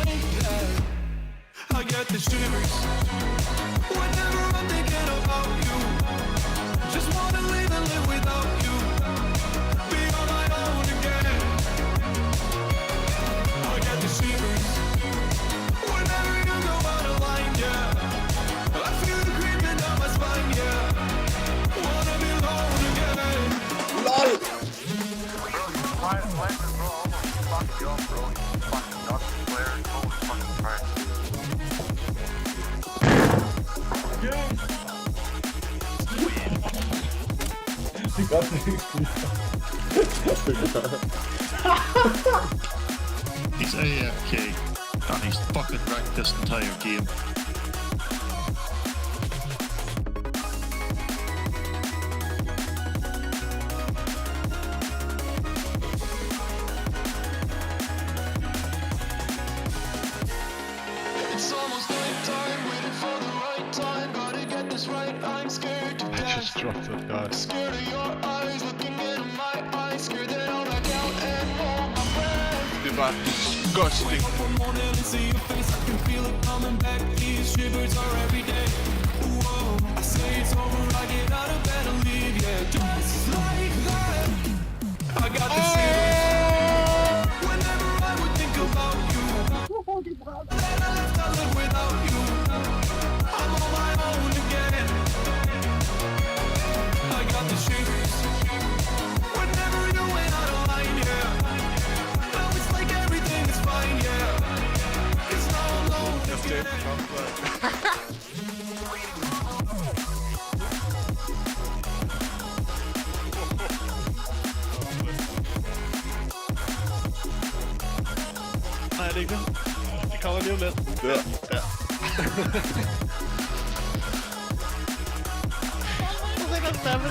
mind, yeah. I get the shivers whenever I'm thinking about you. Just wanna leave and live without you. Be on my own again. I get the shivers whenever you go out of line, yeah. I feel it creeping down my spine, yeah. Wanna be alone again. LOL! Why is bro almost fucked you up, bro? You fucking nuts player, holy fucking Christ. You got the He's AFK and he's fucking wrecked this entire game. It's almost nighttime, waiting for the right time. Gotta get this right, I'm scared to I death. just dropped it, guys. Scared of your eyes, looking into my eyes. Scared that I'll back out and hold my breath. Det var disgusting. Wake up one morning and see your face, I can feel it coming back. These shivers are every day. Whoa, I say it's over, I get out of bed and leave, yeah. Just like that, I got the shivers whenever I would think about you. Then I left, I live without you. I'm on my own again. I got the shivers whenever you went out of line, yeah. Now it's like everything is fine, yeah. 'Cause now I'm alone again. Nej, det er ikke det. Det kommer lige om lidt. der. Ja. Så kan det stamme.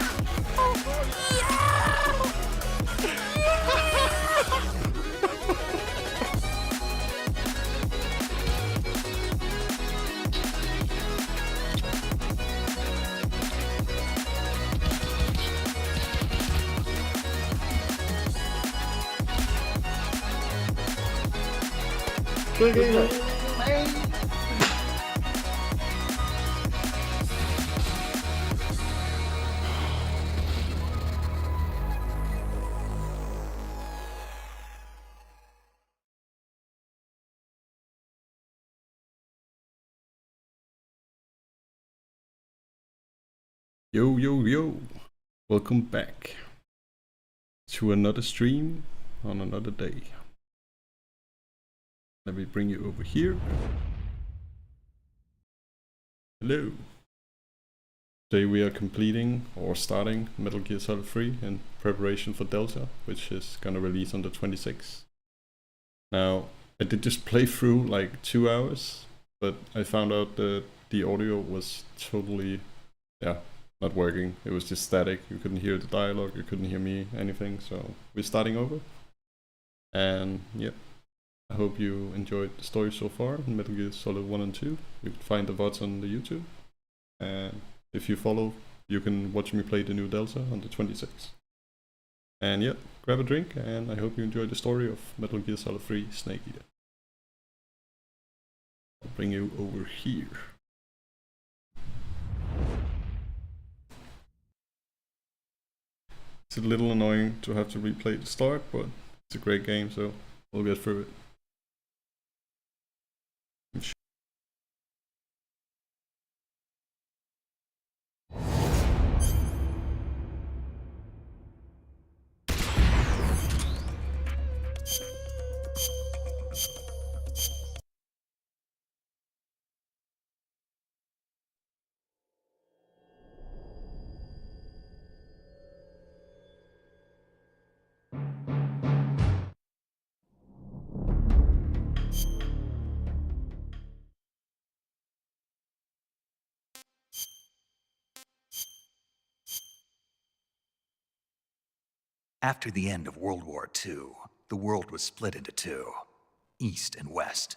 Yo, yo, yo. Welcome back to another stream on another day. Let me bring you over here. Hello. Today we are completing or starting Metal Gear Solid 3 in preparation for Delta, which is gonna release on the 26th. Now, I did just play through like 2 hours, but I found out that the audio was totally, not working. It was just static. You couldn't hear the dialogue, you couldn't hear me, anything. So we're starting over. And yep, I hope you enjoyed the story so far in Metal Gear Solid 1 and 2. You can find the VODs on the YouTube. And if you follow, you can watch me play the new Delta on the 26th. And yep, grab a drink, and I hope you enjoy the story of Metal Gear Solid 3 Snake Eater. I'll bring you over here. It's a little annoying to have to replay the start, but it's a great game, so we'll get through it. After the end of World War II, the world was split into two, East and West.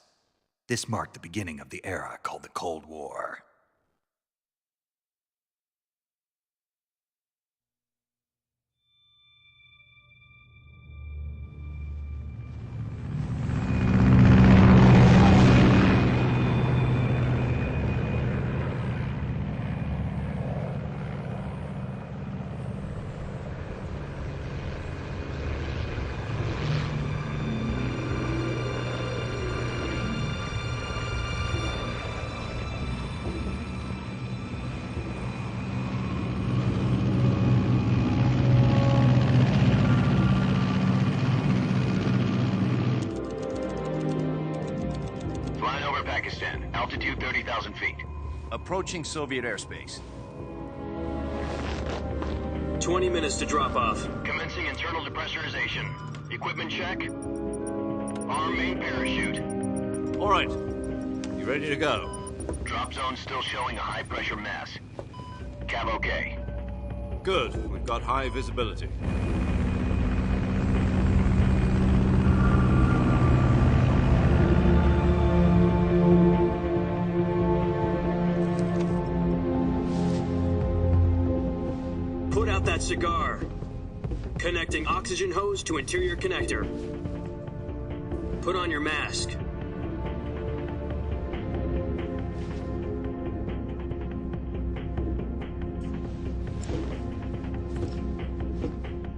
This marked the beginning of the era called the Cold War. Uzbekistan. Altitude 30,000 feet. Approaching Soviet airspace. 20 minutes to drop off. Commencing internal depressurization. Equipment check. Arm main parachute. All right. You ready to go? Drop zone still showing a high pressure mass. Cav okay. Good. We've got high visibility. Put out that cigar. Connecting oxygen hose to interior connector. Put on your mask.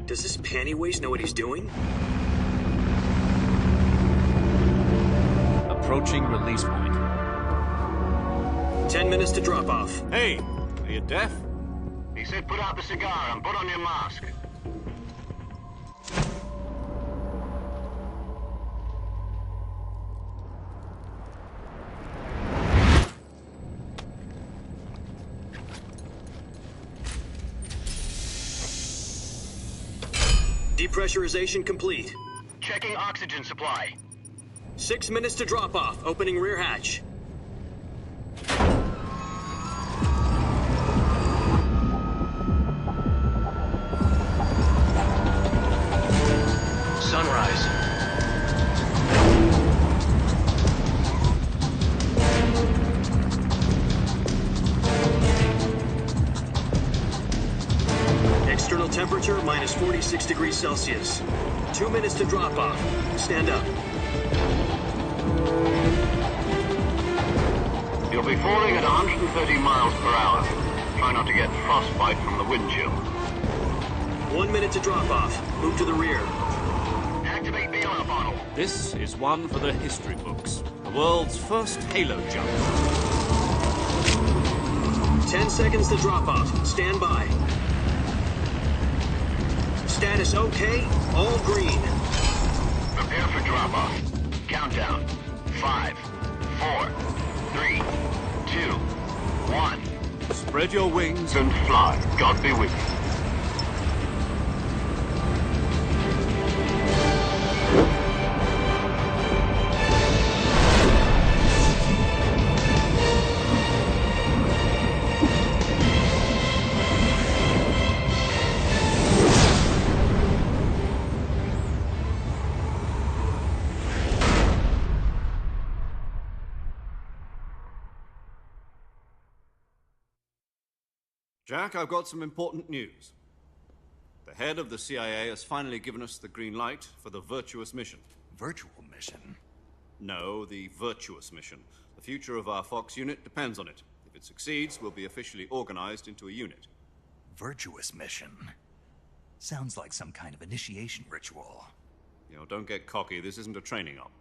Does this panty waste know what he's doing? Approaching release point. 10 minutes to drop off. Hey, are you deaf? He said put out the cigar and put on your mask. Depressurization complete. Checking oxygen supply. 6 minutes to drop off. Opening rear hatch. Sunrise. External temperature minus 46 degrees Celsius. 2 minutes to drop off. Stand up. You'll be falling at 130 miles per hour. Try not to get frostbite from the wind chill. 1 minute to drop off. Move to the rear. Activate bailout bottle. This is one for the history books. The world's first halo jump. 10 seconds to drop off. Stand by. Status okay. All green. Prepare for drop-off. Countdown. 5, 4, 3, 2, 1. Spread your wings And fly. God be with you. Jack, I've got some important news. The head of the CIA has finally given us the green light for the virtuous mission. Virtual mission? No, the virtuous mission. The future of our Fox unit depends on it. If it succeeds, we'll be officially organized into a unit. Virtuous mission? Sounds like some kind of initiation ritual. You know, don't get cocky. This isn't a training op.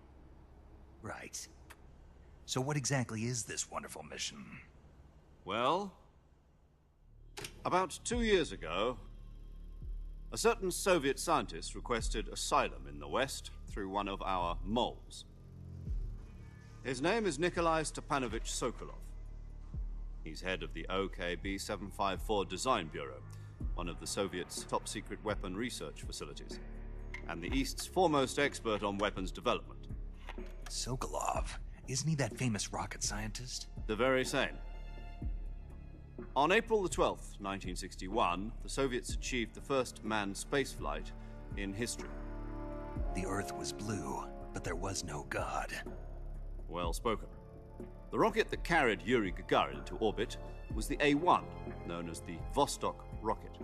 Right. So what exactly is this wonderful mission? Well, about 2 years ago, a certain Soviet scientist requested asylum in the West through one of our moles. His name is Nikolai Stepanovich Sokolov. He's head of the OKB-754 Design Bureau, one of the Soviets' top-secret weapon research facilities, and the East's foremost expert on weapons development. Sokolov? Isn't he that famous rocket scientist? The very same. On April the 12th, 1961, the Soviets achieved the first manned spaceflight in history. The Earth was blue, but there was no God. Well spoken. The rocket that carried Yuri Gagarin into orbit was the A-1, known as the Vostok rocket.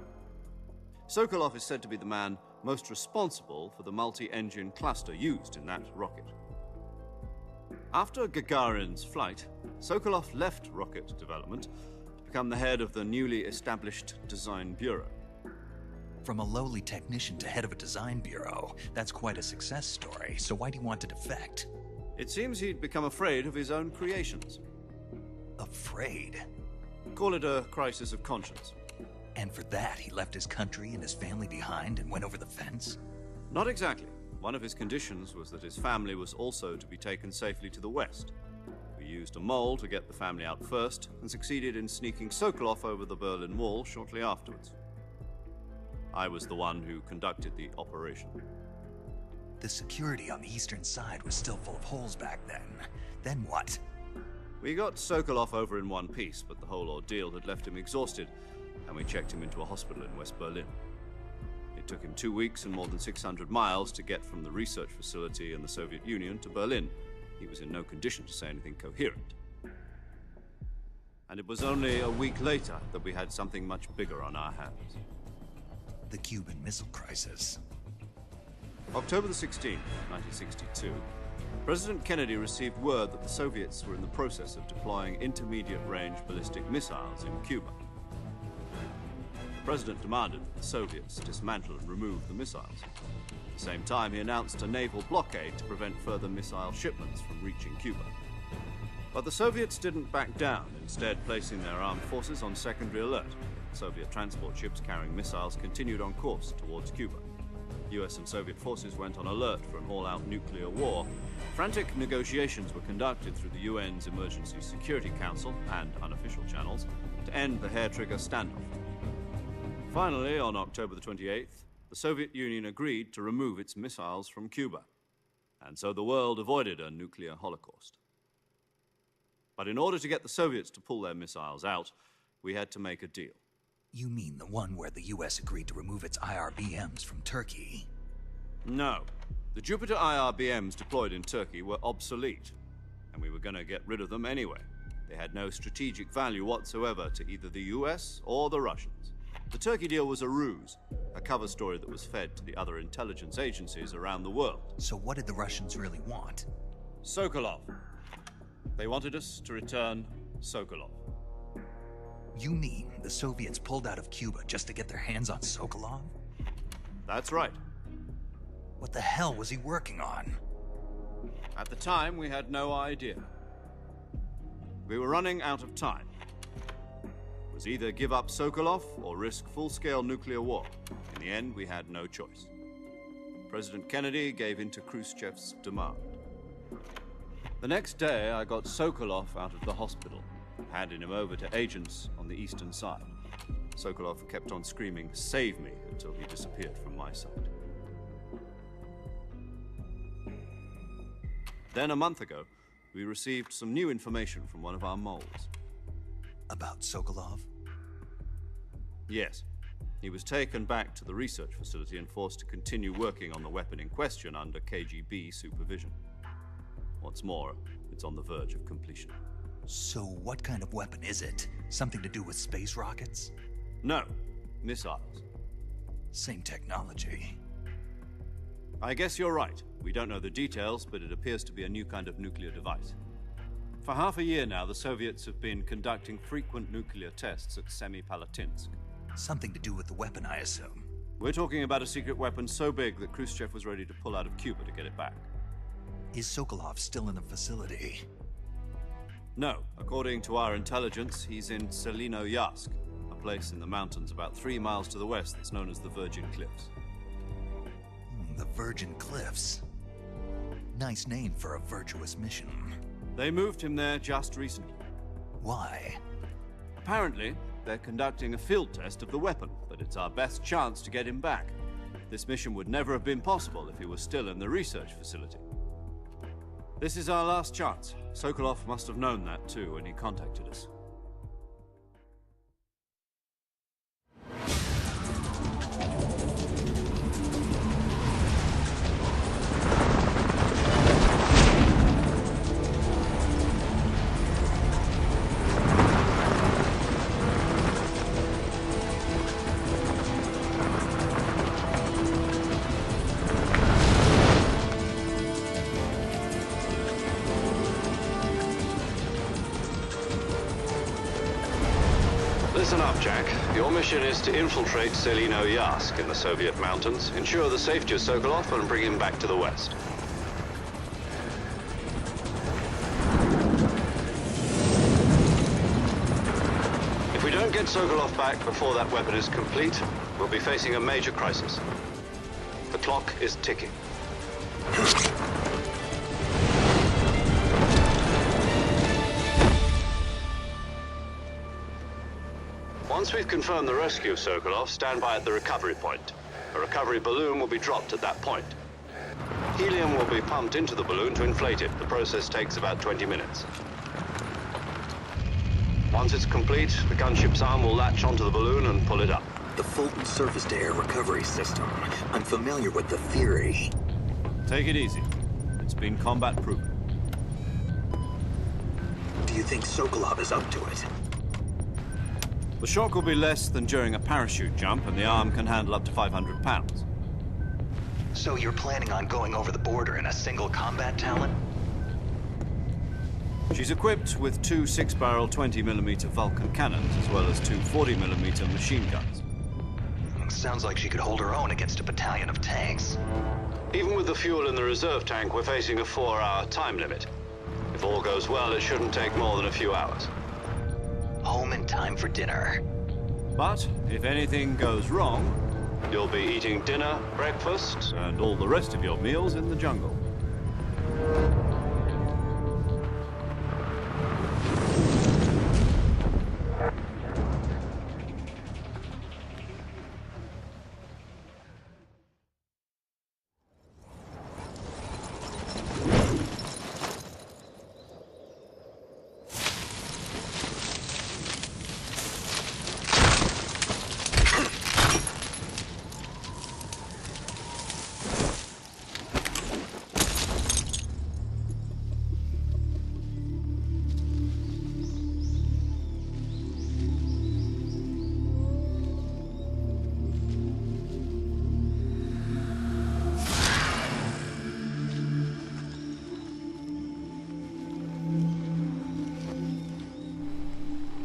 Sokolov is said to be the man most responsible for the multi-engine cluster used in that rocket. After Gagarin's flight, Sokolov left rocket development to become the head of the newly established Design Bureau. From a lowly technician to head of a design bureau, that's quite a success story. So why do you want to defect? It seems he'd become afraid of his own creations. Afraid? Call it a crisis of conscience. And for that, he left his country and his family behind and went over the fence? Not exactly. One of his conditions was that his family was also to be taken safely to the West. For We used a mole to get the family out first and succeeded in sneaking Sokolov over the Berlin Wall shortly afterwards. I was the one who conducted the operation. The security on the eastern side was still full of holes back then. Then what? We got Sokolov over in one piece, but the whole ordeal had left him exhausted, and we checked him into a hospital in West Berlin. It took him 2 weeks and more than 600 miles to get from the research facility in the Soviet Union to Berlin. He was in no condition to say anything coherent. And it was only a week later that we had something much bigger on our hands. The Cuban Missile Crisis. October the 16th, 1962, President Kennedy received word that the Soviets were in the process of deploying intermediate-range ballistic missiles in Cuba. The President demanded that the Soviets dismantle and remove the missiles. At the same time, he announced a naval blockade to prevent further missile shipments from reaching Cuba. But the Soviets didn't back down, instead placing their armed forces on secondary alert. Soviet transport ships carrying missiles continued on course towards Cuba. US and Soviet forces went on alert for an all-out nuclear war. Frantic negotiations were conducted through the UN's Emergency Security Council and unofficial channels to end the hair-trigger standoff. Finally, on October the 28th, the Soviet Union agreed to remove its missiles from Cuba, and so the world avoided a nuclear holocaust. But in order to get the Soviets to pull their missiles out, we had to make a deal. You mean the one where the US agreed to remove its IRBMs from Turkey? No. The Jupiter IRBMs deployed in Turkey were obsolete, and we were going to get rid of them anyway. They had no strategic value whatsoever to either the US or the Russians. The Turkey deal was a ruse, a cover story that was fed to the other intelligence agencies around the world. So what did the Russians really want? Sokolov. They wanted us to return Sokolov. You mean the Soviets pulled out of Cuba just to get their hands on Sokolov? That's right. What the hell was he working on? At the time, we had no idea. We were running out of time. It was either give up Sokolov or risk full-scale nuclear war. In the end, we had no choice. President Kennedy gave in to Khrushchev's demand. The next day, I got Sokolov out of the hospital, handing him over to agents on the eastern side. Sokolov kept on screaming, "Save me," until he disappeared from my sight. Then a month ago, we received some new information from one of our moles. About Sokolov? Yes. He was taken back to the research facility and forced to continue working on the weapon in question under KGB supervision. What's more, it's on the verge of completion. So what kind of weapon is it? Something to do with space rockets? No, missiles. Same technology. I guess you're right. We don't know the details, but it appears to be a new kind of nuclear device. For half a year now, the Soviets have been conducting frequent nuclear tests at Semipalatinsk. Something to do with the weapon, I assume. We're talking about a secret weapon so big that Khrushchev was ready to pull out of Cuba to get it back. Is Sokolov still in the facility? No. According to our intelligence, he's in Selino-Yarsk, a place in the mountains about 3 miles to the west that's known as the Virgin Cliffs. The Virgin Cliffs. Nice name for a virtuous mission. They moved him there just recently. Why? Apparently, they're conducting a field test of the weapon, but it's our best chance to get him back. This mission would never have been possible if he was still in the research facility. This is our last chance. Sokolov must have known that too when he contacted us. Listen up, Jack. Your mission is to infiltrate Selino-Yarsk in the Soviet mountains, ensure the safety of Sokolov, and bring him back to the west. If we don't get Sokolov back before that weapon is complete, we'll be facing a major crisis. The clock is ticking. Once we've confirmed the rescue of Sokolov, stand by at the recovery point. A recovery balloon will be dropped at that point. Helium will be pumped into the balloon to inflate it. The process takes about 20 minutes. Once it's complete, the gunship's arm will latch onto the balloon and pull it up. The Fulton surface-to-air recovery system. I'm familiar with the theory. Take it easy. It's been combat-proven. Do you think Sokolov is up to it? The shock will be less than during a parachute jump, and the arm can handle up to 500 pounds. So you're planning on going over the border in a single combat talent? She's equipped with two 6-barrel 20mm Vulcan cannons, as well as two 40mm machine guns. Sounds like she could hold her own against a battalion of tanks. Even with the fuel in the reserve tank, we're facing a 4-hour time limit. If all goes well, it shouldn't take more than a few hours. Home in time for dinner. But if anything goes wrong, You'll be eating dinner, breakfast, and all the rest of your meals in the jungle.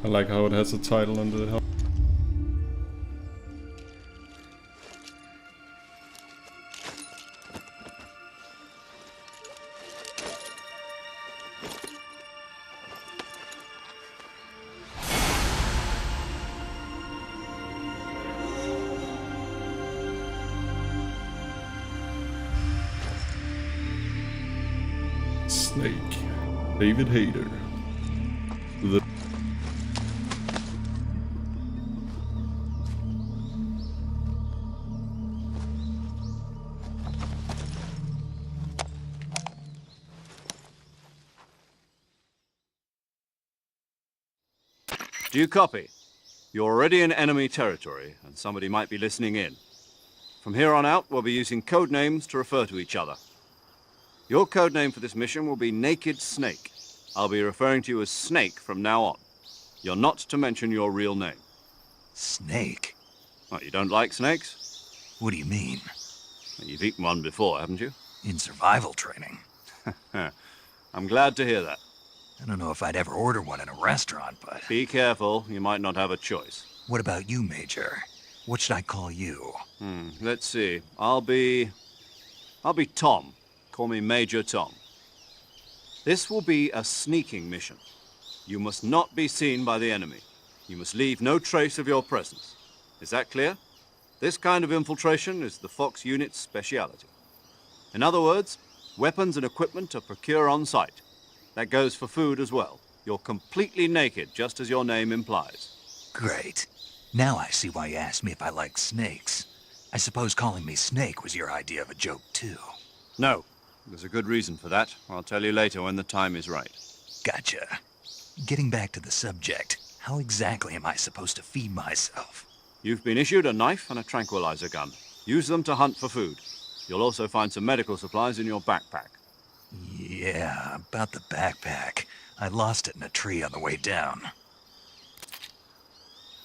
I like how it has a title under the helmet. Snake. David Hayter. The Do you copy? You're already in enemy territory, and somebody might be listening in. From here on out, we'll be using code names to refer to each other. Your code name for this mission will be Naked Snake. I'll be referring to you as Snake from now on. You're not to mention your real name. Snake? What, you don't like snakes? What do you mean? You've eaten one before, haven't you? In survival training. I'm glad to hear that. I don't know if I'd ever order one in a restaurant, but... Be careful, you might not have a choice. What about you, Major? What should I call you? Let's see. I'll be Tom. Call me Major Tom. This will be a sneaking mission. You must not be seen by the enemy. You must leave no trace of your presence. Is that clear? This kind of infiltration is the Fox unit's speciality. In other words, weapons and equipment are procured on site. That goes for food as well. You're completely naked, just as your name implies. Great. Now I see why you asked me if I like snakes. I suppose calling me Snake was your idea of a joke, too. No. There's a good reason for that. I'll tell you later when the time is right. Gotcha. Getting back to the subject, how exactly am I supposed to feed myself? You've been issued a knife and a tranquilizer gun. Use them to hunt for food. You'll also find some medical supplies in your backpack. Yeah, about the backpack. I lost it in a tree on the way down.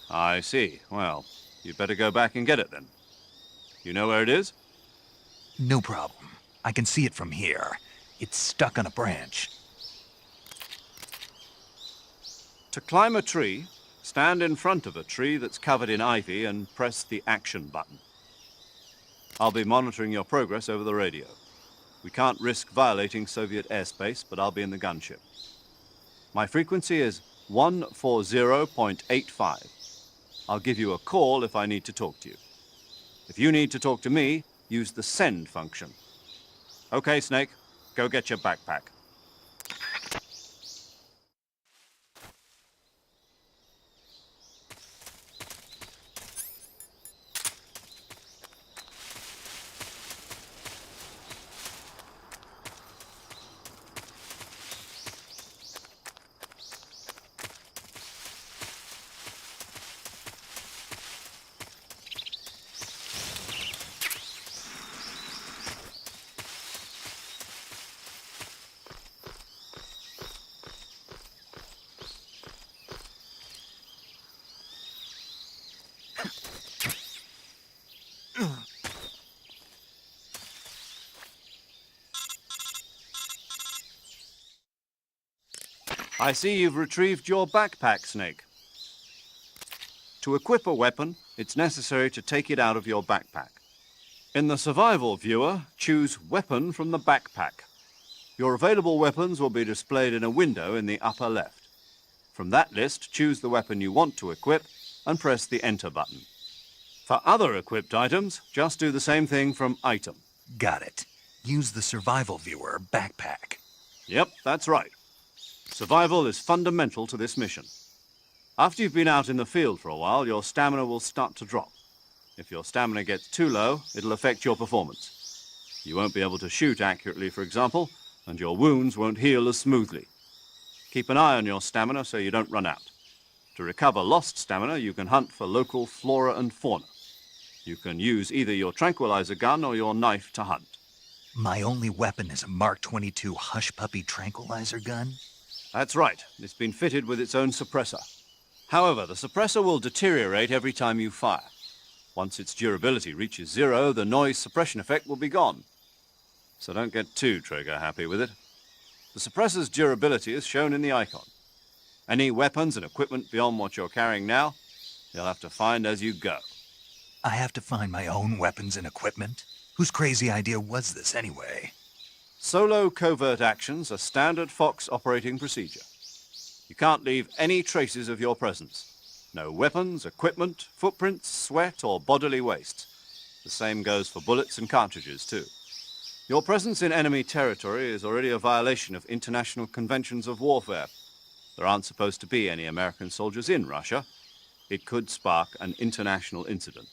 I see. Well, you'd better go back and get it then. You know where it is? No problem. I can see it from here. It's stuck on a branch. To climb a tree, stand in front of a tree that's covered in ivy and press the action button. I'll be monitoring your progress over the radio. We can't risk violating Soviet airspace, but I'll be in the gunship. My frequency is 140.85. I'll give you a call if I need to talk to you. If you need to talk to me, use the send function. Okay, Snake, go get your backpack. I see you've retrieved your backpack, Snake. To equip a weapon, it's necessary to take it out of your backpack. In the survival viewer, choose Weapon from the backpack. Your available weapons will be displayed in a window in the upper left. From that list, choose the weapon you want to equip and press the Enter button. For other equipped items, just do the same thing from Item. Got it. Use the survival viewer backpack. Yep, that's right. Survival is fundamental to this mission. After you've been out in the field for a while, your stamina will start to drop. If your stamina gets too low, it'll affect your performance. You won't be able to shoot accurately, for example, and your wounds won't heal as smoothly. Keep an eye on your stamina so you don't run out. To recover lost stamina, you can hunt for local flora and fauna. You can use either your tranquilizer gun or your knife to hunt. My only weapon is a Mark 22 Hush Puppy tranquilizer gun? That's right. It's been fitted with its own suppressor. However, the suppressor will deteriorate every time you fire. Once its durability reaches 0, the noise suppression effect will be gone. So don't get too trigger-happy with it. The suppressor's durability is shown in the icon. Any weapons and equipment beyond what you're carrying now, you'll have to find as you go. I have to find my own weapons and equipment? Whose crazy idea was this anyway? Solo covert actions are standard Fox operating procedure. You can't leave any traces of your presence. No weapons, equipment, footprints, sweat, or bodily waste. The same goes for bullets and cartridges, too. Your presence in enemy territory is already a violation of international conventions of warfare. There aren't supposed to be any American soldiers in Russia. It could spark an international incident.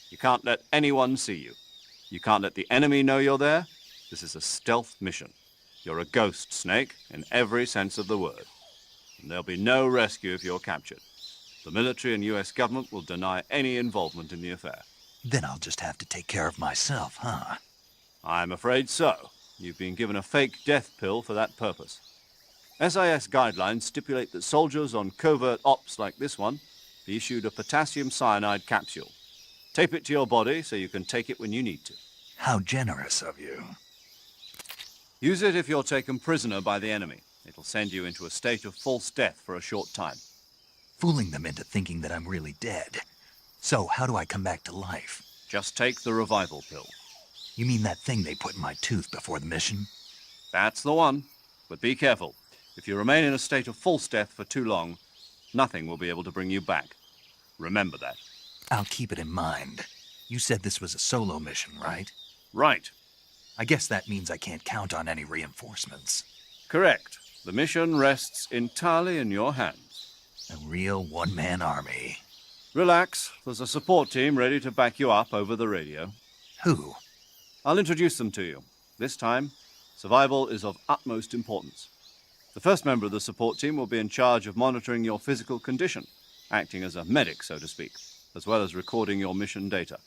You can't let anyone see you. You can't let the enemy know you're there. This is a stealth mission. You're a ghost, Snake, in every sense of the word. And there'll be no rescue if you're captured. The military and US government will deny any involvement in the affair. Then I'll just have to take care of myself, huh? I'm afraid so. You've been given a fake death pill for that purpose. SIS guidelines stipulate that soldiers on covert ops like this one be issued a potassium cyanide capsule. Tape it to your body so you can take it when you need to. How generous of you. Use it if you're taken prisoner by the enemy. It'll send you into a state of false death for a short time. Fooling them into thinking that I'm really dead. So how do I come back to life? Just take the revival pill. You mean that thing they put in my tooth before the mission? That's the one. But be careful. If you remain in a state of false death for too long, nothing will be able to bring you back. Remember that. I'll keep it in mind. You said this was a solo mission, right? Right. I guess that means I can't count on any reinforcements. Correct. The mission rests entirely in your hands. A real one-man army. Relax. There's a support team ready to back you up over the radio. Who? I'll introduce them to you. This time, survival is of utmost importance. The first member of the support team will be in charge of monitoring your physical condition, acting as a medic, so to speak, as well as recording your mission data.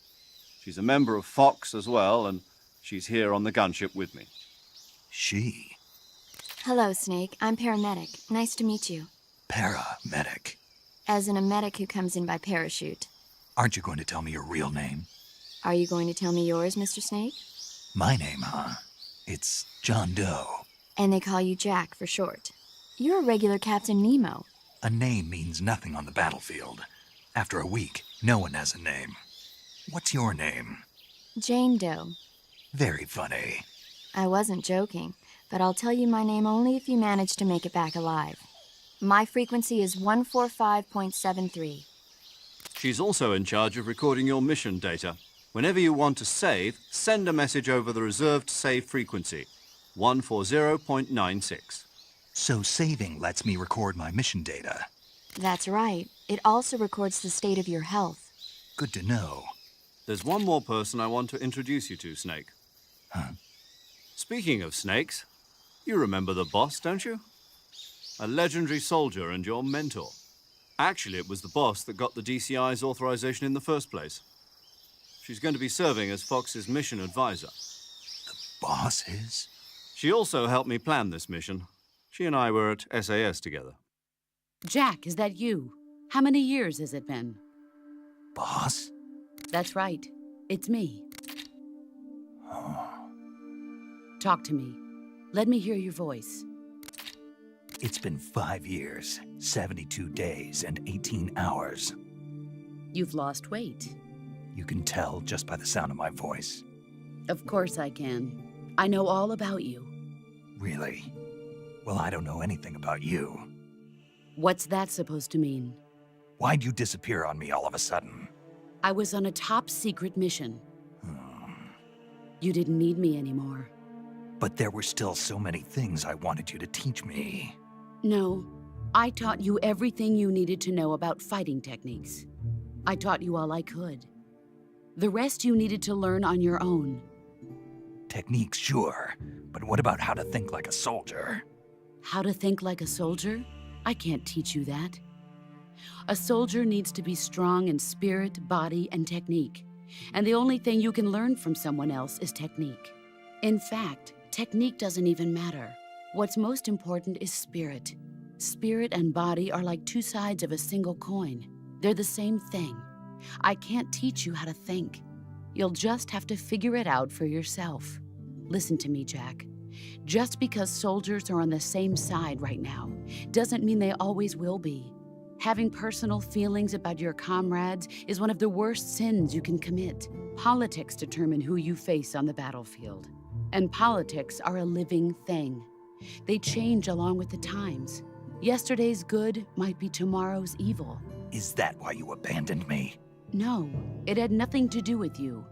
She's a member of Fox as well, and she's here on the gunship with me. She? Hello, Snake. I'm paramedic. Nice to meet you. Paramedic. As in a medic who comes in by parachute. Aren't you going to tell me your real name? Are you going to tell me yours, Mr. Snake? My name, huh? It's John Doe. And they call you Jack for short. You're a regular Captain Nemo. A name means nothing on the battlefield. After a week, no one has a name. What's your name? Jane Doe. Very funny. I wasn't joking, but I'll tell you my name only if you manage to make it back alive. My frequency is 145.73. She's also in charge of recording your mission data. Whenever you want to save, send a message over the reserved save frequency, 140.96. So saving lets me record my mission data. That's right. It also records the state of your health. Good to know. There's one more person I want to introduce you to, Snake. Huh? Speaking of snakes, you remember the boss, don't you? A legendary soldier and your mentor. Actually, it was the boss that got the DCI's authorization in the first place. She's going to be serving as Fox's mission advisor. The boss is? She also helped me plan this mission. She and I were at SAS together. Jack, is that you? How many years has it been? Boss? That's right. It's me. Oh. Talk to me. Let me hear your voice. It's been 5 years, 72 days, and 18 hours. You've lost weight. You can tell just by the sound of my voice. Of course I can. I know all about you. Really? Well, I don't know anything about you. What's that supposed to mean? Why'd you disappear on me all of a sudden? I was on a top-secret mission. You didn't need me anymore. But there were still so many things I wanted you to teach me. No, I taught you everything you needed to know about fighting techniques. I taught you all I could. The rest you needed to learn on your own. Techniques, sure. But what about how to think like a soldier? How to think like a soldier? I can't teach you that. A soldier needs to be strong in spirit, body, and technique. And the only thing you can learn from someone else is technique. In fact, technique doesn't even matter. What's most important is spirit. Spirit and body are like two sides of a single coin. They're the same thing. I can't teach you how to think. You'll just have to figure it out for yourself. Listen to me, Jack. Just because soldiers are on the same side right now doesn't mean they always will be. Having personal feelings about your comrades is one of the worst sins you can commit. Politics determine who you face on the battlefield. And politics are a living thing. They change along with the times. Yesterday's good might be tomorrow's evil. Is that why you abandoned me? No, it had nothing to do with you.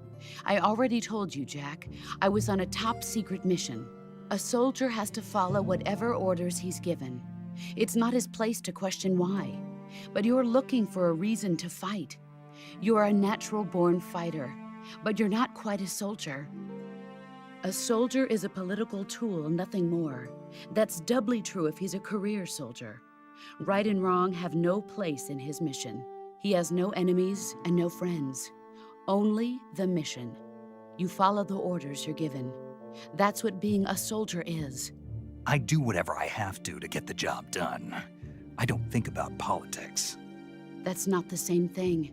I already told you, Jack. I was on a top-secret mission. A soldier has to follow whatever orders he's given. It's not his place to question why. But you're looking for a reason to fight. You're a natural-born fighter, but you're not quite a soldier. A soldier is a political tool, nothing more. That's doubly true if he's a career soldier. Right and wrong have no place in his mission. He has no enemies and no friends. Only the mission. You follow the orders you're given. That's what being a soldier is. I do whatever I have to get the job done. I don't think about politics. That's not the same thing.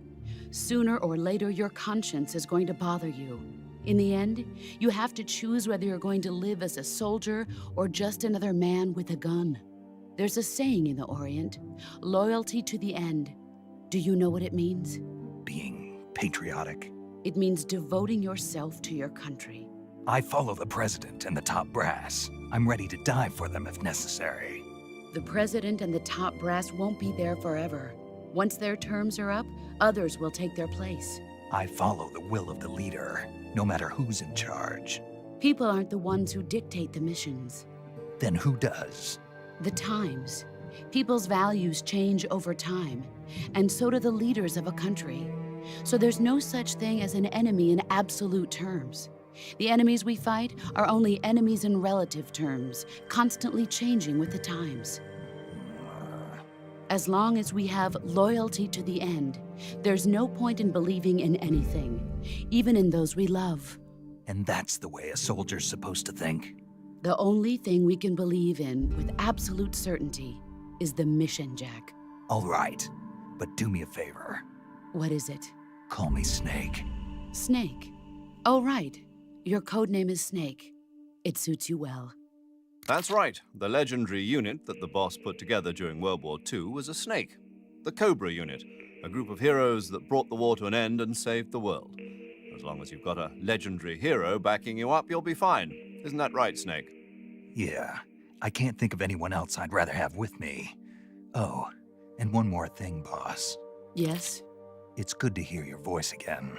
Sooner or later, your conscience is going to bother you. In the end, you have to choose whether you're going to live as a soldier or just another man with a gun. There's a saying in the Orient, loyalty to the end. Do you know what it means? Being patriotic. It means devoting yourself to your country. I follow the president and the top brass. I'm ready to die for them if necessary. The president and the top brass won't be there forever. Once their terms are up, others will take their place. I follow the will of the leader, no matter who's in charge. People aren't the ones who dictate the missions. Then who does? The times. People's values change over time, and so do the leaders of a country. So there's no such thing as an enemy in absolute terms. The enemies we fight are only enemies in relative terms, constantly changing with the times. As long as we have loyalty to the end, there's no point in believing in anything, even in those we love. And that's the way a soldier's supposed to think? The only thing we can believe in with absolute certainty is the mission, Jack. All right, but do me a favor. What is it? Call me Snake. Snake? Oh, right. Your codename is Snake. It suits you well. That's right. The legendary unit that the boss put together during World War II was a snake. The Cobra unit, a group of heroes that brought the war to an end and saved the world. As long as you've got a legendary hero backing you up, you'll be fine. Isn't that right, Snake? Yeah. I can't think of anyone else I'd rather have with me. Oh, and one more thing, boss. Yes? It's good to hear your voice again.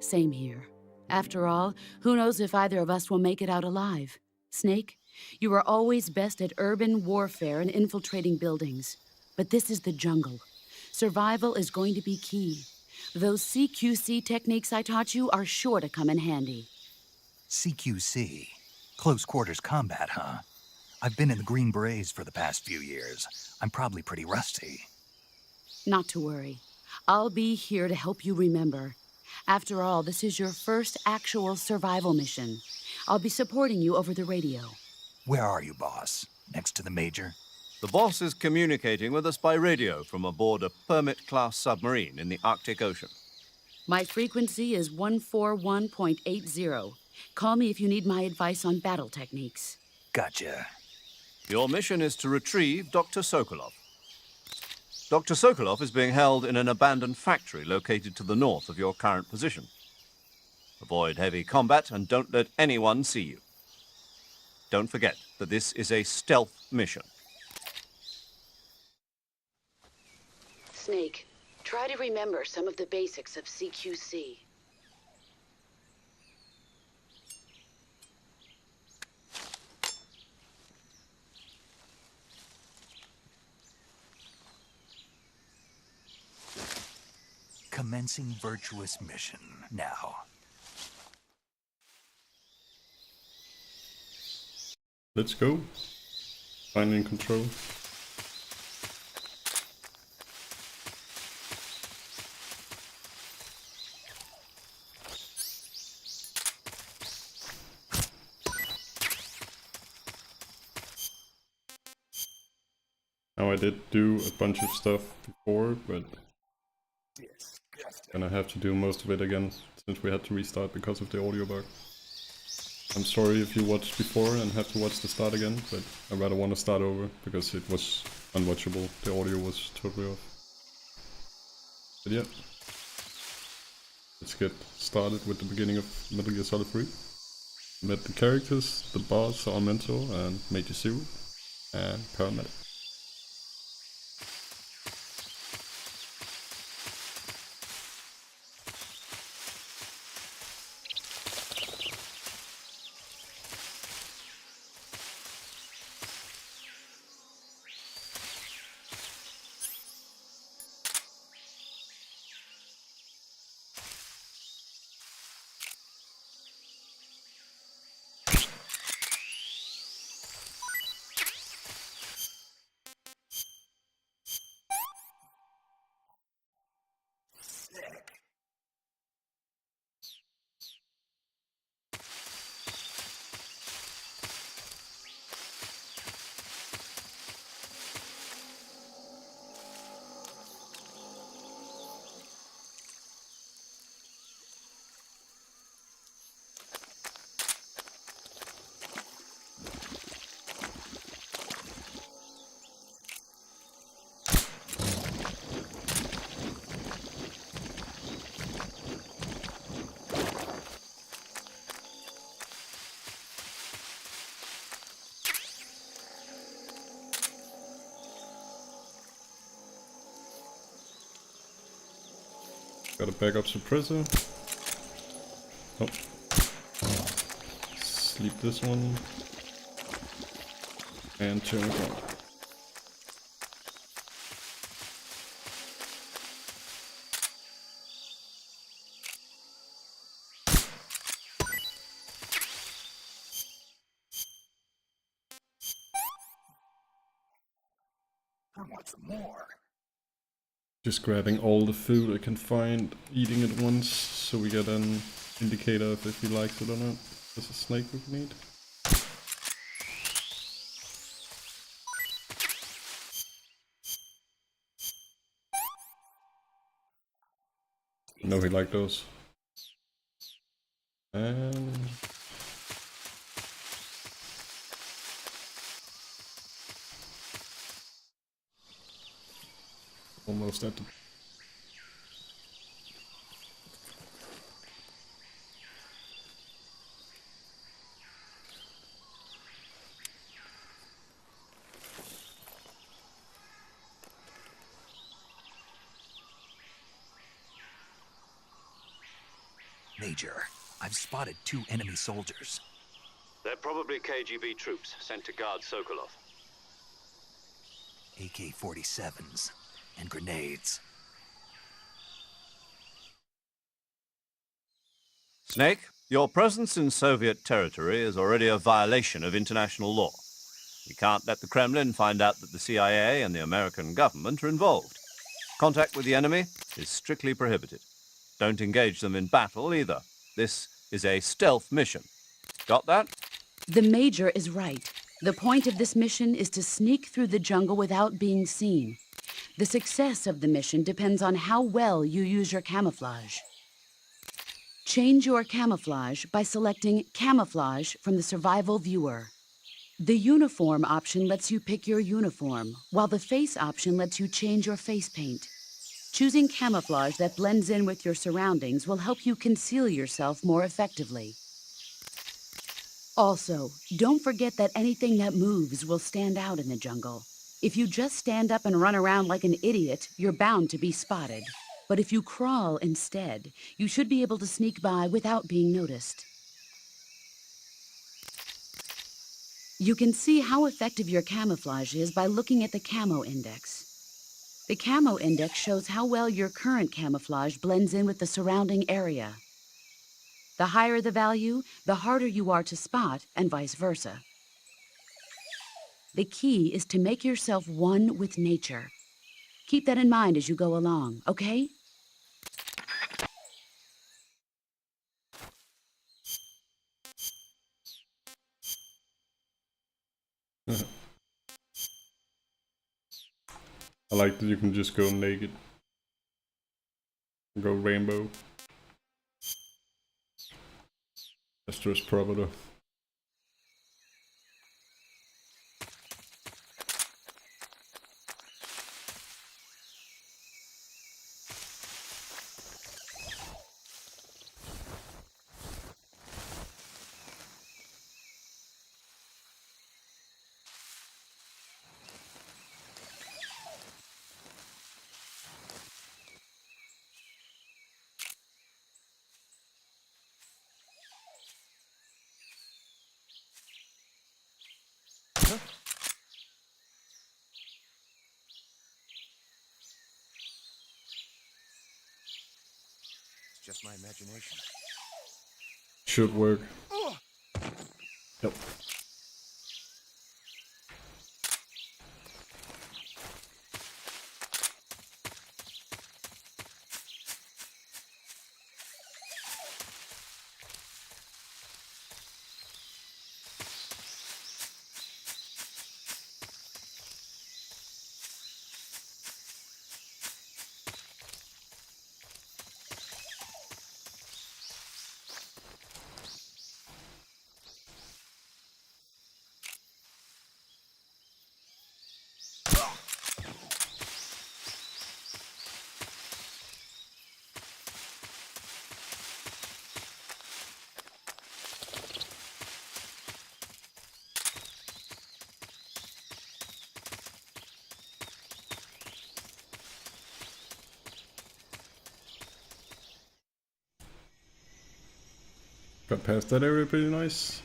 Same here. After all, who knows if either of us will make it out alive? Snake, you are always best at urban warfare and infiltrating buildings. But this is the jungle. Survival is going to be key. Those CQC techniques I taught you are sure to come in handy. CQC? Close quarters combat, huh? I've been in the Green Berets for the past few years. I'm probably pretty rusty. Not to worry. I'll be here to help you remember. After all, this is your first actual survival mission. I'll be supporting you over the radio. Where are you, boss? Next to the Major? The boss is communicating with us by radio from aboard a Permit-class submarine in the Arctic Ocean. My frequency is 141.80. Call me if you need my advice on battle techniques. Gotcha. Your mission is to retrieve Dr. Sokolov. Dr. Sokolov is being held in an abandoned factory located to the north of your current position. Avoid heavy combat and don't let anyone see you. Don't forget that this is a stealth mission. Snake, try to remember some of the basics of CQC. Commencing virtuous mission now. Let's go. Finally in control. Now I did do a bunch of stuff before, but gonna have to do most of it again since we had to restart because of the audio bug. I'm sorry if you watched before and have to watch the start again, but I rather want to start over because it was unwatchable. The audio was totally off. But yeah, let's get started with the beginning of Metal Gear Solid 3. Met the characters, the boss, our mentor, and Major Zero, and Paramedic. Got a backup suppressor. Oh. Sleep this one. And turn it on. I want some more. Just grabbing all the food I can find, eating it once, so we get an indicator of if he likes it or not. There's a snake we can eat. I know he liked those. And almost at the Major, I've spotted 2 enemy soldiers. They're probably KGB troops sent to guard Sokolov. AK-47s and grenades. Snake, your presence in Soviet territory is already a violation of international law. We can't let the Kremlin find out that the CIA and the American government are involved. Contact with the enemy is strictly prohibited. Don't engage them in battle either. This is a stealth mission. Got that? The Major is right. The point of this mission is to sneak through the jungle without being seen. The success of the mission depends on how well you use your camouflage. Change your camouflage by selecting Camouflage from the Survival Viewer. The uniform option lets you pick your uniform, while the face option lets you change your face paint. Choosing camouflage that blends in with your surroundings will help you conceal yourself more effectively. Also, don't forget that anything that moves will stand out in the jungle. If you just stand up and run around like an idiot, you're bound to be spotted. But if you crawl instead, you should be able to sneak by without being noticed. You can see how effective your camouflage is by looking at the camo index. The camo index shows how well your current camouflage blends in with the surrounding area. The higher the value, the harder you are to spot, and vice versa. The key is to make yourself one with nature. Keep that in mind as you go along, okay? I like that you can just go naked. Go rainbow. That's just proper though. It's just my imagination. Should work. Yep. Got past that area pretty nice.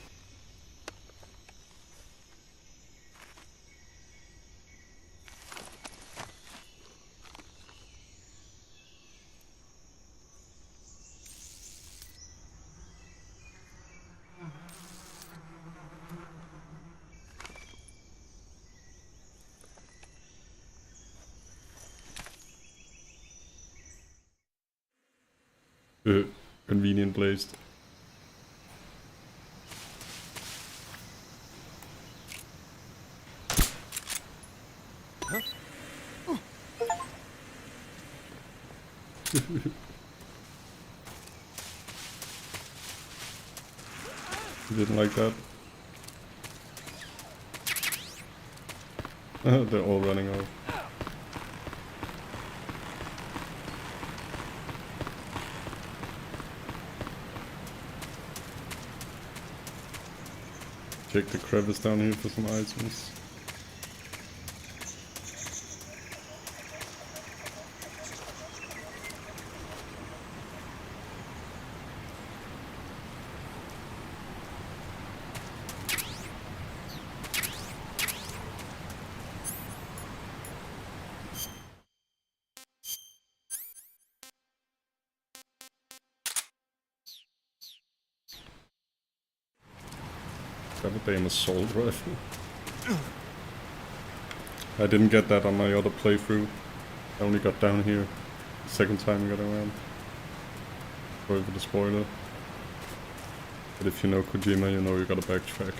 Convenient placed. Didn't like that. They're all running off. Check the crevice down here for some items. Goddamn assault rifle. I didn't get that on my other playthrough. I only got down here the second time I got around. Sorry for the spoiler. But if you know Kojima, you know you gotta backtrack.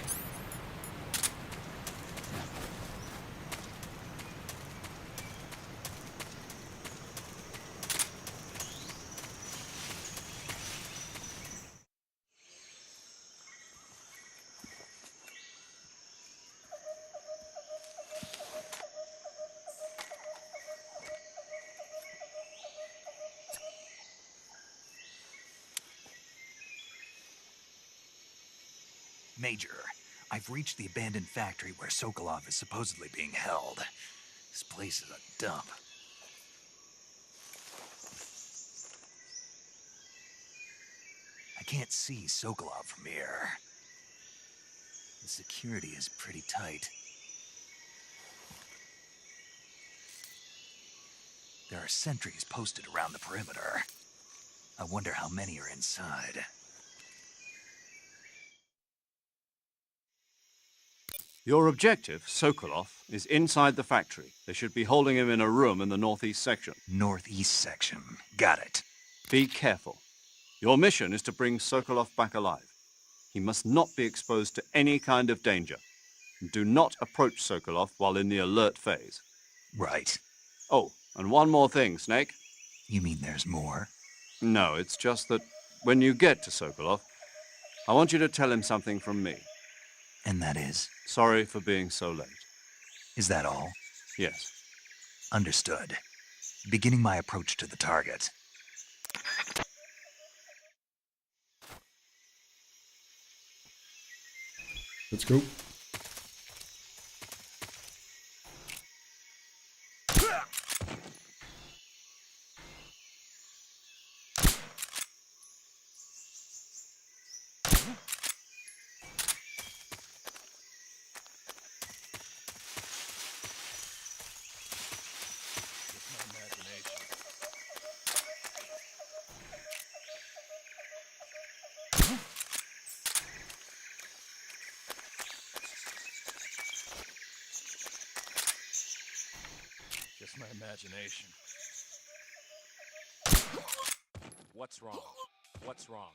Major, I've reached the abandoned factory where Sokolov is supposedly being held. This place is a dump. I can't see Sokolov from here. The security is pretty tight. There are sentries posted around the perimeter. I wonder how many are inside. Your objective, Sokolov, is inside the factory. They should be holding him in a room in the northeast section. Northeast section. Got it. Be careful. Your mission is to bring Sokolov back alive. He must not be exposed to any kind of danger. Do not approach Sokolov while in the alert phase. Right. Oh, and one more thing, Snake. You mean there's more? No, it's just that when you get to Sokolov, I want you to tell him something from me. And that is? Sorry for being so late. Is that all? Yes. Understood. Beginning my approach to the target. Let's go. Just my imagination. What's wrong? What's wrong?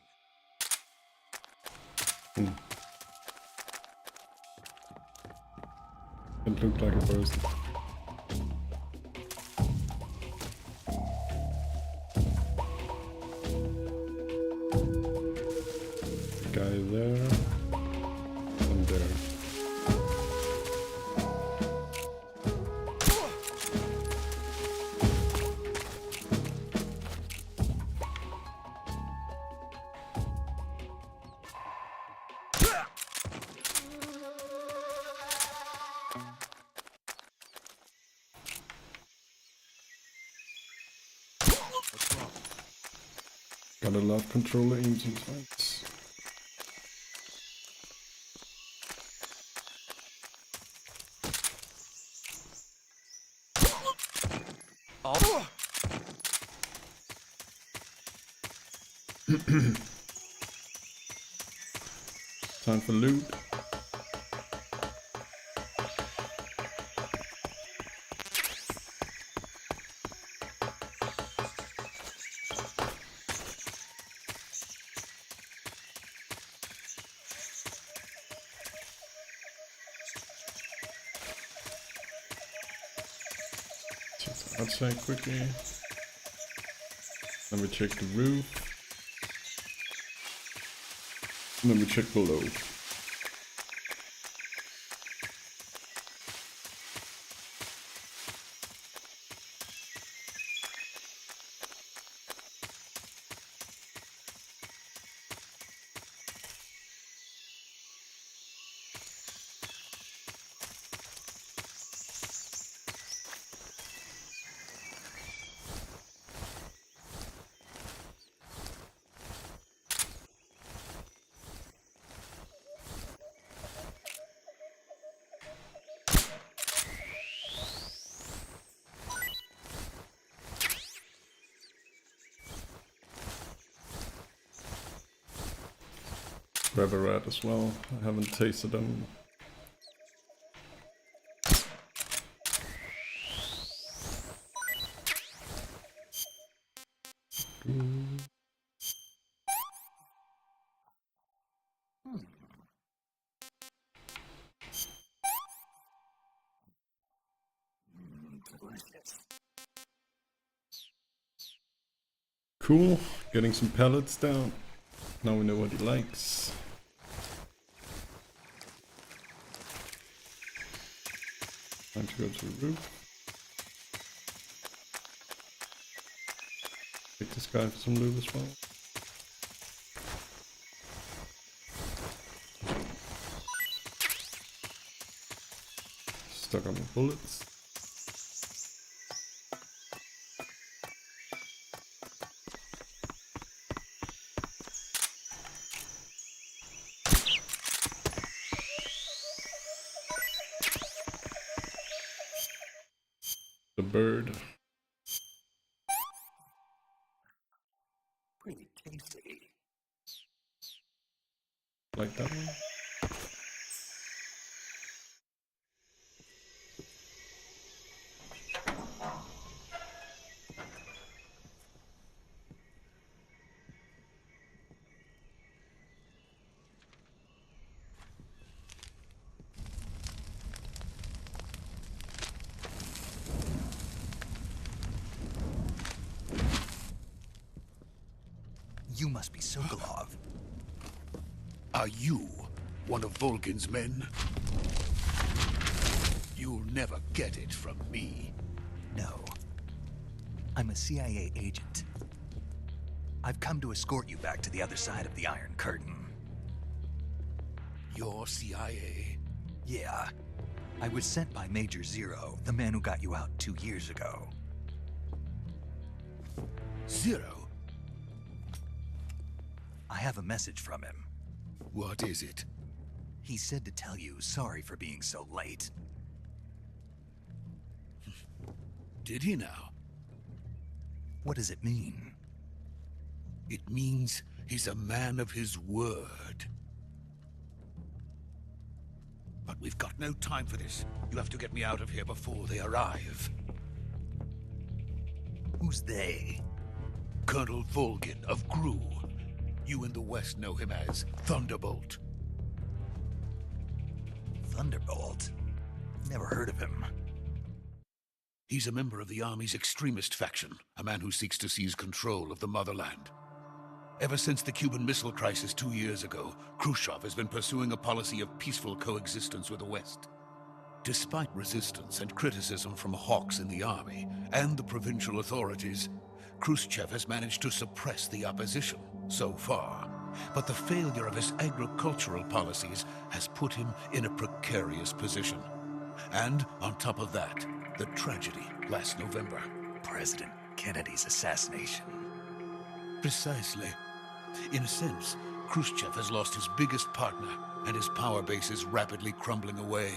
It looked like a person. Guy there and there. Got a lot controller aims and sights. Oh. Time for loot. Outside quickly. Then we check the roof. And then we check below. Grab a rat as well. I haven't tasted them. Cool, getting some pellets down. Now we know what he likes. Time to go to the roof. Take this guy for some loot as well. stuck on bullets. The bird. Pretty tasty. Like that one. You must be Sokolov. Are you one of Volgin's men? You'll never get it from me. No. I'm a CIA agent. I've come to escort you back to the other side of the Iron Curtain. You're CIA? Yeah. I was sent by Major Zero, the man who got you out 2 years ago. Zero? I have a message from him. What is it? He said to tell you sorry for being so late. Did he now? What does it mean? It means he's a man of his word. But we've got no time for this. You have to get me out of here before they arrive. Who's they? Colonel Volgin of Gru. You in the West know him as Thunderbolt. Thunderbolt? Never heard of him. He's a member of the Army's extremist faction, a man who seeks to seize control of the motherland. Ever since the Cuban Missile Crisis 2 years ago, Khrushchev has been pursuing a policy of peaceful coexistence with the West. Despite resistance and criticism from hawks in the Army and the provincial authorities, Khrushchev has managed to suppress the opposition so far. But the failure of his agricultural policies has put him in a precarious position. And on top of that, the tragedy last November. President Kennedy's assassination. Precisely. In a sense, Khrushchev has lost his biggest partner, and his power base is rapidly crumbling away.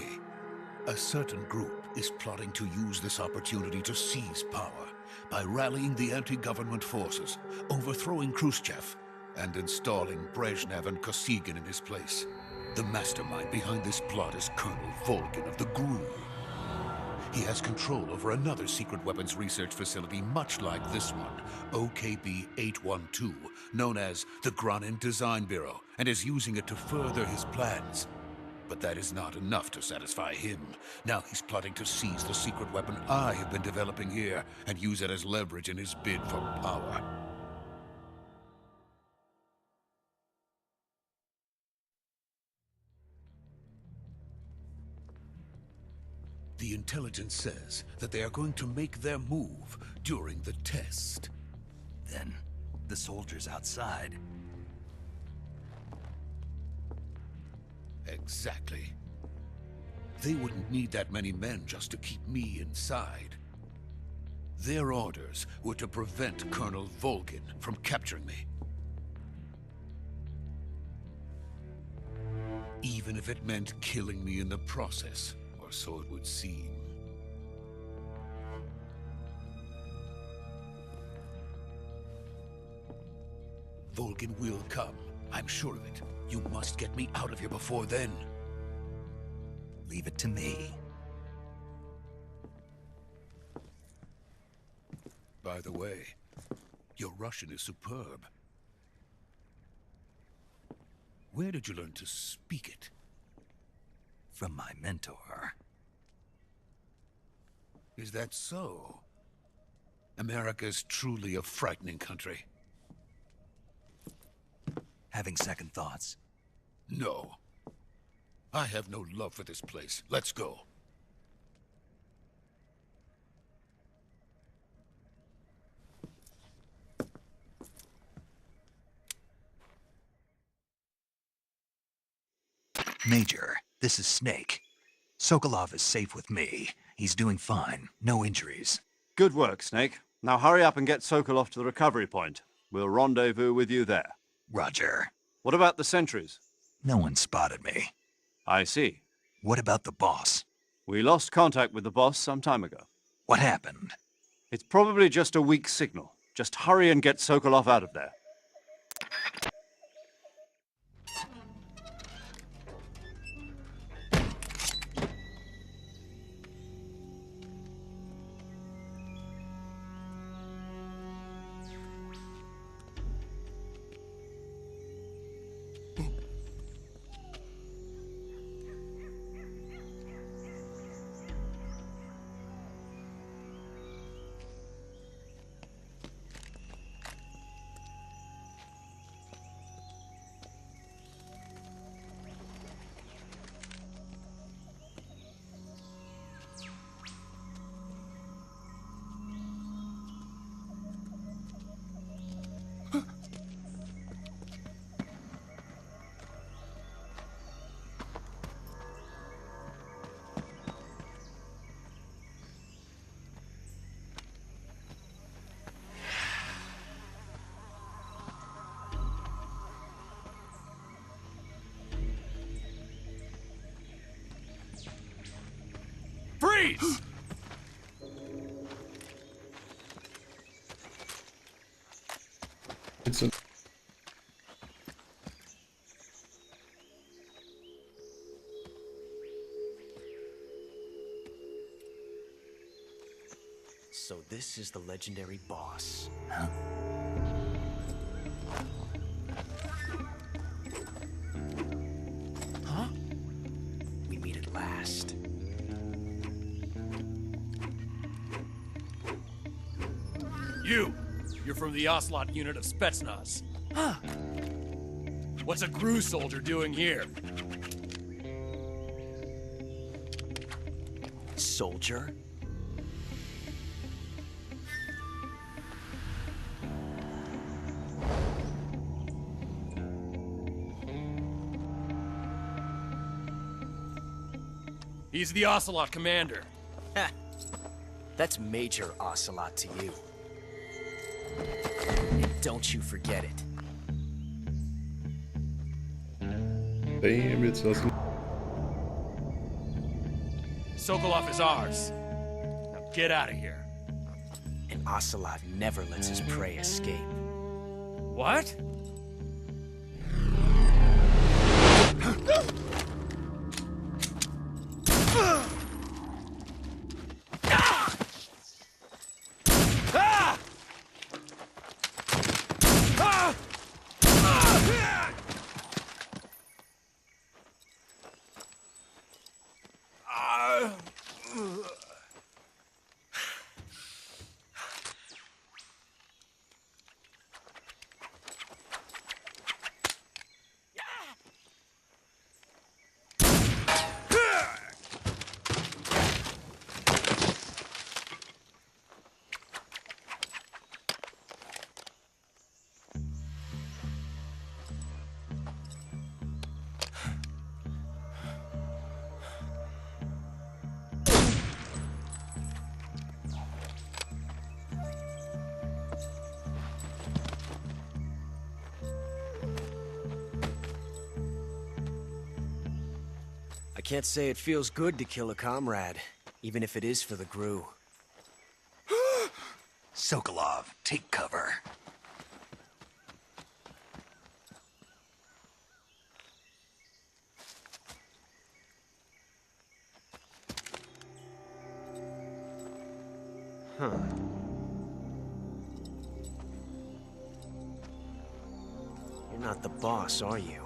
A certain group is plotting to use this opportunity to seize power by rallying the anti-government forces, overthrowing Khrushchev, and installing Brezhnev and Kosygin in his place. The mastermind behind this plot is Colonel Volgin of the GRU. He has control over another secret weapons research facility much like this one, OKB-812, known as the Granin Design Bureau, and is using it to further his plans. But that is not enough to satisfy him. Now he's plotting to seize the secret weapon I have been developing here and use it as leverage in his bid for power. The intelligence says that they are going to make their move during the test. Then, the soldiers outside. Exactly. They wouldn't need that many men just to keep me inside. Their orders were to prevent Colonel Volgin from capturing me. Even if it meant killing me in the process, or so it would seem. Volgin will come. I'm sure of it. You must get me out of here before then. Leave it to me. By the way, your Russian is superb. Where did you learn to speak it? From my mentor. Is that so? America's truly a frightening country. Having second thoughts? No. I have no love for this place. Let's go. Major, this is Snake. Sokolov is safe with me. He's doing fine. No injuries. Good work, Snake. Now hurry up and get Sokolov to the recovery point. We'll rendezvous with you there. Roger. What about the sentries? No one spotted me. I see. What about the boss? We lost contact with the boss some time ago. What happened? It's probably just a weak signal. Just hurry and get Sokolov out of there. Freeze! It's a... So this is the legendary boss. Huh? Huh? We meet at last. You're from the Ocelot unit of Spetsnaz. Huh. What's a GRU soldier doing here? Soldier? He's the Ocelot commander. Ha! That's Major Ocelot to you. And don't you forget it. Damn, it's us. Sokolov is ours. Now get out of here. And Ocelot never lets his prey escape. What? I can't say it feels good to kill a comrade, even if it is for the GRU. Sokolov, take cover. Huh. You're not the boss, are you?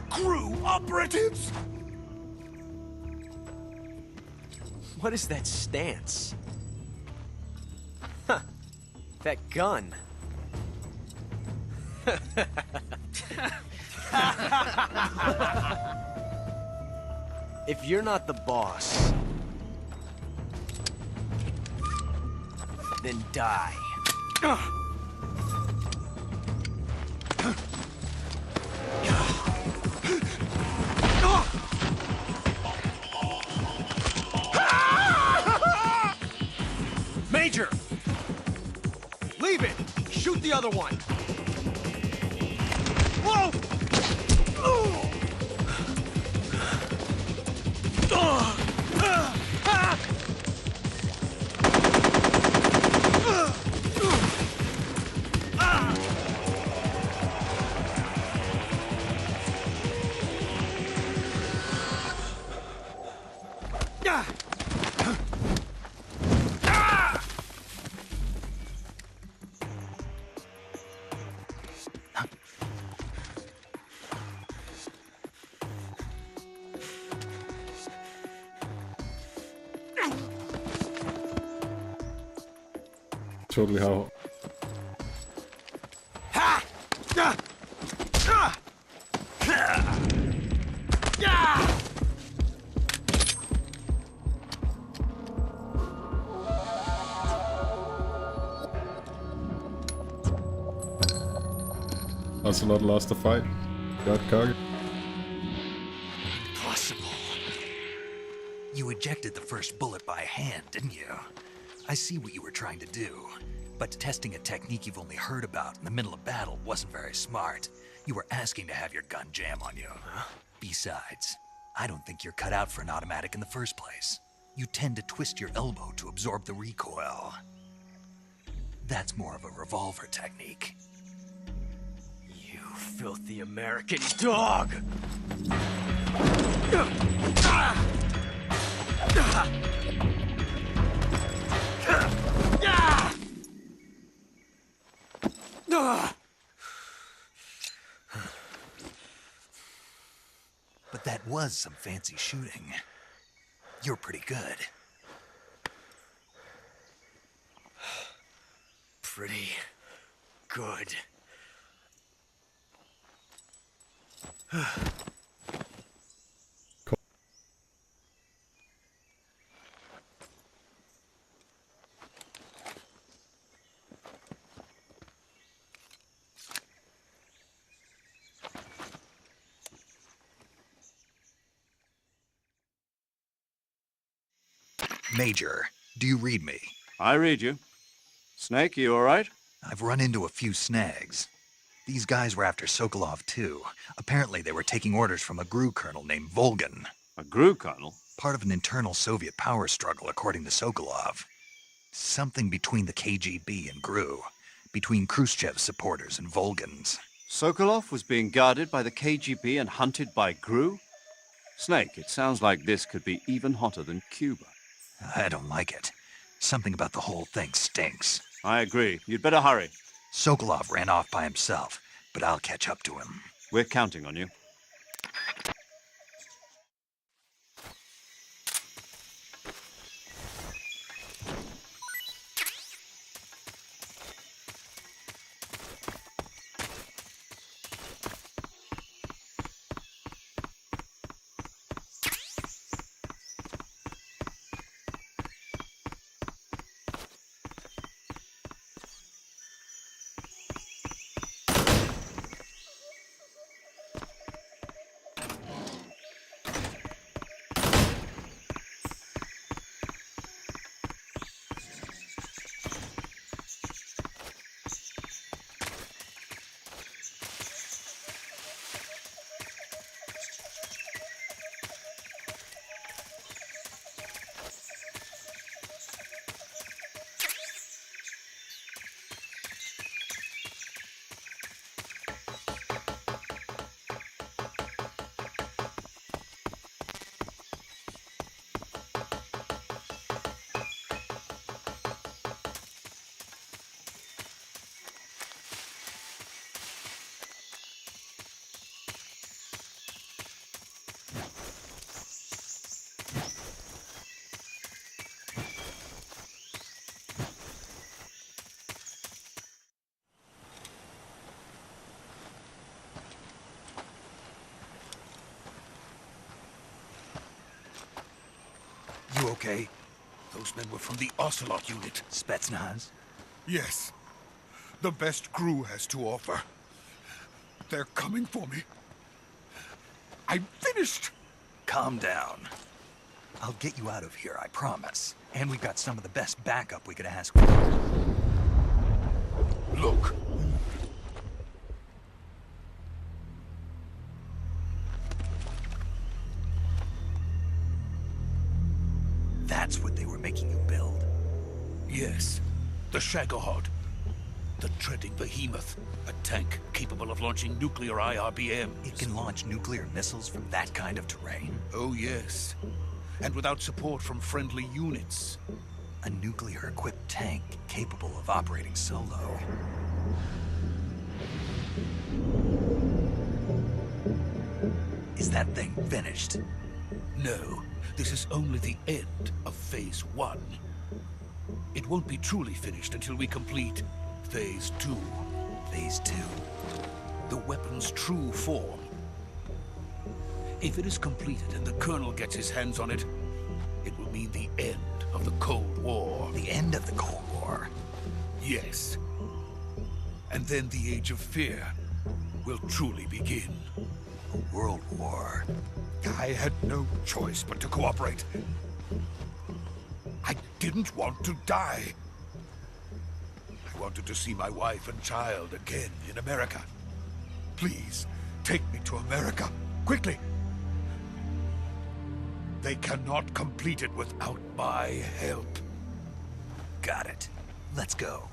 GRU operatives! What is that stance? Huh. That gun. If you're not the boss, then die. Major! Leave it! Shoot the other one! Whoa! Totally how. Ocelot lost the fight. Got cogged. Impossible. You ejected the first bullet by hand, didn't you? I see what you were trying to do, but testing a technique you've only heard about in the middle of battle wasn't very smart. You were asking to have your gun jam on you. Besides, I don't think you're cut out for an automatic in the first place. You tend to twist your elbow to absorb the recoil. That's more of a revolver technique. You filthy American dog! But that was some fancy shooting. You're pretty good. Pretty good. Major, do you read me? I read you. Snake, you all right? I've run into a few snags. These guys were after Sokolov too. Apparently they were taking orders from a GRU colonel named Volgan. A GRU colonel? Part of an internal Soviet power struggle, according to Sokolov. Something between the KGB and GRU. Between Khrushchev's supporters and Volgan's. Sokolov was being guarded by the KGB and hunted by GRU? Snake, it sounds like this could be even hotter than Cuba. I don't like it. Something about the whole thing stinks. I agree. You'd better hurry. Sokolov ran off by himself, but I'll catch up to him. We're counting on you. okay? Those men were from the Ocelot unit. Spetsnaz? Yes. The best crew has to offer. They're coming for me. I'm finished! Calm down. I'll get you out of here, I promise. And we've got some of the best backup we could ask for. Look. That's what they were making you build? Yes. The Shagohod. The treading behemoth. A tank capable of launching nuclear IRBMs. It can launch nuclear missiles from that kind of terrain? Oh, yes. And without support from friendly units. A nuclear-equipped tank capable of operating solo. Is that thing finished? No. This is only the end of Phase 1. It won't be truly finished until we complete Phase 2. Phase 2? The weapon's true form. If it is completed and the Colonel gets his hands on it, it will mean the end of the Cold War. The end of the Cold War? Yes. And then the Age of Fear will truly begin. A world war? I had no choice but to cooperate. I didn't want to die. I wanted to see my wife and child again in America. Please, take me to America, quickly. They cannot complete it without my help. Got it. Let's go.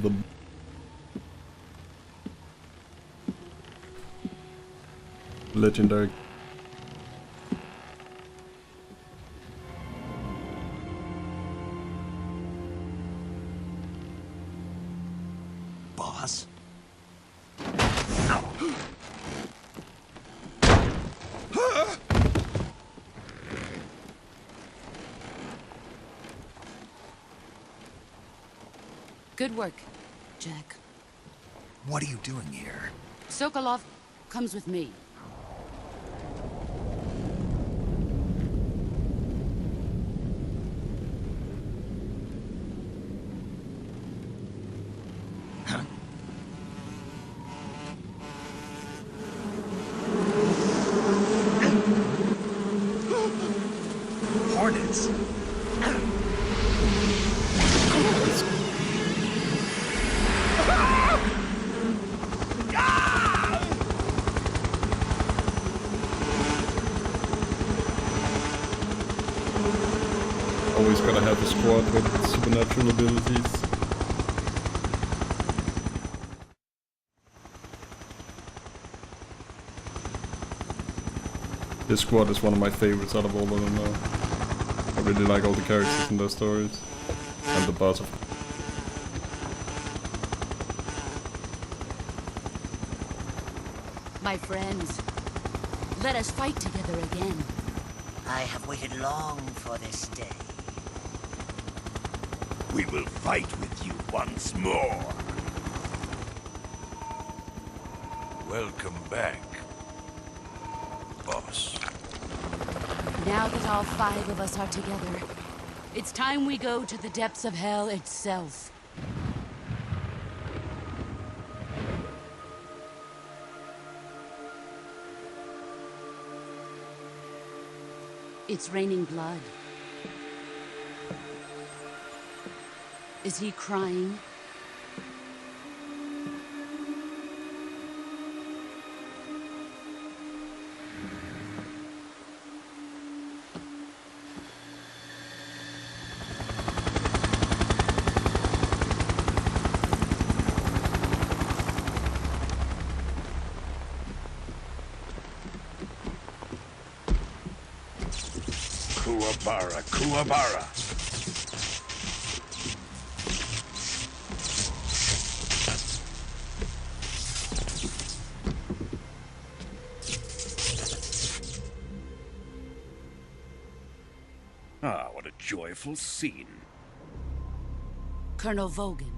The legendary boss. Good work, Jack. What are you doing here? Sokolov comes with me. Hornets. Always gotta have a squad with supernatural abilities. This squad is one of my favorites out of all of them now. I really like all the characters and their stories. And the boss of My friends, let us fight together again. I have waited long for this day. We will fight with you once more. Welcome back, boss. Now that all 5 of us are together, it's time we go to the depths of hell itself. It's raining blood. Is he crying? Kuwabara, Kuwabara. Ah, what a joyful scene. Colonel Vogan.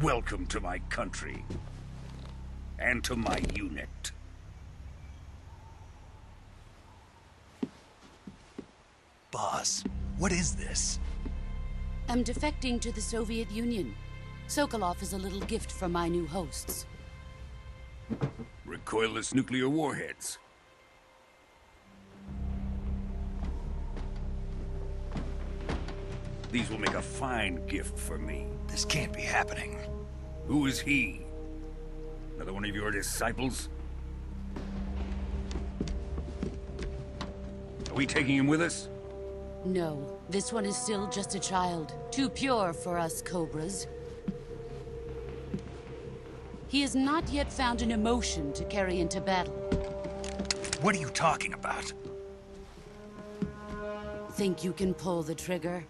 Welcome to my country. And to my unit. Boss, what is this? I'm defecting to the Soviet Union. Sokolov is a little gift from my new hosts. Recoilless nuclear warheads. These will make a fine gift for me. This can't be happening. Who is he? Another one of your disciples? Are we taking him with us? No, this one is still just a child. Too pure for us Cobras. He has not yet found an emotion to carry into battle. What are you talking about? Think you can pull the trigger?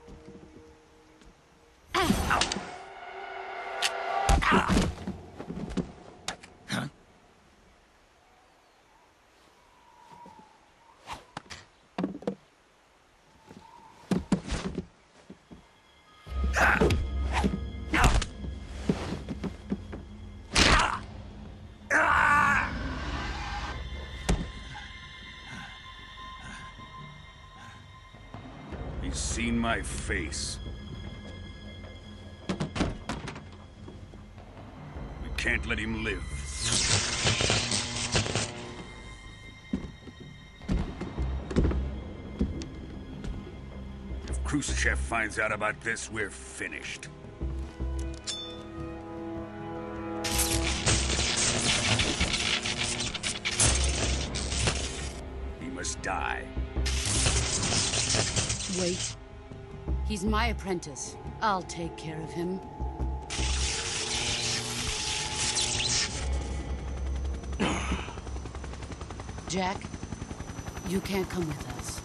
He's seen my face. We can't let him live. If Khrushchev finds out about this, we're finished. He must die. Wait. He's my apprentice. I'll take care of him. Jack, you can't come with us.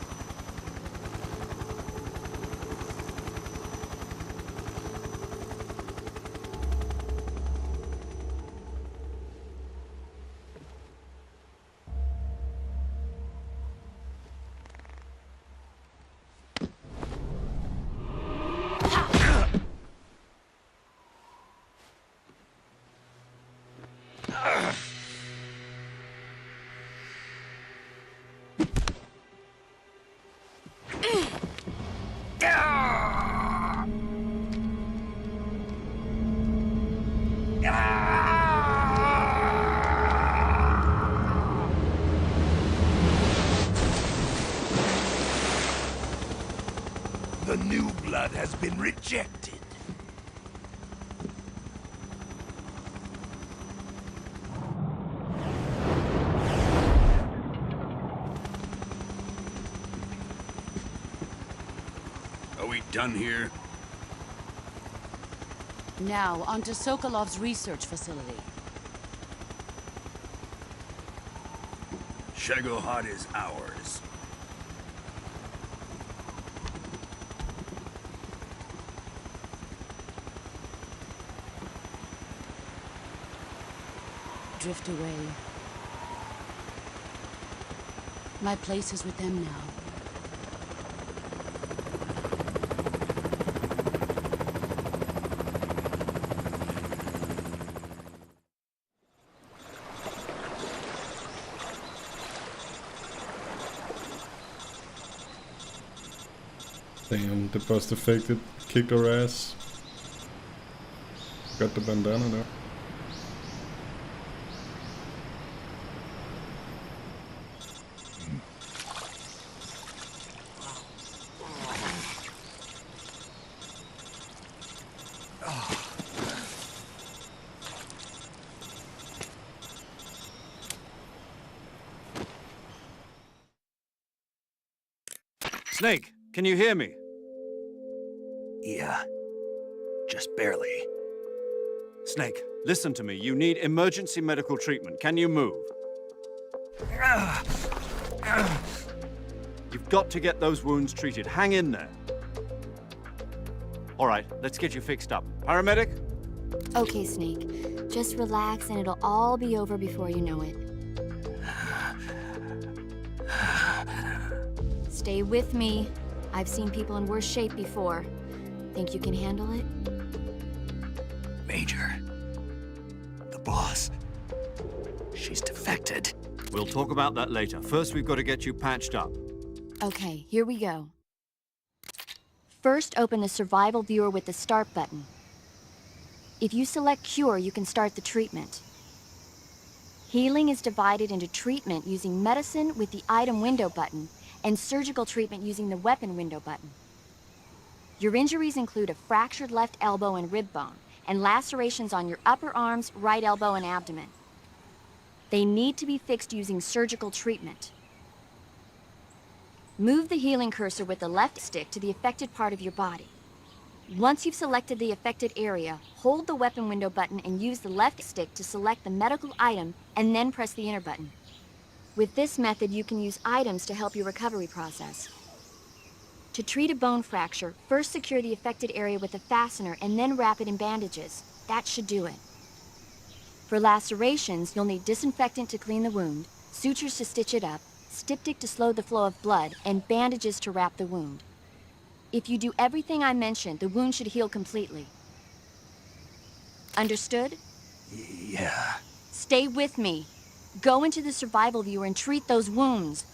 The new blood has been rejected. Are we done here? Now, onto Sokolov's research facility. Shagohod is ours. Drift away. My place is with them now. Damn, the bus defected, kicked our ass. Got the bandana now. Snake, can you hear me? Yeah, just barely. Snake, listen to me. You need emergency medical treatment. Can you move? You've got to get those wounds treated. Hang in there. All right, let's get you fixed up. Paramedic? Okay, Snake. Just relax and it'll all be over before you know it. Stay with me. I've seen people in worse shape before. Think you can handle it? Major. The boss. She's defected. We'll talk about that later. First, we've got to get you patched up. Okay, here we go. First, open the survival viewer with the start button. If you select cure, you can start the treatment. Healing is divided into treatment using medicine with the item window button and surgical treatment using the weapon window button. Your injuries include a fractured left elbow and rib bone, and lacerations on your upper arms, right elbow, and abdomen. They need to be fixed using surgical treatment. Move the healing cursor with the left stick to the affected part of your body. Once you've selected the affected area, hold the weapon window button and use the left stick to select the medical item, and then press the enter button. With this method, you can use items to help your recovery process. To treat a bone fracture, first secure the affected area with a fastener and then wrap it in bandages. That should do it. For lacerations, you'll need disinfectant to clean the wound, sutures to stitch it up, styptic to slow the flow of blood, and bandages to wrap the wound. If you do everything I mentioned, the wound should heal completely. Understood? Yeah. Stay with me. Go into the survival viewer and treat those wounds.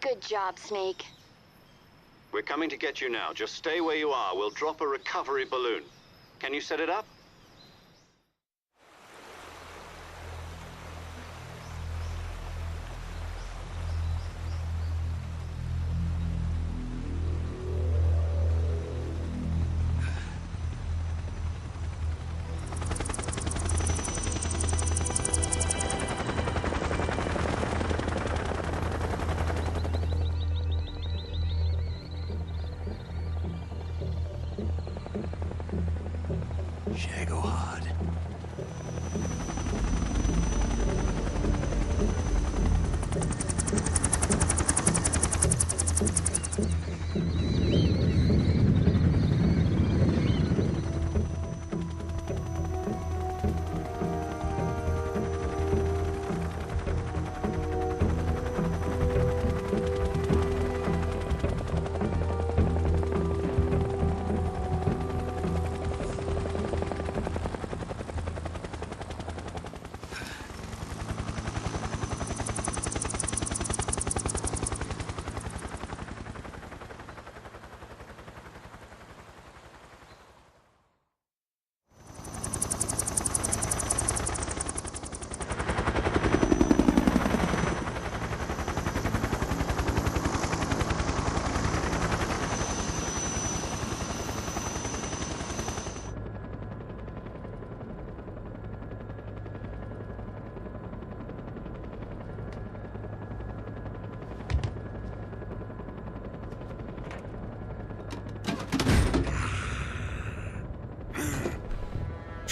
Good job, Snake. We're coming to get you now. Just stay where you are. We'll drop a recovery balloon. Can you set it up? Shit.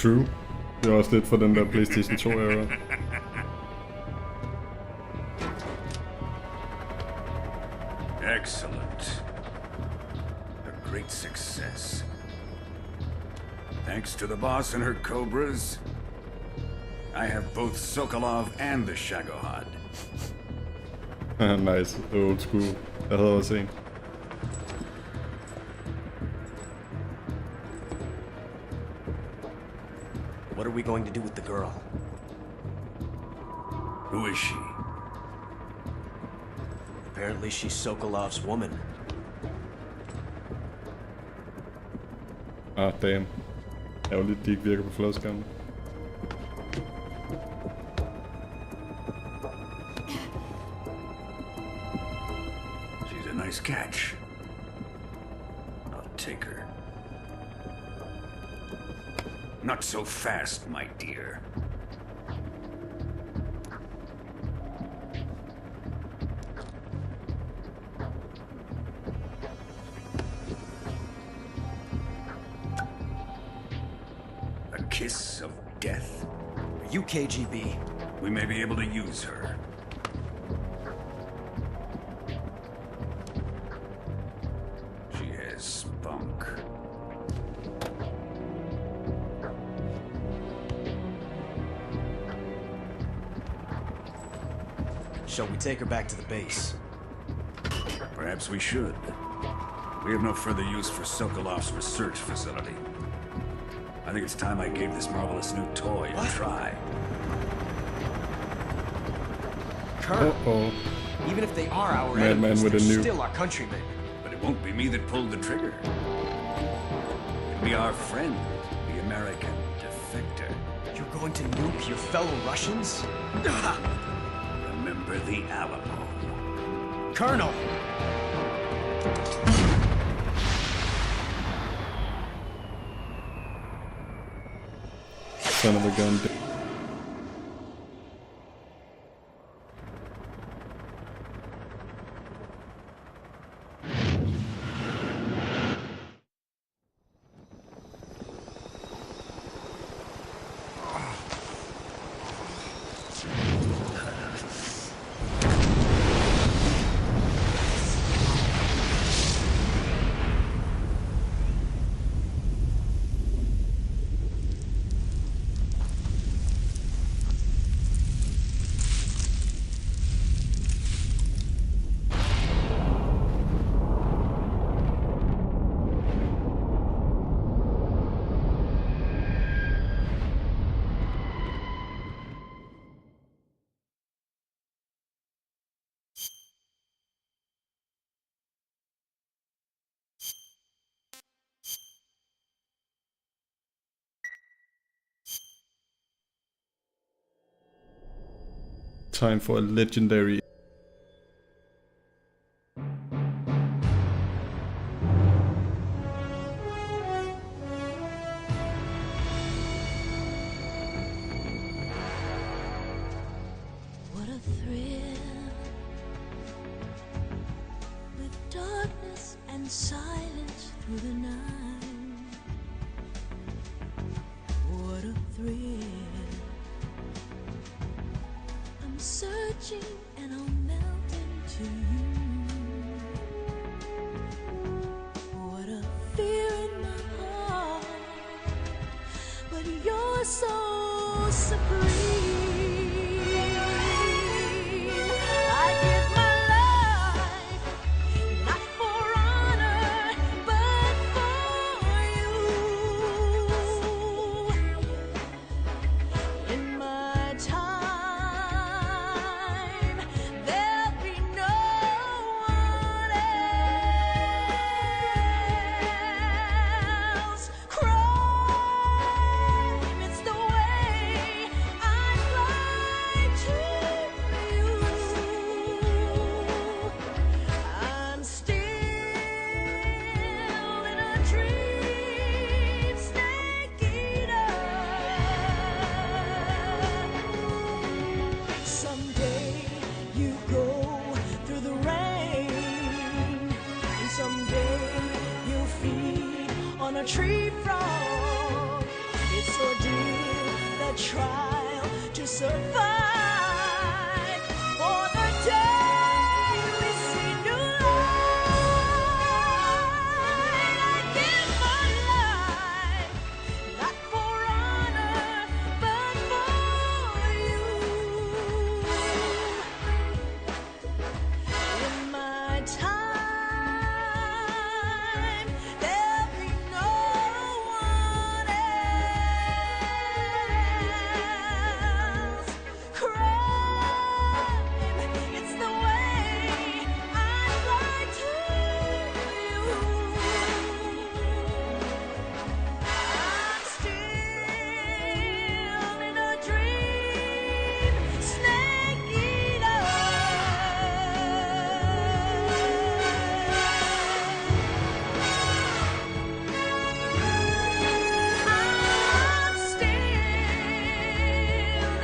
True. Det er også lidt for den der PlayStation 2 era. Excellent. A great success. Thanks to the boss and her cobras, I have both Sokolov and the Shagohod. Nice, old school. Jeg havde også en. What are we going to do with the girl? Who is she? Apparently she's Sokolov's woman. Ah, damn. Ærgerligt, de ikke virker på flodskærmen. She's a nice catch. I'll take her. Not so fast, my dear. A kiss of death? Are you KGB? We may be able to use her. She has spunk. Shall we take her back to the base? Perhaps we should. We have no further use for Sokolov's research facility. I think it's time I gave this marvelous new toy a try. Colonel, even if they are our Madman enemies, with they're a nuke. still our countrymen. But it won't be me that pulled the trigger. It'll be our friend, the American defector. You're going to nuke your fellow Russians? Remember the Alamo. Colonel! Son of a gun. Time for a legendary. What a thrill, with darkness and silence through the night. What a thrill. I'm searching and I'll melt into you. What a fear in my heart, but you're so supreme. I give my life, not for honor, but for you. In my time, there'll be no one else. Crime, it's the way I fly to you. I'm still in a dream, snake eater. Someday you go through the rain, and someday you'll feed on a tree frog. It's so deep. a trial to survive. For the day we see new light, I give my life, not for honor, but for you. In my time, there'll be no one else. Crime, it's the way I'd like to you. I'm still in a dream, snake eater. I'm still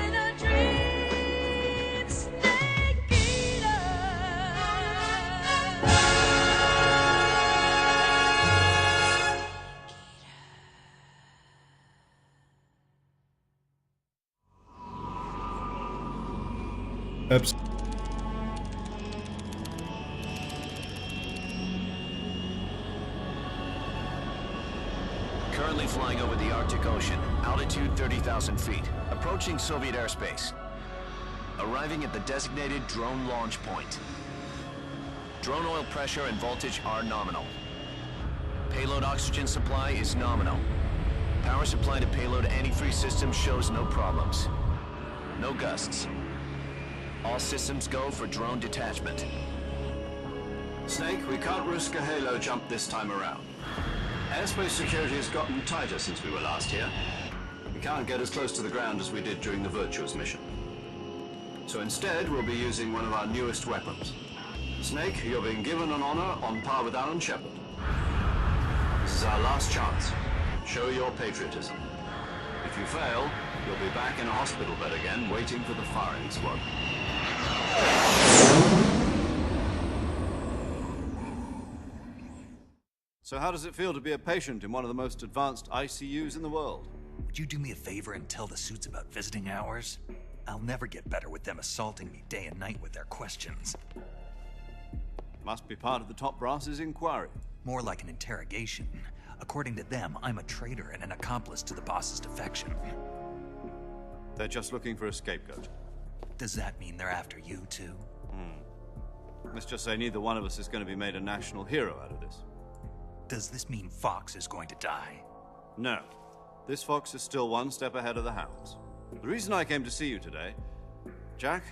in a dream, snake eater. Abs- Currently flying over the Arctic Ocean, altitude 30,000 feet, approaching Soviet airspace. Arriving at the designated drone launch point. Drone oil pressure and voltage are nominal. Payload oxygen supply is nominal. Power supply to payload antifreeze system shows no problems. No gusts. All systems go for drone detachment. Snake, we can't risk a halo jump this time around. Airspace security has gotten tighter since we were last here. We can't get as close to the ground as we did during the Virtuous mission. So instead, we'll be using one of our newest weapons. Snake, you're being given an honor on par with Alan Shepard. This is our last chance. Show your patriotism. If you fail, you'll be back in a hospital bed again, waiting for the firing squad. So how does it feel to be a patient in one of the most advanced ICUs in the world? Would you do me a favor and tell the suits about visiting hours? I'll never get better with them assaulting me day and night with their questions. Must be part of the top brass's inquiry. More like an interrogation. According to them, I'm a traitor and an accomplice to the boss's defection. They're just looking for a scapegoat. Does that mean they're after you, too? Let's just say neither one of us is going to be made a national hero out of this. Does this mean Fox is going to die? No. This fox is still one step ahead of the hounds. The reason I came to see you today, Jack,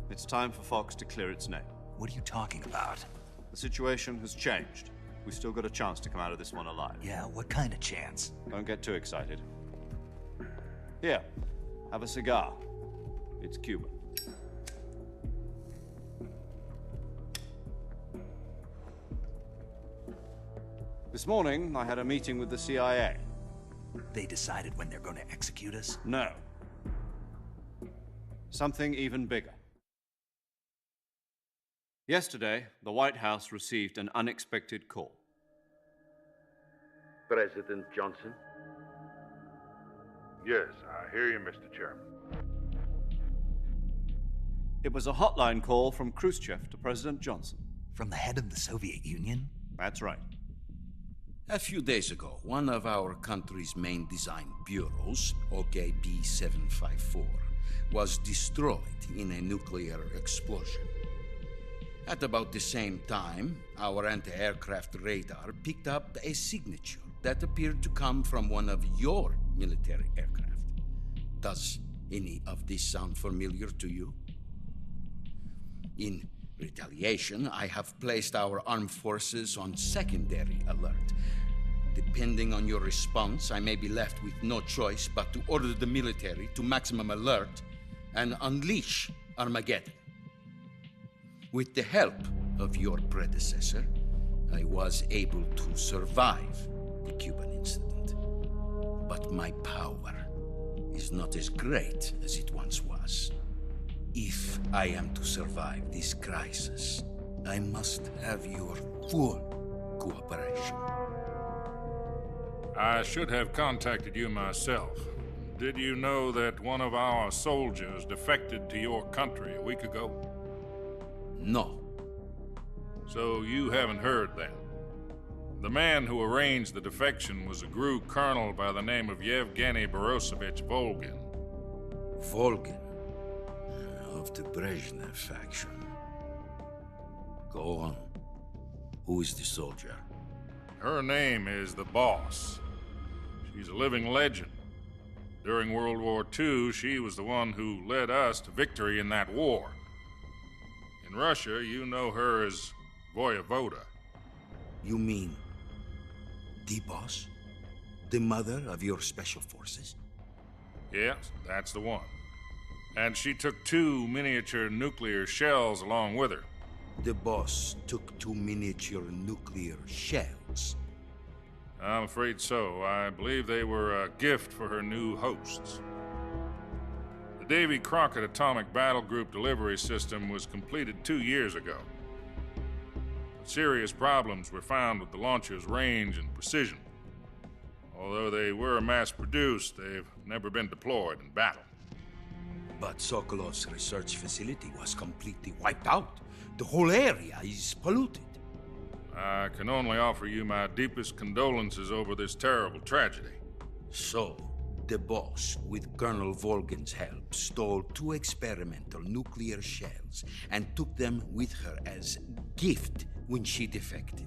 it's time for Fox to clear its name. What are you talking about? The situation has changed. We've still got a chance to come out of this one alive. Yeah, what kind of chance? Don't get too excited. Here, have a cigar. It's Cuban. This morning, I had a meeting with the CIA. They decided when they're going to execute us? No. Something even bigger. Yesterday, the White House received an unexpected call. President Johnson? Yes, I hear you, Mr. Chairman. It was a hotline call from Khrushchev to President Johnson. From the head of the Soviet Union? That's right. A few days ago, one of our country's main design bureaus, OKB 754, was destroyed in a nuclear explosion. At about the same time, our anti-aircraft radar picked up a signature that appeared to come from one of your military aircraft. Does any of this sound familiar to you? In retaliation, I have placed our armed forces on secondary alert. Depending on your response, I may be left with no choice but to order the military to maximum alert and unleash Armageddon. With the help of your predecessor, I was able to survive the Cuban incident. But my power is not as great as it once was. If I am to survive this crisis, I must have your full cooperation. I should have contacted you myself. did you know that one of our soldiers defected to your country a week ago? No. So you haven't heard then. The man who arranged the defection was a GRU colonel by the name of Yevgeny Borosovich Volgin. Volgin, of the Brezhnev faction. Go on. Who is the soldier? Her name is the Boss. She's a living legend. During World War II, she was the one who led us to victory in that war. In Russia, you know her as Voyevoda. You mean the Boss? The mother of your special forces? Yes, that's the one. And she took 2 miniature nuclear shells along with her. The Boss took 2 miniature nuclear shells. I'm afraid so. I believe they were a gift for her new hosts. The Davy Crockett Atomic Battle Group delivery system was completed 2 years ago. But serious problems were found with the launcher's range and precision. Although they were mass-produced, they've never been deployed in battle. But Sokolov's research facility was completely wiped out. The whole area is polluted. I can only offer you my deepest condolences over this terrible tragedy. So, the Boss, with Colonel Volgin's help, stole 2 experimental nuclear shells and took them with her as gift when she defected.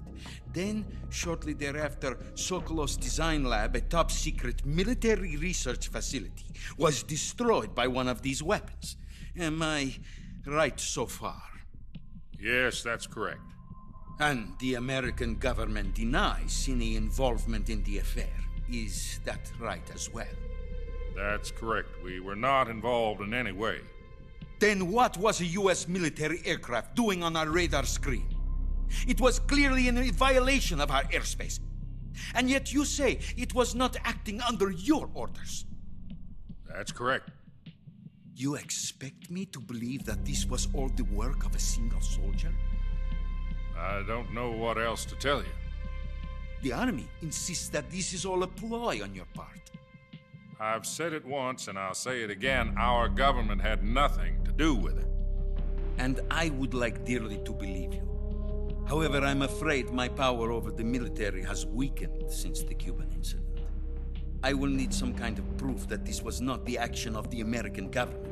Then, shortly thereafter, Sokolov's design lab, a top-secret military research facility, was destroyed by one of these weapons. Am I right so far? Yes, that's correct. And the American government denies any involvement in the affair. Is that right as well? That's correct. We were not involved in any way. Then what was a U.S. military aircraft doing on our radar screen? It was clearly in violation of our airspace. And yet you say it was not acting under your orders. That's correct. You expect me to believe that this was all the work of a single soldier? I don't know what else to tell you. The Army insists that this is all a ploy on your part. I've said it once and I'll say it again. Our government had nothing to do with it. And I would like dearly to believe you. However, I'm afraid my power over the military has weakened since the Cuban incident. I will need some kind of proof that this was not the action of the American government.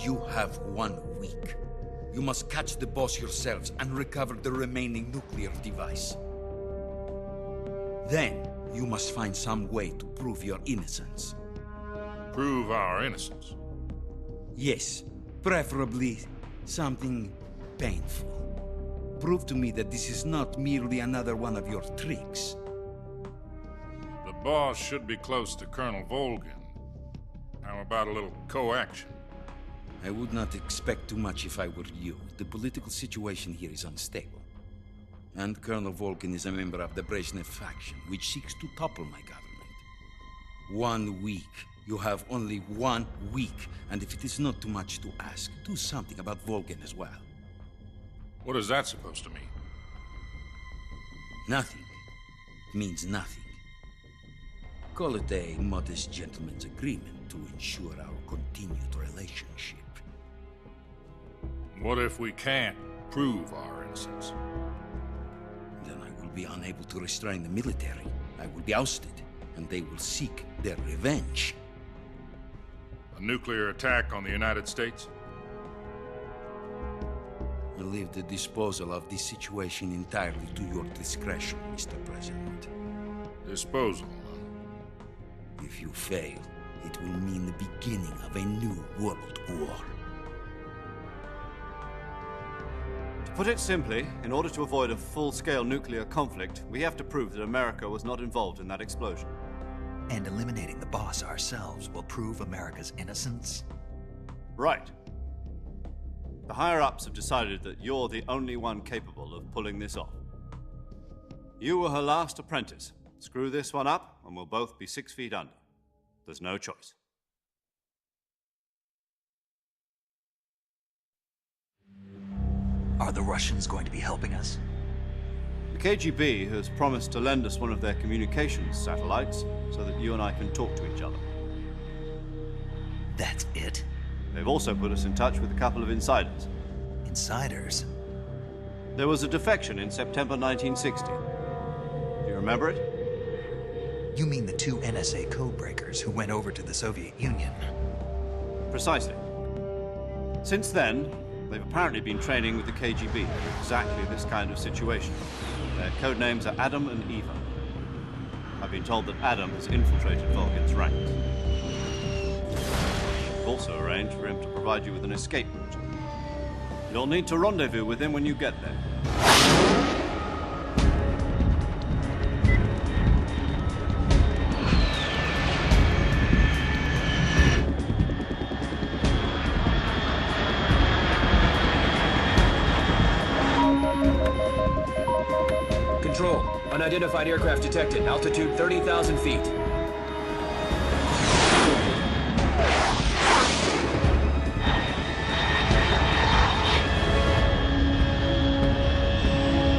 You have 1 week. You must catch the Boss yourselves and recover the remaining nuclear device. Then, you must find some way to prove your innocence. Prove our innocence? Yes, preferably something painful. Prove to me that this is not merely another one of your tricks. The Boss should be close to Colonel Volgin. How about a little co-action? I would not expect too much if I were you. The political situation here is unstable. And Colonel Volgin is a member of the Brezhnev faction, which seeks to topple my government. 1 week. You have only 1 week. And if it is not too much to ask, do something about Volgin as well. What is that supposed to mean? Nothing. It means nothing. Call it a modest gentleman's agreement to ensure our continued relationship. What if we can't prove our innocence? Then I will be unable to restrain the military. I will be ousted, and they will seek their revenge. A nuclear attack on the United States? I leave the disposal of this situation entirely to your discretion, Mr. President. Disposal? If you fail, it will mean the beginning of a new world war. To put it simply, in order to avoid a full-scale nuclear conflict, we have to prove that America was not involved in that explosion. And eliminating the Boss ourselves will prove America's innocence? Right. The higher-ups have decided that you're the only one capable of pulling this off. You were her last apprentice. Screw this one up, and we'll both be 6 feet under. There's no choice. Are the Russians going to be helping us? KGB has promised to lend us one of their communications satellites so that you and I can talk to each other. That's it? They've also put us in touch with a couple of insiders. Insiders? There was a defection in September 1960. Do you remember it? You mean the two NSA codebreakers who went over to the Soviet Union? Precisely. Since then, they've apparently been training with the KGB in exactly this kind of situation. Their code names are Adam and Eva. I've been told that Adam has infiltrated Volgin's ranks. I've also arranged for him to provide you with an escape route. You'll need to rendezvous with him when you get there. Control. Unidentified aircraft detected. Altitude 30,000 feet.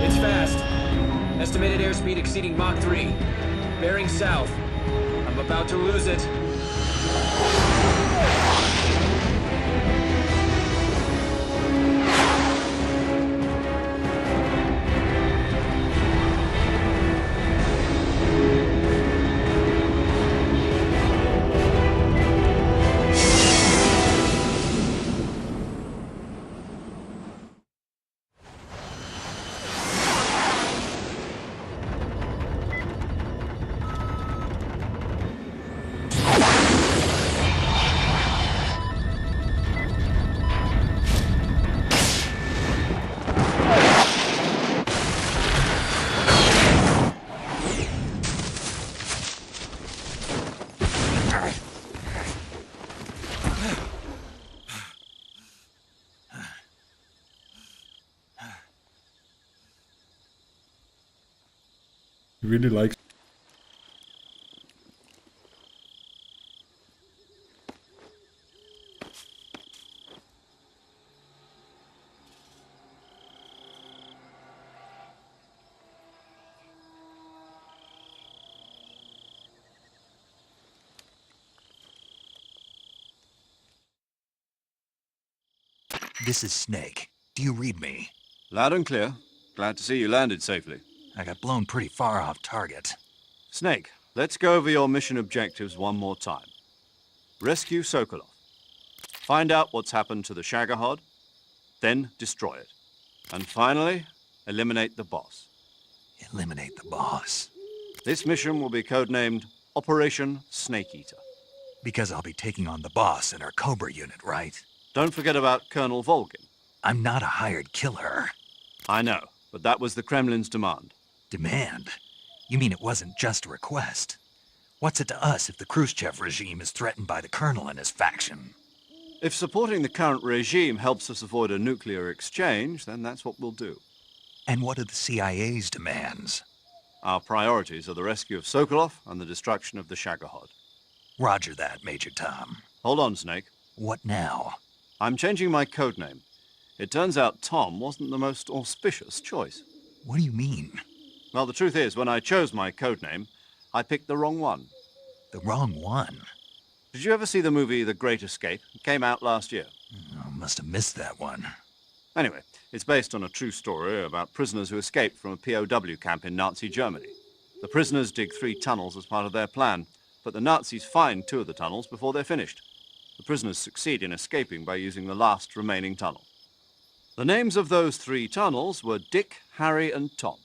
It's fast. Estimated airspeed exceeding Mach 3. Bearing south. I'm about to lose it. He really likes. This is Snake. Do you read me? Loud and clear. Glad to see you landed safely. I got blown pretty far off target. Snake, let's go over your mission objectives one more time. Rescue Sokolov. Find out what's happened to the Shagohod, then destroy it. And finally, eliminate the boss. Eliminate the boss? This mission will be codenamed Operation Snake Eater. Because I'll be taking on the boss in our Cobra unit, right? Don't forget about Colonel Volgin. I'm not a hired killer. I know, but that was the Kremlin's demand. Demand? You mean it wasn't just a request? What's it to us if the Khrushchev regime is threatened by the Colonel and his faction? If supporting the current regime helps us avoid a nuclear exchange, then that's what we'll do. And what are the CIA's demands? Our priorities are the rescue of Sokolov and the destruction of the Shagohod. Roger that, Major Tom. Hold on, Snake. What now? I'm changing my codename. It turns out Tom wasn't the most auspicious choice. What do you mean? Well, the truth is, when I chose my codename, I picked the wrong one. The wrong one? Did you ever see the movie The Great Escape? It came out last year. Oh, must have missed that one. Anyway, it's based on a true story about prisoners who escaped from a POW camp in Nazi Germany. The prisoners dig 3 tunnels as part of their plan, but the Nazis find 2 of the tunnels before they're finished. The prisoners succeed in escaping by using the last remaining tunnel. The names of those 3 tunnels were Dick, Harry, and Tom.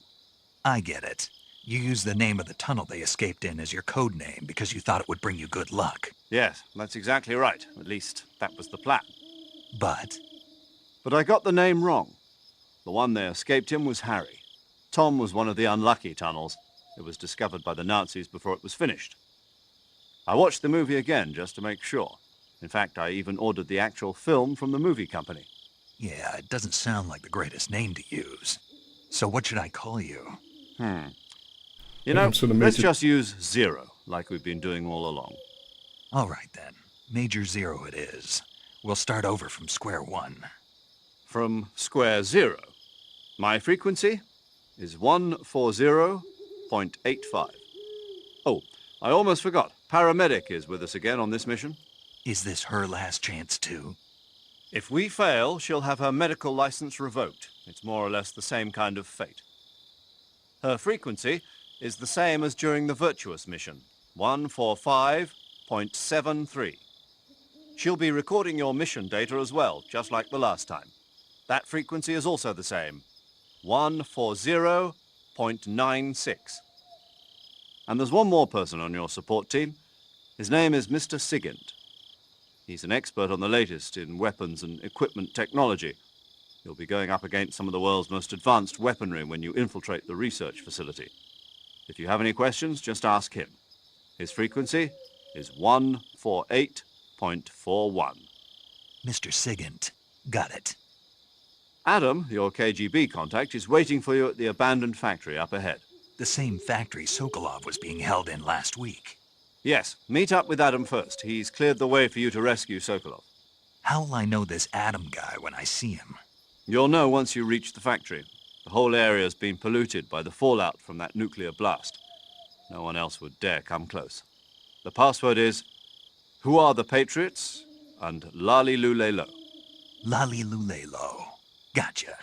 I get it. You used the name of the tunnel they escaped in as your code name because you thought it would bring you good luck. Yes, that's exactly right. At least, that was the plan. But I got the name wrong. The one they escaped in was Harry. Tom was one of the unlucky tunnels. It was discovered by the Nazis before it was finished. I watched the movie again just to make sure. In fact, I even ordered the actual film from the movie company. yeah, it doesn't sound like the greatest name to use. So what should I call you? You know, So the let's Major- just use Zero, like we've been doing all along. All right, then. Major Zero it is. We'll start over from square one. From square 0. My frequency? is 140.85. Oh, I almost forgot. Paramedic is with us again on this mission. Is this her last chance, too? If we fail, she'll have her medical license revoked. It's more or less the same kind of fate. Her frequency is the same as during the Virtuous mission, 145.73. She'll be recording your mission data as well, just like the last time. That frequency is also the same, 140.96. And there's one more person on your support team. His name is Mr. Sigint. He's an expert on the latest in weapons and equipment technology. You'll be going up against some of the world's most advanced weaponry when you infiltrate the research facility. If you have any questions, just ask him. His frequency is 148.41. Mr. Sigint. Got it. Adam, your KGB contact, is waiting for you at the abandoned factory up ahead. The same factory Sokolov was being held in last week. Yes, meet up with Adam first. He's cleared the way for you to rescue Sokolov. How'll I know this Adam guy when I see him? You'll know once you reach the factory. The whole area's been polluted by the fallout from that nuclear blast. No one else would dare come close. The password is, "Who are the Patriots?" and Lali Lule Lo. Lali Lule Lo. Gotcha.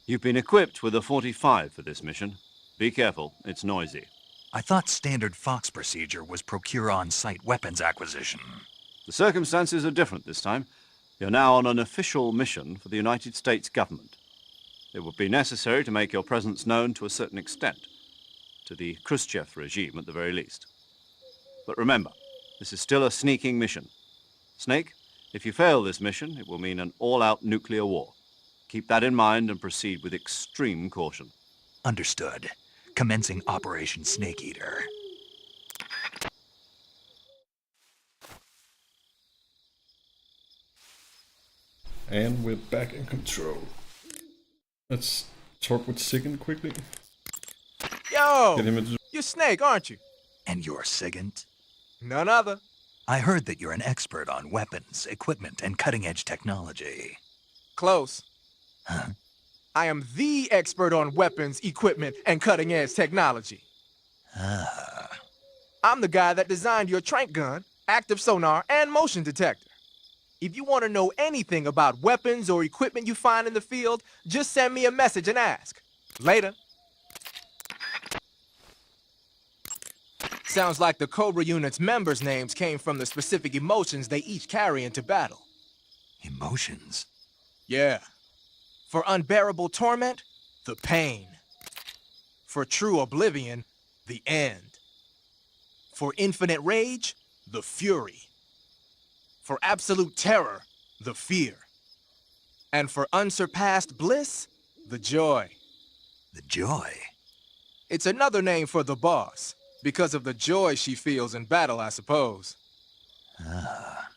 You've been equipped with a 45 for this mission. Be careful, it's noisy. I thought standard Fox procedure was procure on-site weapons acquisition. The circumstances are different this time. You're now on an official mission for the United States government. It would be necessary to make your presence known to a certain extent, to the Khrushchev regime at the very least. But remember, this is still a sneaking mission. Snake, if you fail this mission, it will mean an all-out nuclear war. Keep that in mind and proceed with extreme caution. Understood. Commencing Operation Snake Eater. And we're back in control. Let's talk with Sigint quickly. Yo! Get him into... You're Snake, aren't you? And you're Sigint? None other. I heard that you're an expert on weapons, equipment, and cutting-edge technology. Close. Huh? I am the expert on weapons, equipment, and cutting-edge technology. Ah. I'm the guy that designed your trank gun, active sonar, and motion detector. If you want to know anything about weapons or equipment you find in the field, just send me a message and ask. Later. Sounds like the Cobra unit's members' names came from the specific emotions they each carry into battle. Emotions? Yeah. For unbearable torment, the pain. For true oblivion, the end. For infinite rage, the fury. For absolute terror, the fear. And for unsurpassed bliss, the joy. The joy? It's another name for the boss, because of the joy she feels in battle, I suppose. Ah.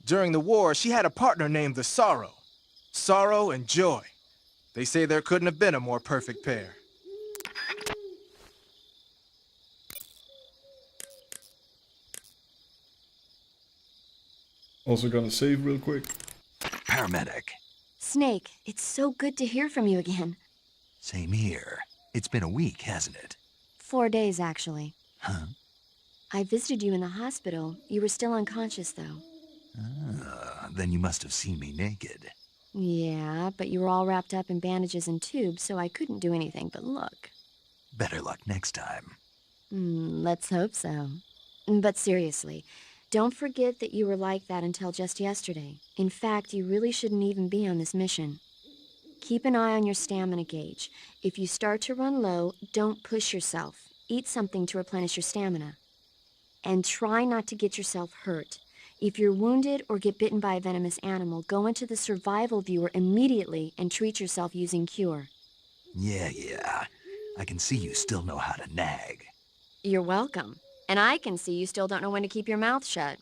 During the war, she had a partner named the Sorrow. Sorrow and joy. They say there couldn't have been a more perfect pair. Also gonna save real quick. Paramedic. Snake, it's so good to hear from you again. Same here. It's been a week, hasn't it? 4 days, actually. Huh? I visited you in the hospital. You were still unconscious, though. Ah, then you must have seen me naked. Yeah, but you were all wrapped up in bandages and tubes, so I couldn't do anything but look. Better luck next time. Let's hope so. But seriously, don't forget that you were like that until just yesterday. In fact, you really shouldn't even be on this mission. Keep an eye on your stamina gauge. If you start to run low, don't push yourself. Eat something to replenish your stamina. And try not to get yourself hurt. If you're wounded or get bitten by a venomous animal, go into the survival viewer immediately and treat yourself using Cure. Yeah. I can see you still know how to nag. You're welcome. And I can see you still don't know when to keep your mouth shut.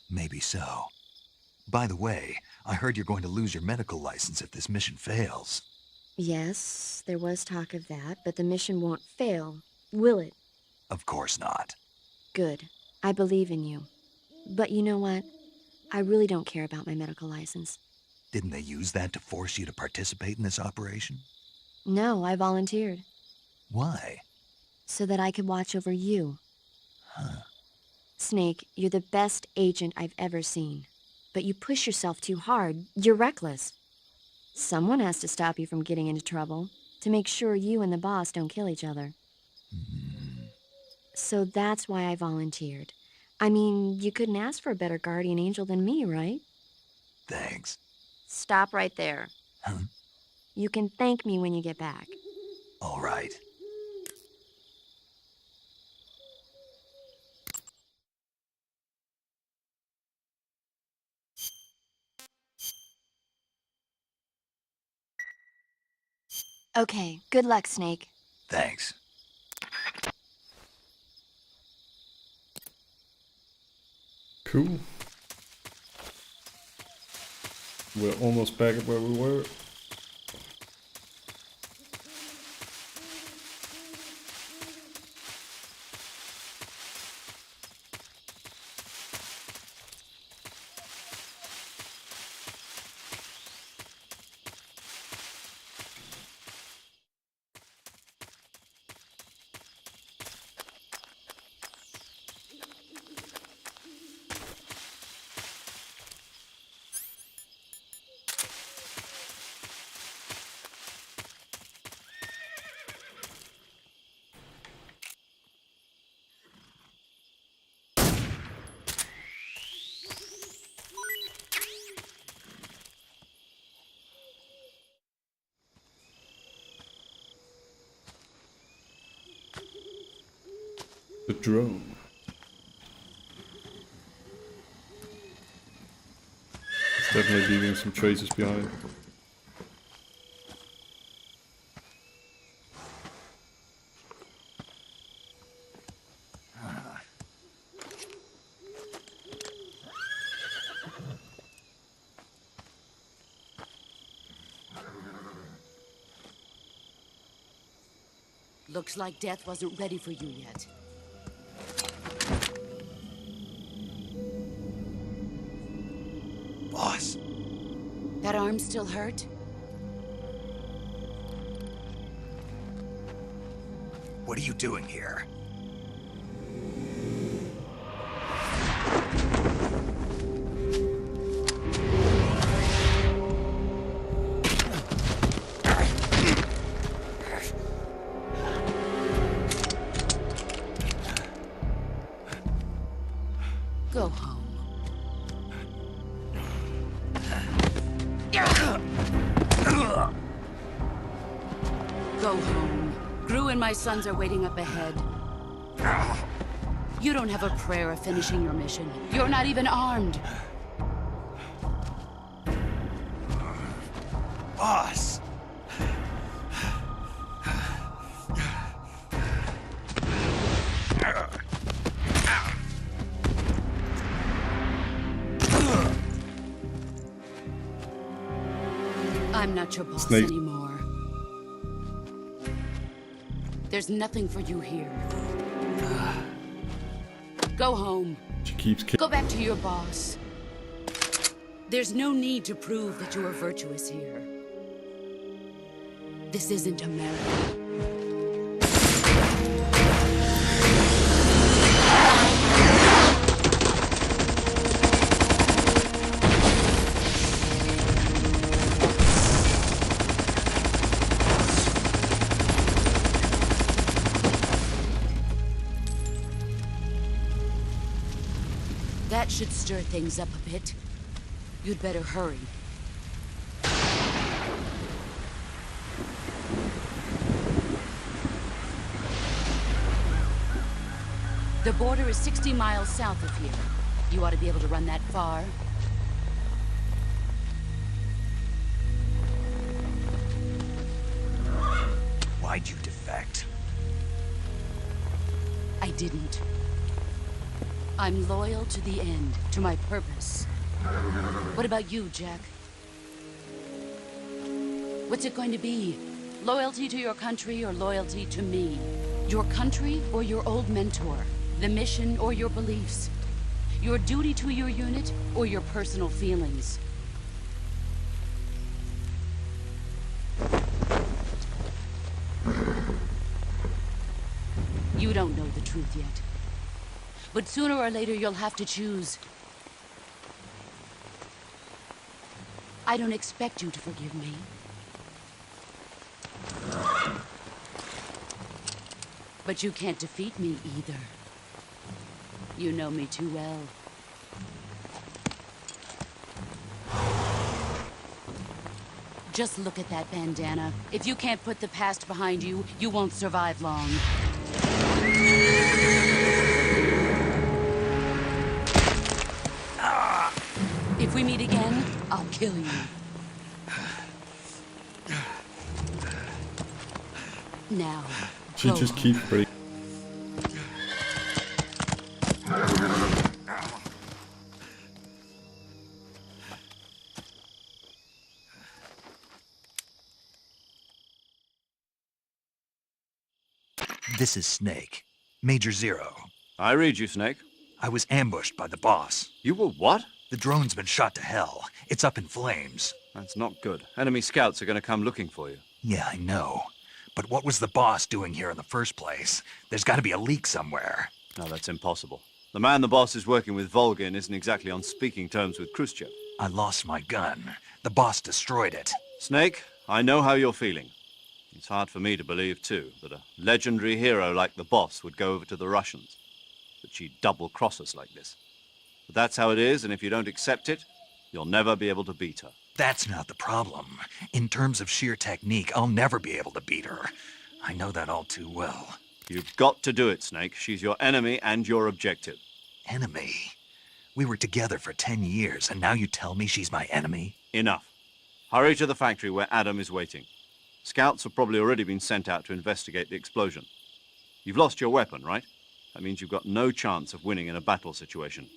Maybe so. By the way, I heard you're going to lose your medical license if this mission fails. Yes, there was talk of that, but the mission won't fail, will it? Of course not. Good. I believe in you. But you know what? I really don't care about my medical license. Didn't they use that to force you to participate in this operation? No, I volunteered. Why? So that I could watch over you. Snake, you're the best agent I've ever seen. But you push yourself too hard. You're reckless. Someone has to stop you from getting into trouble, to make sure you and the boss don't kill each other. So that's why I volunteered. I mean, you couldn't ask for a better guardian angel than me, right? Thanks. Stop right there. You can thank me when you get back. All right. Okay, good luck, Snake. Thanks. Cool. We're almost back at where we were. The drone. It's definitely leaving some traces behind. Looks like death wasn't ready for you yet. Boss. That arm still hurt? What are you doing here? Go home. Go home. Gru and my sons are waiting up ahead. You don't have a prayer of finishing your mission. You're not even armed. Boss. I'm not your boss Snake. anymore. There's nothing for you here. Go home. She keeps Go back to your boss. There's no need to prove that you are virtuous here. This isn't America. That should stir things up a bit. You'd better hurry. The border is 60 miles south of here. You ought to be able to run that far. Why'd you defect? I didn't. I'm loyal to the end, to my purpose. What about you, Jack? What's it going to be? Loyalty to your country or loyalty to me? Your country or your old mentor? The mission or your beliefs? Your duty to your unit or your personal feelings? You don't know the truth yet. But sooner or later, you'll have to choose. I don't expect you to forgive me. But you can't defeat me either. You know me too well. Just look at that bandana. If you can't put the past behind you, you won't survive long. If we meet again, I'll kill you. Now, She just keeps breaking. This is Snake. Major Zero. I read you, Snake. I was ambushed by the boss. You were what? The drone's been shot to hell. It's up in flames. That's not good. Enemy scouts are going to come looking for you. Yeah, I know. But what was the boss doing here in the first place? There's got to be a leak somewhere. No, that's impossible. The man the boss is working with, Volgin, isn't exactly on speaking terms with Khrushchev. I lost my gun. The boss destroyed it. Snake, I know how you're feeling. It's hard for me to believe, too, that a legendary hero like the boss would go over to the Russians. That she'd double-cross us like this. But that's how it is, and if you don't accept it, you'll never be able to beat her. That's not the problem. In terms of sheer technique, I'll never be able to beat her. I know that all too well. You've got to do it, Snake. She's your enemy and your objective. Enemy? We were together for 10 years, and now you tell me she's my enemy? Enough. Hurry to the factory where Adam is waiting. Scouts have probably already been sent out to investigate the explosion. You've lost your weapon, right? That means you've got no chance of winning in a battle situation.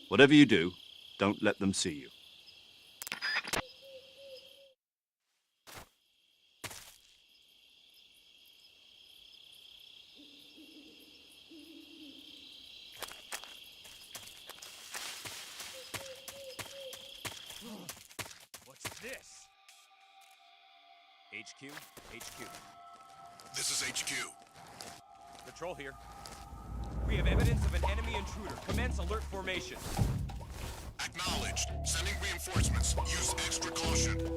Whatever you do, don't let them see you. What's this? HQ? HQ. This is HQ. Patrol here. We have evidence of an enemy intruder. Commence alert formation. Acknowledged. Sending reinforcements. Use extra caution.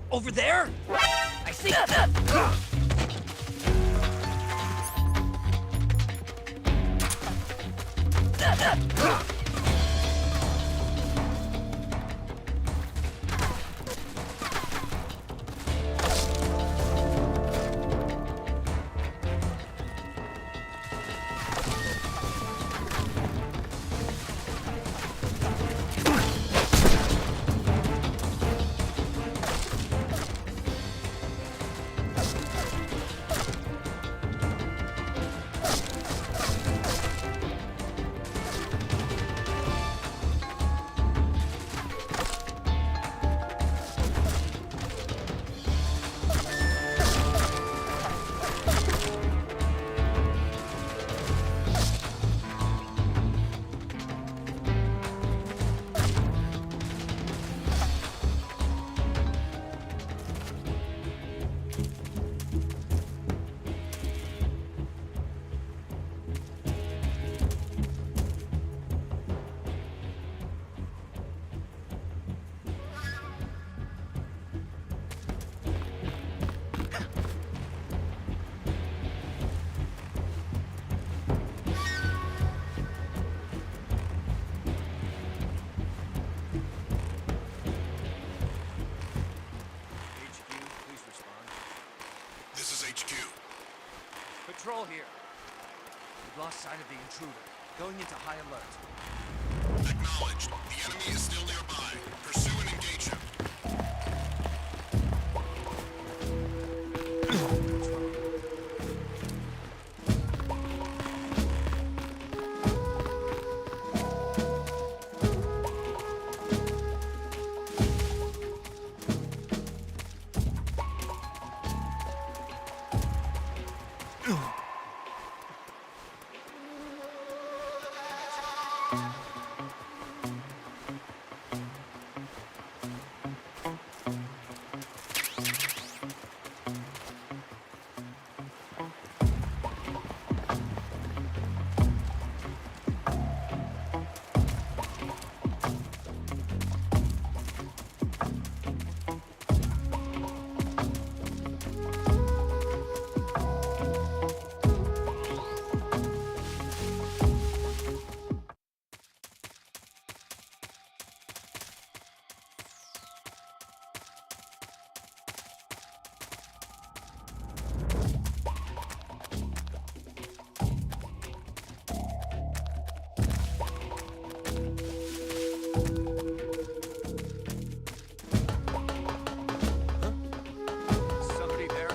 Over there? I see. patrol here. We've lost sight of the intruder. Going into high alert. Acknowledged. The enemy is still nearby. Pursue and engage him. Somebody there?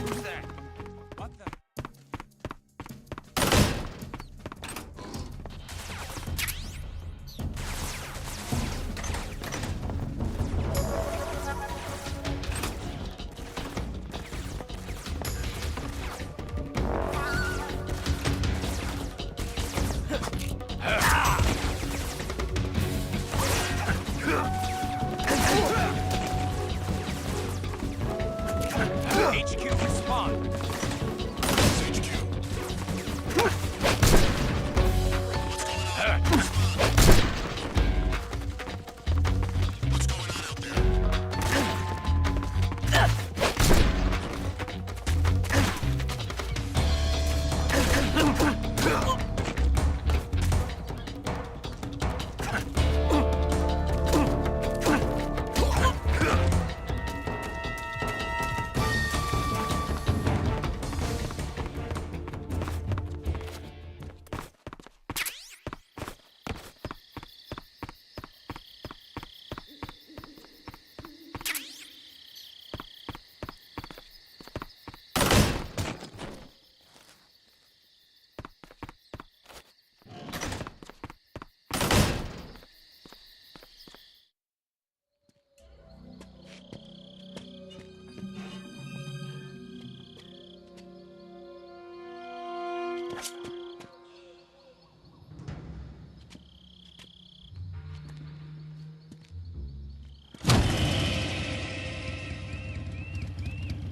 Who's that? What the? HQ, respond.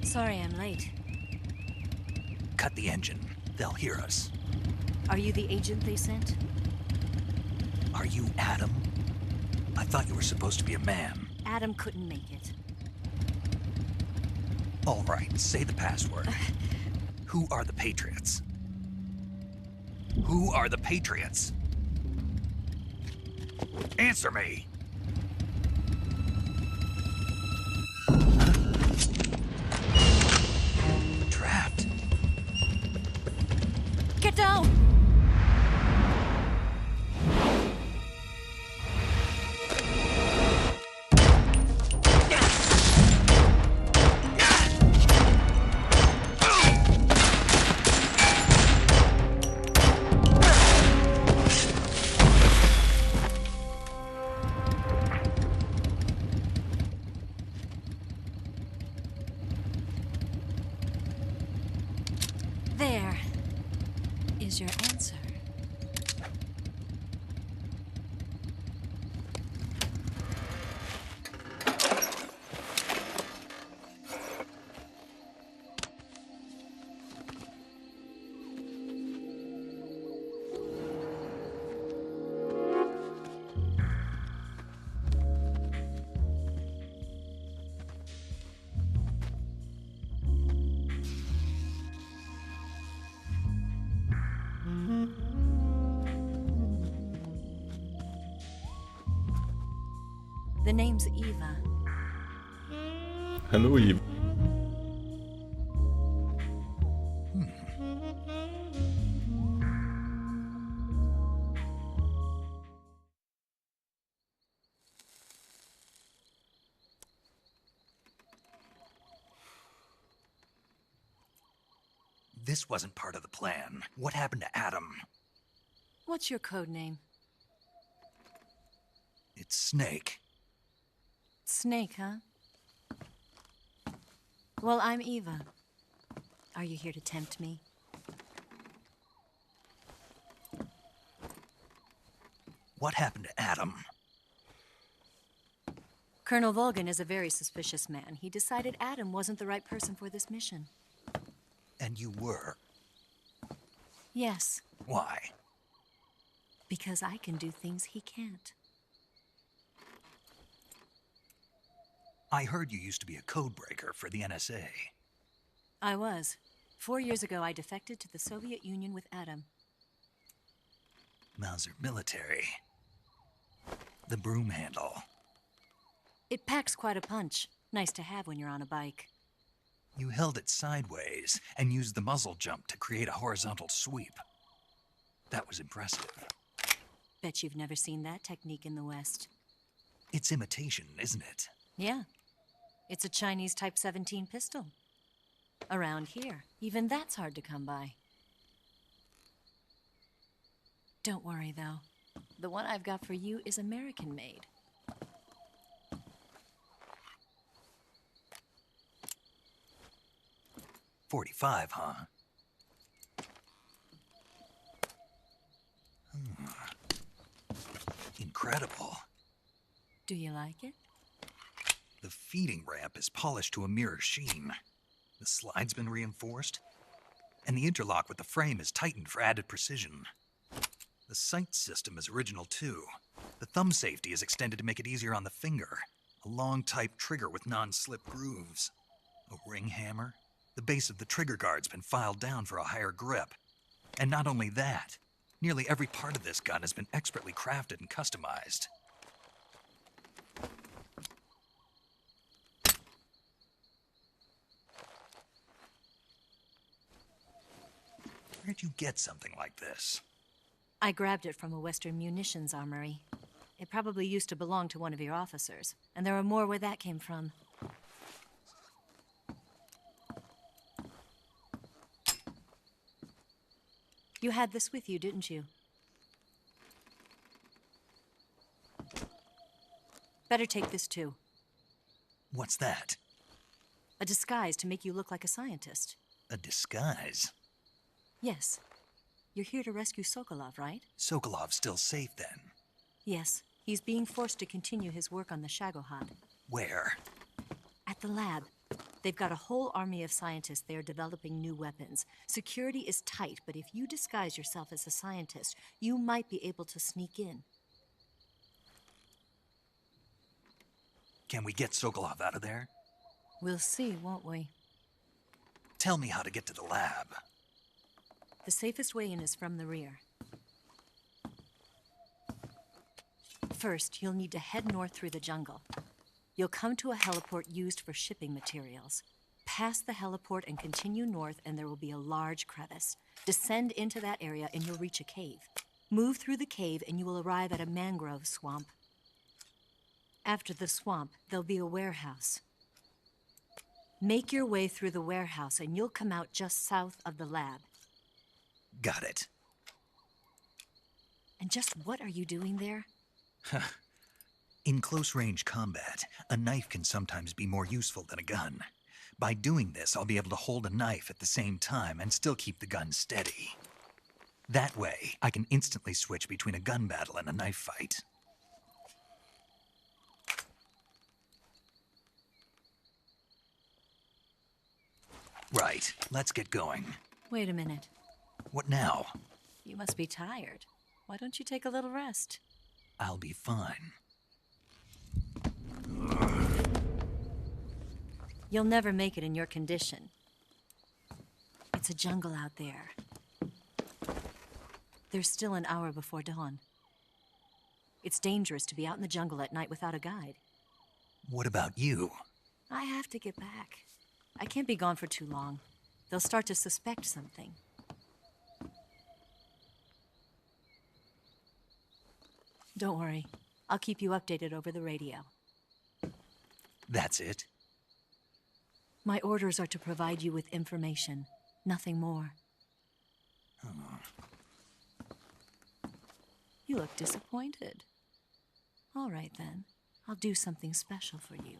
Sorry I'm late. Cut the engine. They'll hear us. Are you the agent they sent? Are you Adam? I thought you were supposed to be a man. Adam couldn't make it. All right, say the password. Who are the Patriots? Who are the Patriots? Answer me! Trapped. Get down! There is your answer. The name's Eva. Hello, Eve. This wasn't part of the plan. What happened to Adam? What's your code name? It's Snake. Snake, huh? Well, I'm Eva. Are you here to tempt me? What happened to Adam? Colonel Volgan is a very suspicious man. He decided Adam wasn't the right person for this mission. And you were? Yes, Why? because I can do things he can't. I heard you used to be a codebreaker for the NSA. I was. 4 years ago, I defected to the Soviet Union with Adam. Mauser military. The broom handle. It packs quite a punch. Nice to have when you're on a bike. You held it sideways and used the muzzle jump to create a horizontal sweep. That was impressive. Bet you've never seen that technique in the West. It's imitation, isn't it? Yeah. It's a Chinese Type 17 pistol. Around here, even that's hard to come by. Don't worry, though. The one I've got for you is American-made. .45, huh? Incredible. Do you like it? The feeding ramp is polished to a mirror sheen. The slide's been reinforced, and the interlock with the frame is tightened for added precision. The sight system is original too. The thumb safety is extended to make it easier on the finger. A long type trigger with non-slip grooves. A ring hammer. The base of the trigger guard's been filed down for a higher grip. And not only that, nearly every part of this gun has been expertly crafted and customized. Where'd you get something like this? I grabbed it from a Western munitions armory. It probably used to belong to one of your officers, and there are more where that came from. You had this with you, didn't you? Better take this too. What's that? A disguise to make you look like a scientist. A disguise? Yes. You're here to rescue Sokolov, right? Sokolov's still safe then? Yes. He's being forced to continue his work on the Shagohod. Where? At the lab. They've got a whole army of scientists there developing new weapons. Security is tight, but if you disguise yourself as a scientist, you might be able to sneak in. Can we get Sokolov out of there? We'll see, won't we? Tell me how to get to the lab. The safest way in is from the rear. First, you'll need to head north through the jungle. You'll come to a heliport used for shipping materials. Pass the heliport and continue north, and there will be a large crevice. Descend into that area and you'll reach a cave. Move through the cave and you will arrive at a mangrove swamp. After the swamp, there'll be a warehouse. Make your way through the warehouse and you'll come out just south of the lab. Got it. And just what are you doing there? In close-range combat, a knife can sometimes be more useful than a gun. By doing this, I'll be able to hold a knife at the same time and still keep the gun steady. That way, I can instantly switch between a gun battle and a knife fight. Right, let's get going. Wait a minute. What now? You must be tired. Why don't you take a little rest? I'll be fine. You'll never make it in your condition. It's a jungle out there. There's still an hour before dawn. It's dangerous to be out in the jungle at night without a guide. What about you? I have to get back. I can't be gone for too long. They'll start to suspect something. Don't worry. I'll keep you updated over the radio. That's it? My orders are to provide you with information, nothing more. You look disappointed. All right, then. I'll do something special for you.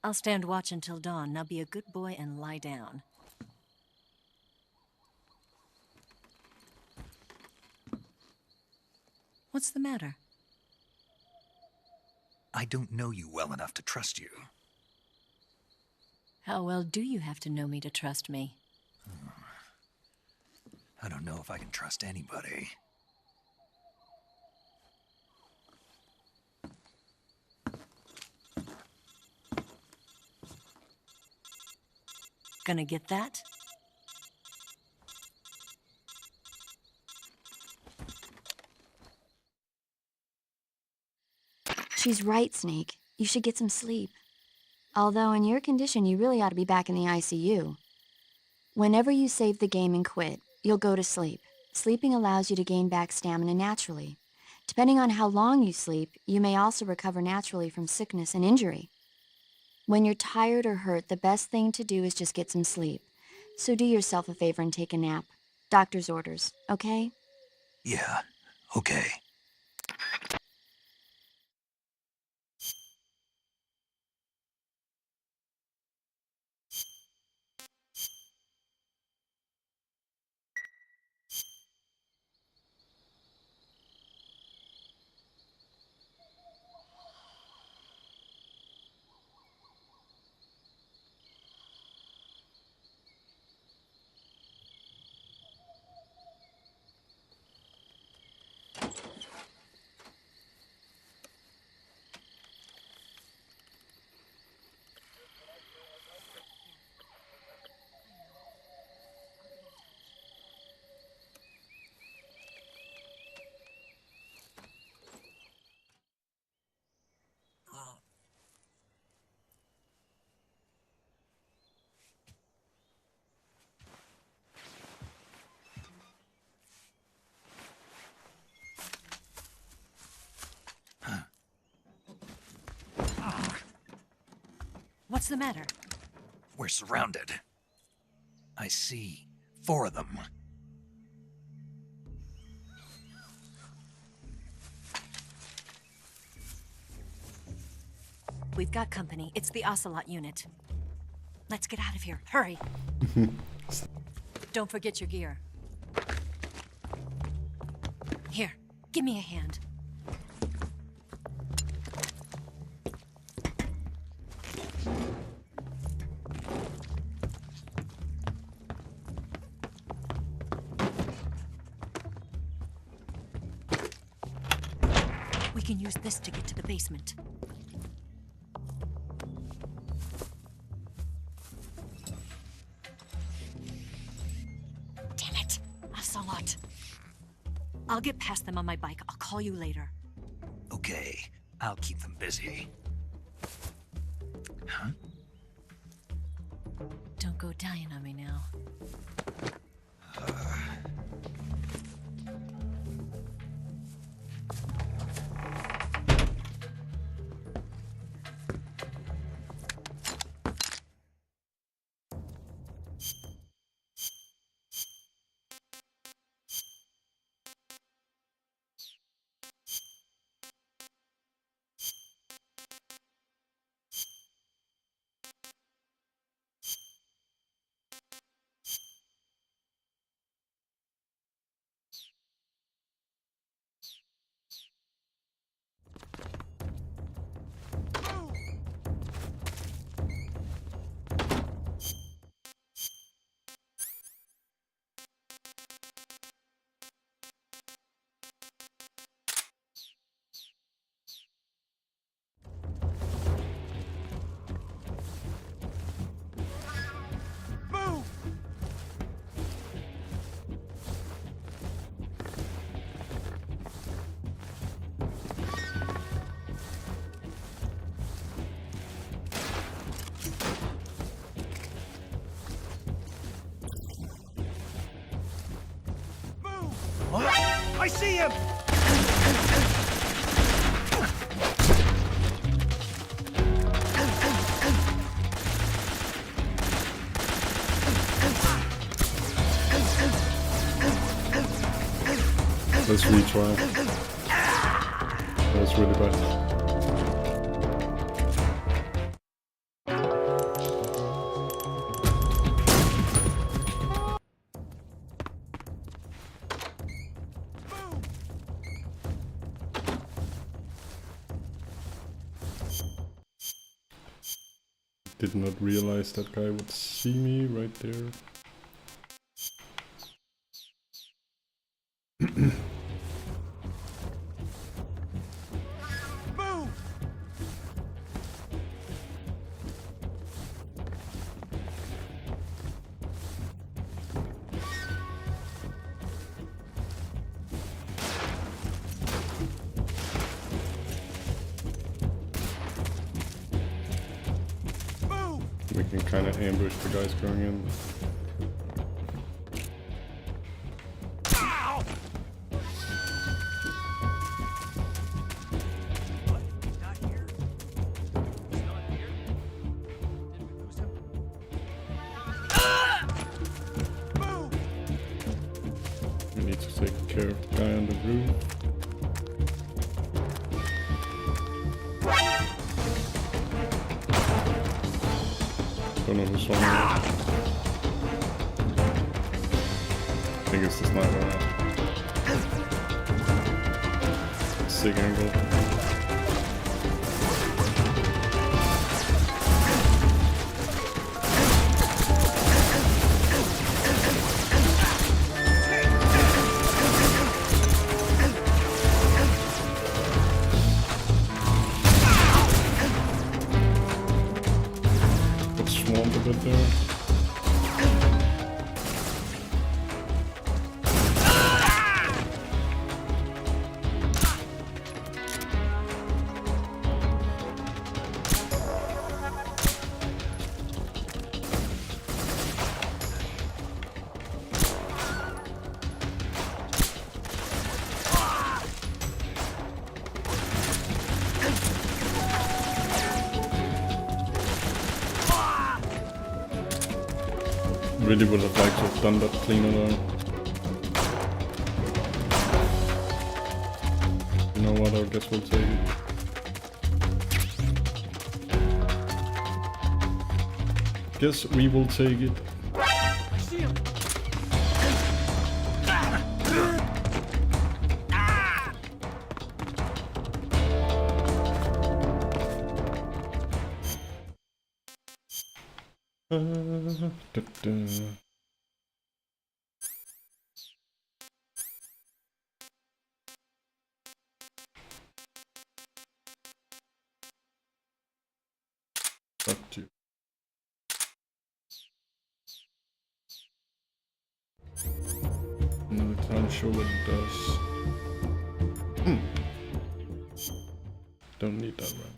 I'll stand watch until dawn. Now be a good boy and lie down. What's the matter? I don't know you well enough to trust you. How well do you have to know me to trust me? I don't know if I can trust anybody. Gonna get that? She's right, Snake. You should get some sleep. Although in your condition, you really ought to be back in the ICU. Whenever you save the game and quit, you'll go to sleep. Sleeping allows you to gain back stamina naturally. Depending on how long you sleep, you may also recover naturally from sickness and injury. When you're tired or hurt, the best thing to do is just get some sleep. So do yourself a favor and take a nap. Doctor's orders, okay? Yeah, okay. What's the matter? We're surrounded. I see 4 of them. We've got company. It's the Ocelot unit. Let's get out of here. Hurry. Don't forget your gear. Here, give me a hand. We can use this to get to the basement. Damn it, Ocelot. I'll get past them on my bike. I'll call you later. Okay, I'll keep them busy. Huh? Don't go dying on me now. I see him! Let's retry. That's really bad. Did not realize that guy would see me right there. We can kind of ambush the guys going in. We need to take care of the guy on the roof. Don't know who's on there. I think it's the sniper. Sick angle. Swarmed a bit there. Really would have liked to have done that cleaner though. You know what, I guess we'll take it. Guess we will take it. I see him! Fuck you. No, it's not sure what it does. Don't need that right.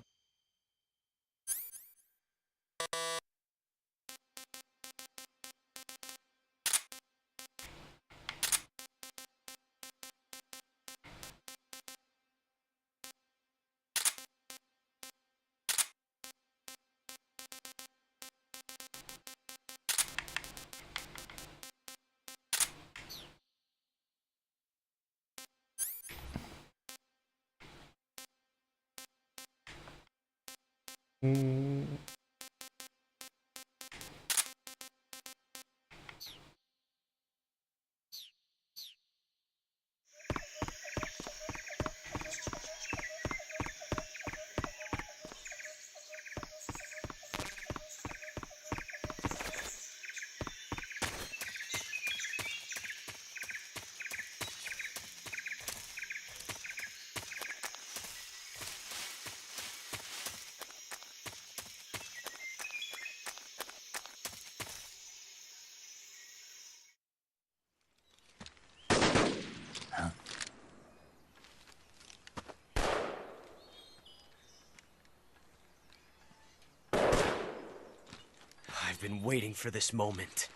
I've been waiting for this moment.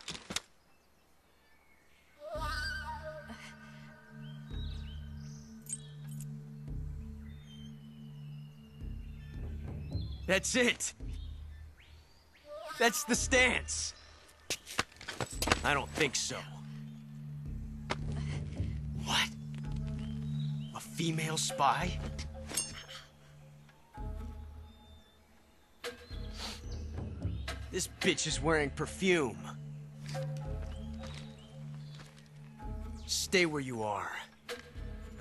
That's it. That's the stance. I don't think so. What? A female spy? This bitch is wearing perfume. Stay where you are.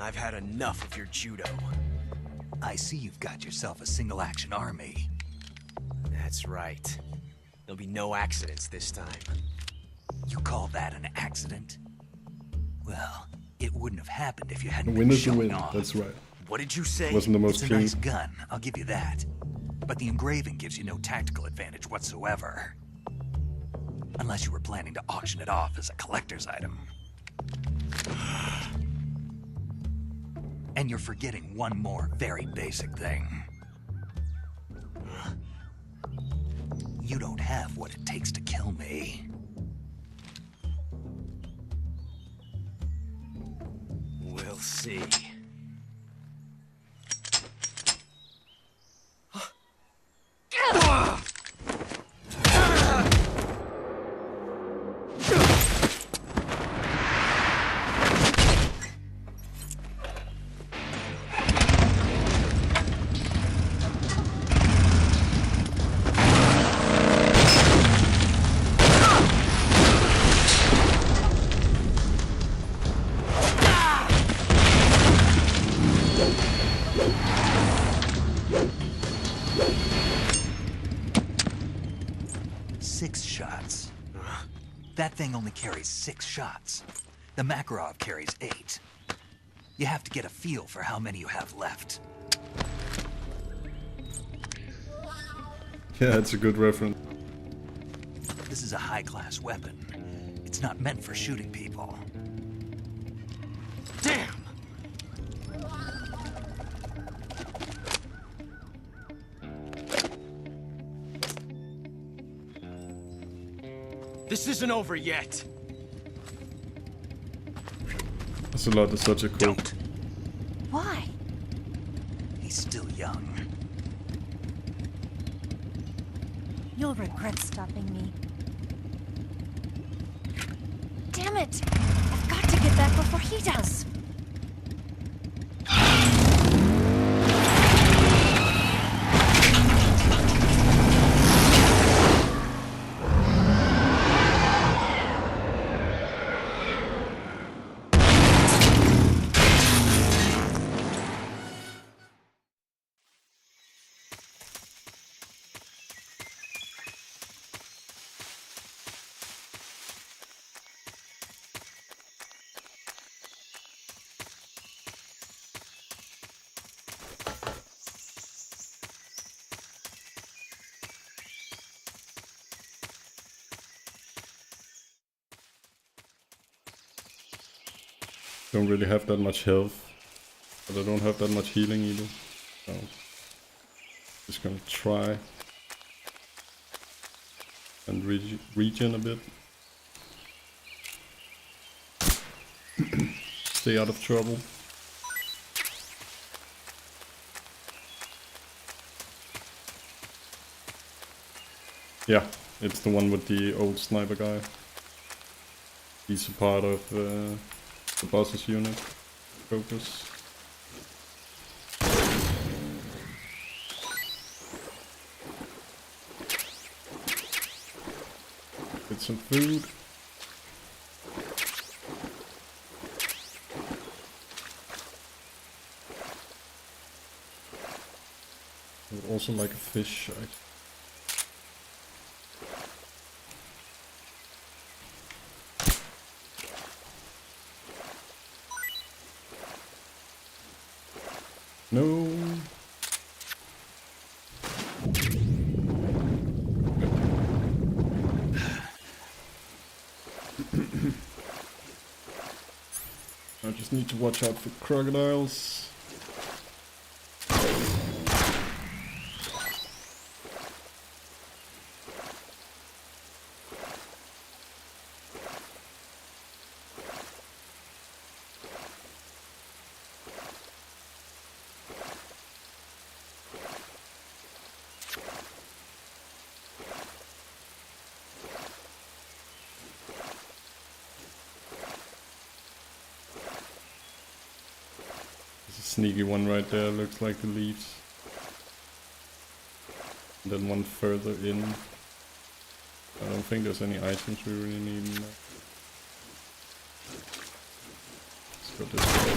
I've had enough of your judo. I see you've got yourself a single-action army. That's right. There'll be no accidents this time. You call that an accident? Well, it wouldn't have happened if you hadn't The been win is the showing win, off. that's right. What did you say? Wasn't the most it's a clean. nice gun, I'll give you that. But the engraving gives you no tactical advantage whatsoever. Unless you were planning to auction it off as a collector's item. And you're forgetting one more very basic thing. You don't have what it takes to kill me. We'll see. That thing only carries 6 shots. The Makarov carries 8. You have to get a feel for how many you have left. Yeah, it's a good reference. This is a high-class weapon. It's not meant for shooting people. Damn! This isn't over yet. That's a lot of such a quote. Why? He's still young. You'll regret stopping me. Damn it! I've got to get back before he does. Don't really have that much health, but I don't have that much healing either. So just gonna try and regen a bit. Stay out of trouble. Yeah, it's the one with the old sniper guy. He's a part of the boss's unit. Focus. Get some food. I would also like a fish. No. I just need to watch out for crocodiles. sneaky one right there looks like the leaves. And then one further in. I don't think there's any items we really need in there. Let's go this way.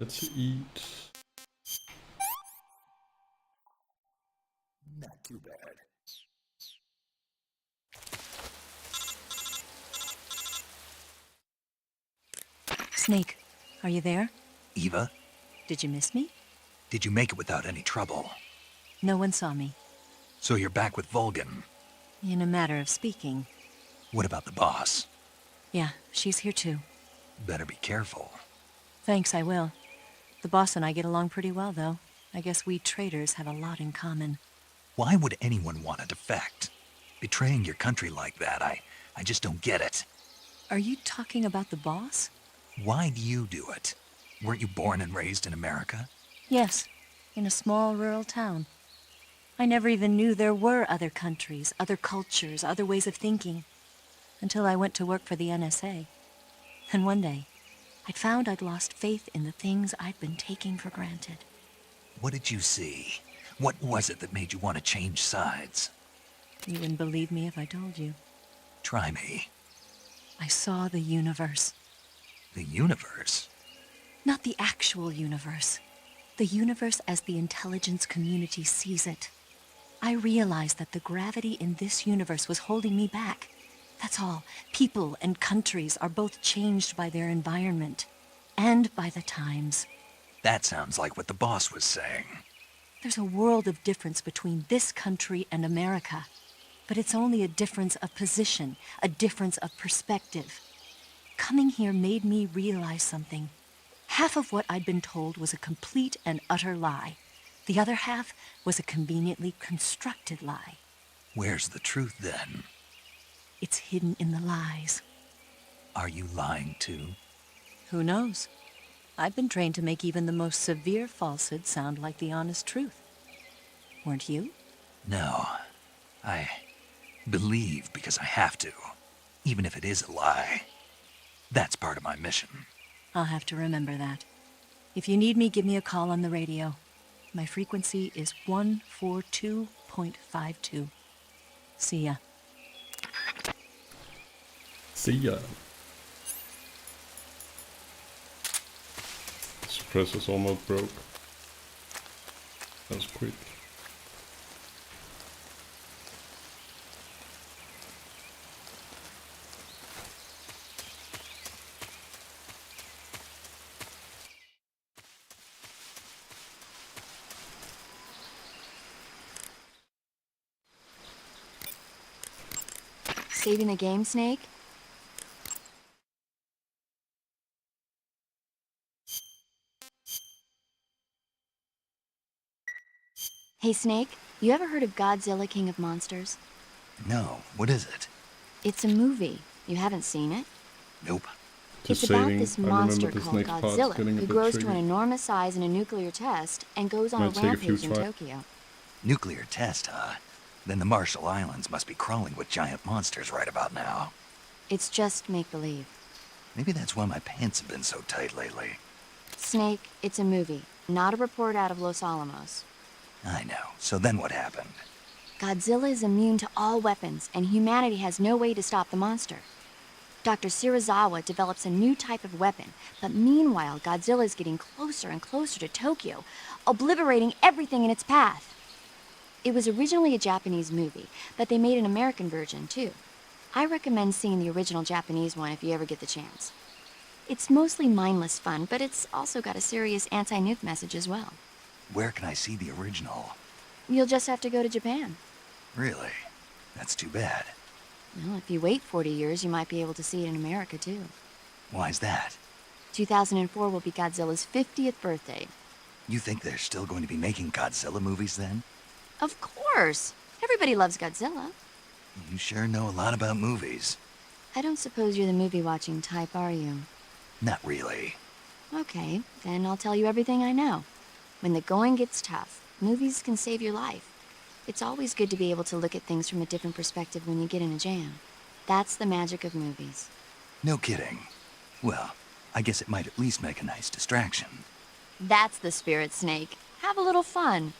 Let's eat. Not too bad. Snake, are you there? Eva, Did you miss me? did you make it without any trouble? No one saw me. So you're back with Vulcan. In a matter of speaking. What about the boss? Yeah, she's here too. Better be careful. Thanks, I will. The boss and I get along pretty well, though. I guess we traders have a lot in common. Why would anyone want to defect? Betraying your country like that, I just don't get it. Are you talking about the boss? Why do you do it? Weren't you born and raised in America? Yes, in a small rural town. I never even knew there were other countries, other cultures, other ways of thinking, until I went to work for the NSA. And one day, I'd found I'd lost faith in the things I'd been taking for granted. What did you see? What was it that made you want to change sides? You wouldn't believe me if I told you. Try me. I saw the universe. The universe? Not the actual universe. The universe as the intelligence community sees it. I realized that the gravity in this universe was holding me back. That's all. People and countries are both changed by their environment and by the times. That sounds like what the boss was saying. There's a world of difference between this country and America. But it's only a difference of position, a difference of perspective. Coming here made me realize something. Half of what I'd been told was a complete and utter lie. The other half was a conveniently constructed lie. Where's the truth then? It's hidden in the lies. Are you lying too? Who knows? I've been trained to make even the most severe falsehood sound like the honest truth. Weren't you? No. I believe because I have to, even if it is a lie. That's part of my mission. I'll have to remember that. If you need me, give me a call on the radio. My frequency is 142.52. See ya. See ya. Suppressor's almost broke. That was quick. Saving the game, Snake? Hey, Snake, you ever heard of Godzilla, King of Monsters? No, what is it? It's a movie. You haven't seen it? Nope. It's about this monster called Godzilla who grows to an enormous size in a nuclear test and goes on a rampage in Tokyo. Nuclear test, huh? Then the Marshall Islands must be crawling with giant monsters right about now. It's just make-believe. Maybe that's why my pants have been so tight lately. Snake, it's a movie, not a report out of Los Alamos. I know. So then what happened? Godzilla is immune to all weapons, and humanity has no way to stop the monster. Dr. Shirazawa develops a new type of weapon, but meanwhile, Godzilla is getting closer and closer to Tokyo, obliterating everything in its path. It was originally a Japanese movie, but they made an American version, too. I recommend seeing the original Japanese one if you ever get the chance. It's mostly mindless fun, but it's also got a serious anti-nuke message as well. Where can I see the original? You'll just have to go to Japan. Really? That's too bad. Well, if you wait 40 years, you might be able to see it in America, too. Why's that? 2004 will be Godzilla's 50th birthday. You think they're still going to be making Godzilla movies then? Of course! Everybody loves Godzilla. You sure know a lot about movies. I don't suppose you're the movie-watching type, are you? Not really. Okay, then I'll tell you everything I know. When the going gets tough, movies can save your life. It's always good to be able to look at things from a different perspective when you get in a jam. That's the magic of movies. No kidding. Well, I guess it might at least make a nice distraction. That's the spirit, Snake. Have a little fun.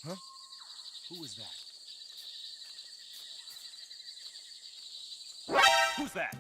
Huh? Who was that? Who's that?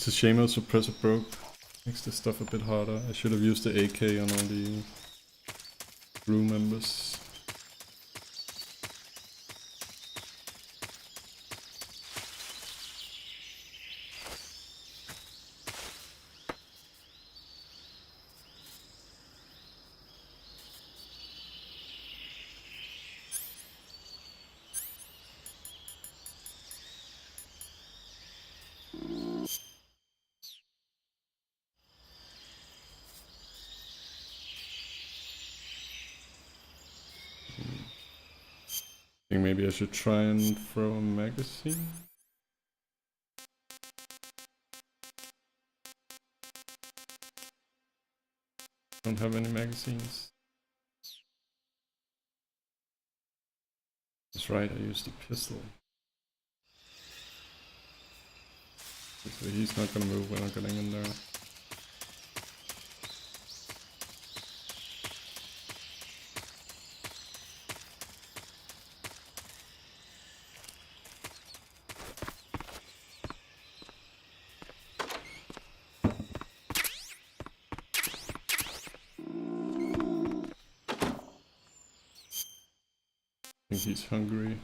It's a shame our suppressor broke. Makes this stuff a bit harder. I should have used the AK on all the crew members. think maybe I should try and throw a magazine. Don't have any magazines. That's right, I used a pistol. So he's not gonna move when I'm getting in there. I think he's hungry.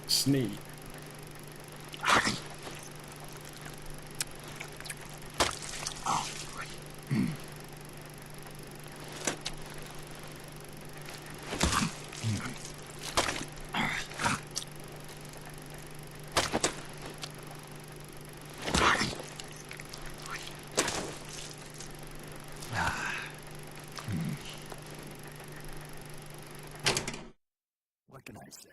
Snake. What can I say?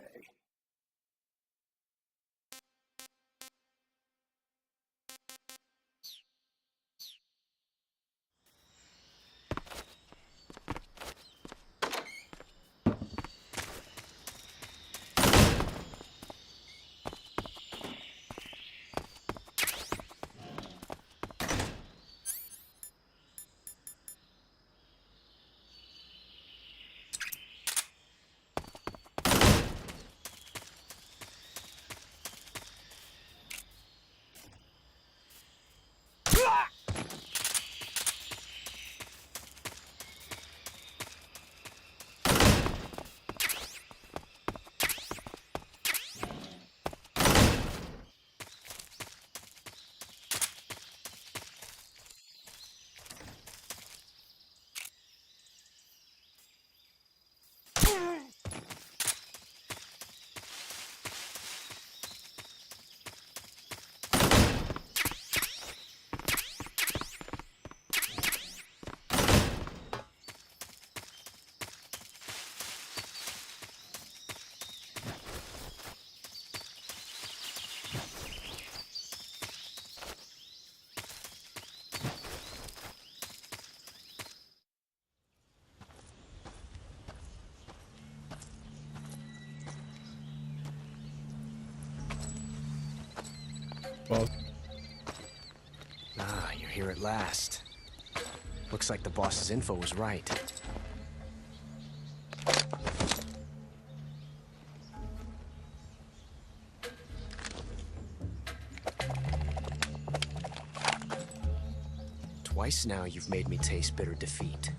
Ah, you're here at last. Looks like the boss's info was right. Twice now you've made me taste bitter defeat.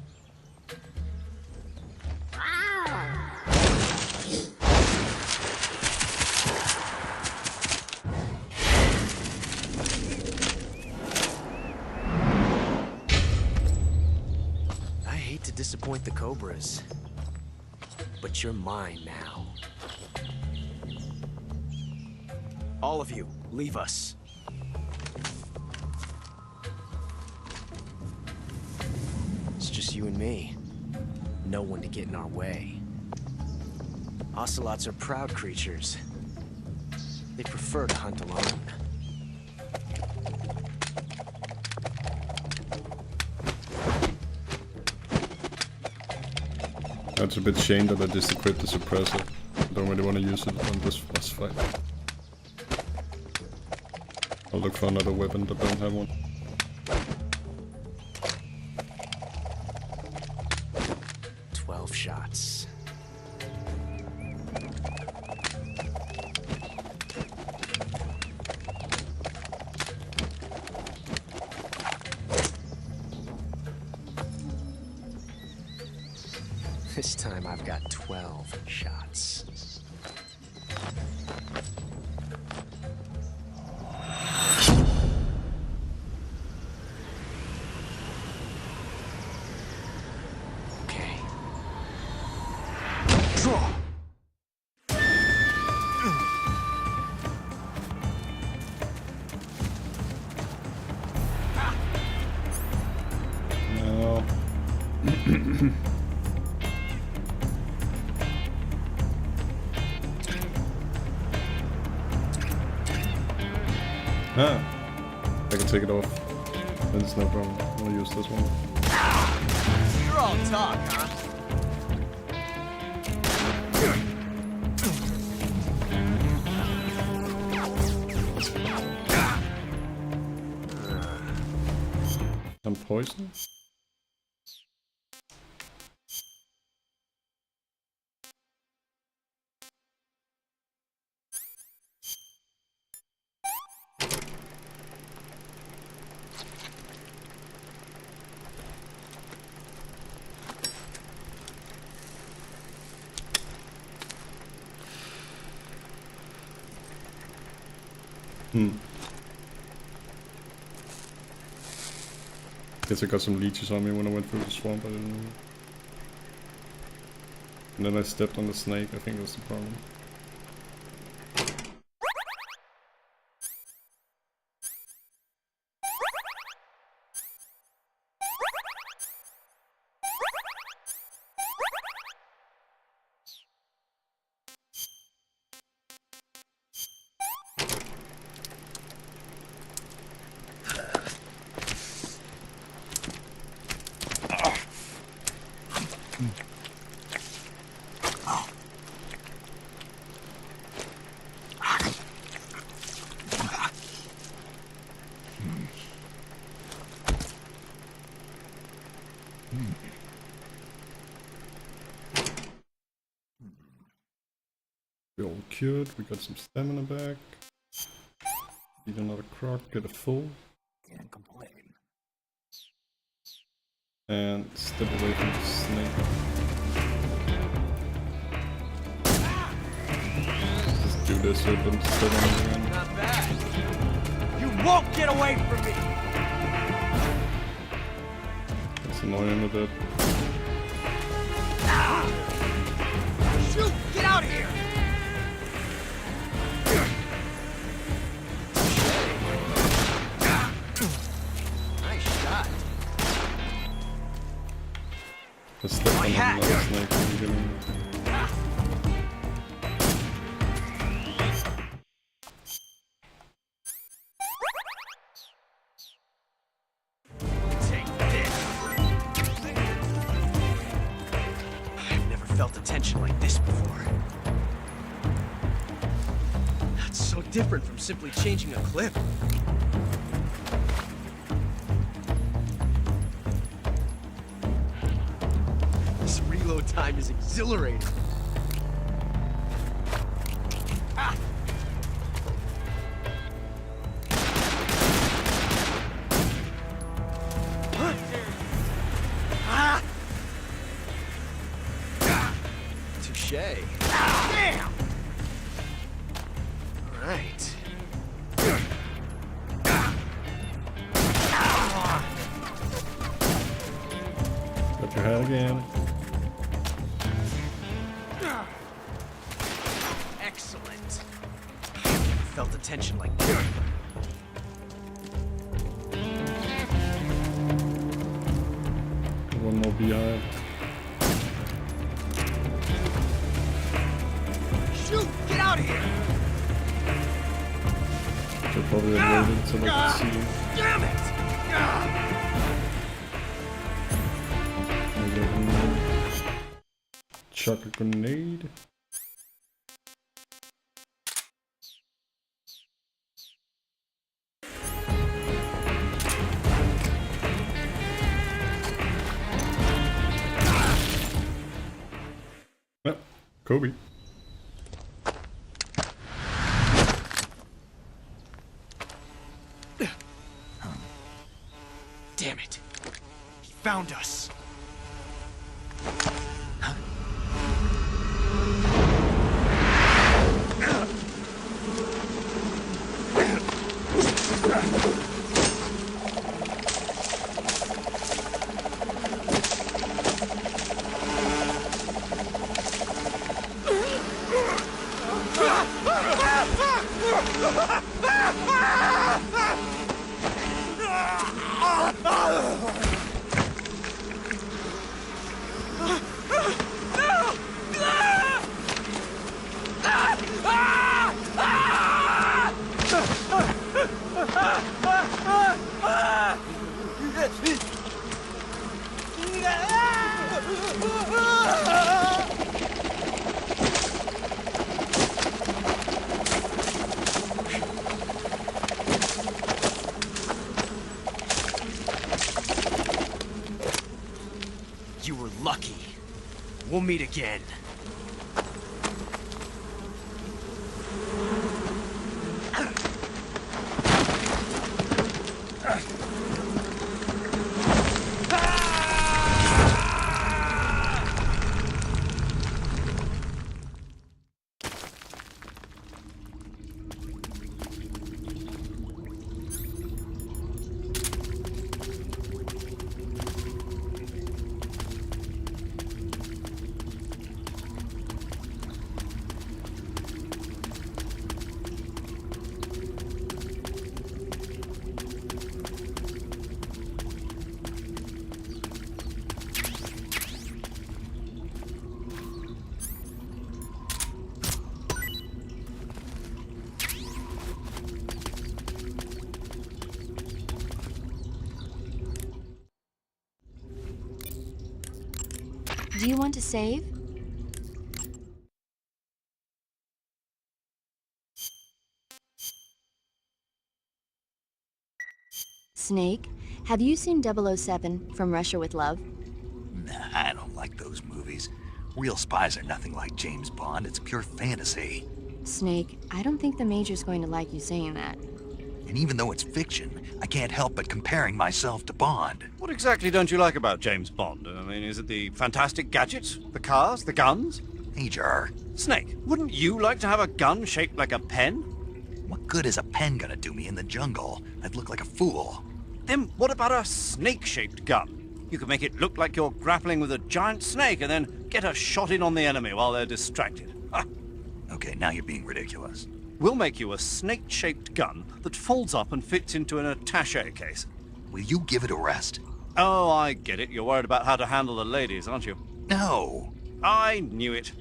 I hate to disappoint the Cobras, but you're mine now. All of you, leave us. It's just you and me. No one to get in our way. Ocelots are proud creatures. They prefer to hunt alone. That's a bit shame that I just equipped the suppressor. I don't really want to use it on this boss fight. I'll look for another weapon that don't have one. Shots. This time I've got 12 shots. Ah, I can take it off. Then it's no problem. I'll use this one. You're all talk, huh? Some poison? Guess I got some leeches on me when I went through the swamp, I didn't know. And then I stepped on the snake, I think that's the problem. We're all cured, we got some stamina back. Need another croc, get a full. Can't complain. And step away from the snake. Just do this so it doesn't step on me again. Not bad. You won't get away from me! That's annoying with it. Shoot! Get out of here! Nice shot. Let's step on another snake in the beginning. Felt a tension like this before. That's so different from simply changing a clip. This reload time is exhilarating. Ah! Ah! Touché. Damn! All right. Got your head again. Excellent. Never felt a tension like this. One more behind. Shoot! Get out of here! Should probably have waited until I could see you. Damn it! Chuck a grenade. Yep, Kobe. Damn it. He found us. You were lucky. We'll meet again. Do you want to save? Snake, have you seen 007 From Russia with Love? Nah, I don't like those movies. Real spies are nothing like James Bond. It's pure fantasy. Snake, I don't think the Major's going to like you saying that. And even though it's fiction, I can't help but comparing myself to Bond. What exactly don't you like about James Bond? I mean, is it the fantastic gadgets? The cars? The guns? Major. Snake, wouldn't you like to have a gun shaped like a pen? What good is a pen gonna do me in the jungle? I'd look like a fool. Then what about a snake-shaped gun? You could make it look like you're grappling with a giant snake and then get a shot in on the enemy while they're distracted. Ha! Okay, now you're being ridiculous. We'll make you a snake-shaped gun that folds up and fits into an attaché case. Will you give it a rest? Oh, I get it. You're worried about how to handle the ladies, aren't you? No. I knew it.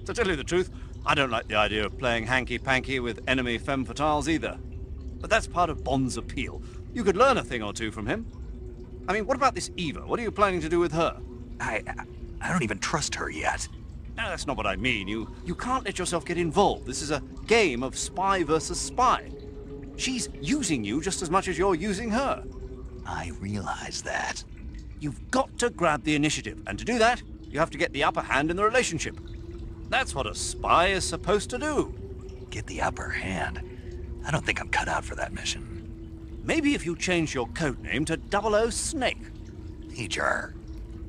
To tell you the truth, I don't like the idea of playing hanky-panky with enemy femme fatales either. But that's part of Bond's appeal. You could learn a thing or two from him. I mean, what about this Eva? What are you planning to do with her? I don't even trust her yet. No, that's not what I mean. You can't let yourself get involved. This is a game of spy versus spy. She's using you just as much as you're using her. I realize that. You've got to grab the initiative, and to do that, you have to get the upper hand in the relationship. That's what a spy is supposed to do. Get the upper hand? I don't think I'm cut out for that mission. Maybe if you change your code name to 00 Snake. Major.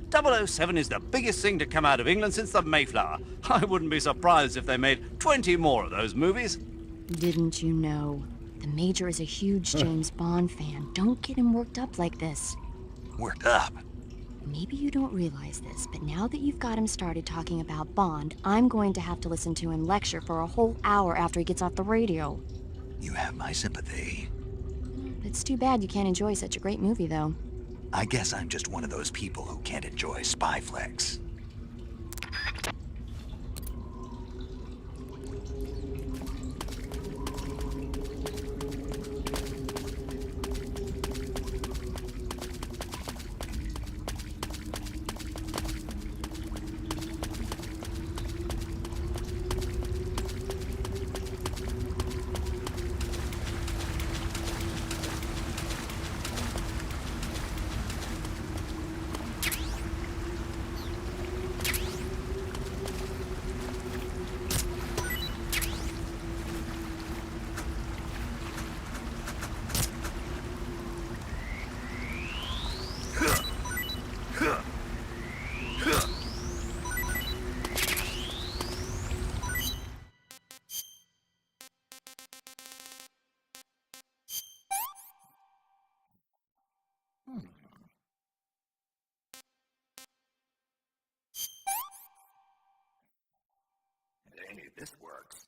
007 is the biggest thing to come out of England since the Mayflower. I wouldn't be surprised if they made 20 more of those movies. Didn't you know? The Major is a huge James Bond fan. Don't get him worked up like this. Worked up? Maybe you don't realize this, but now that you've got him started talking about Bond, I'm going to have to listen to him lecture for a whole hour after he gets off the radio. You have my sympathy. It's too bad you can't enjoy such a great movie, though. I guess I'm just one of those people who can't enjoy spy flicks. Hey, this works.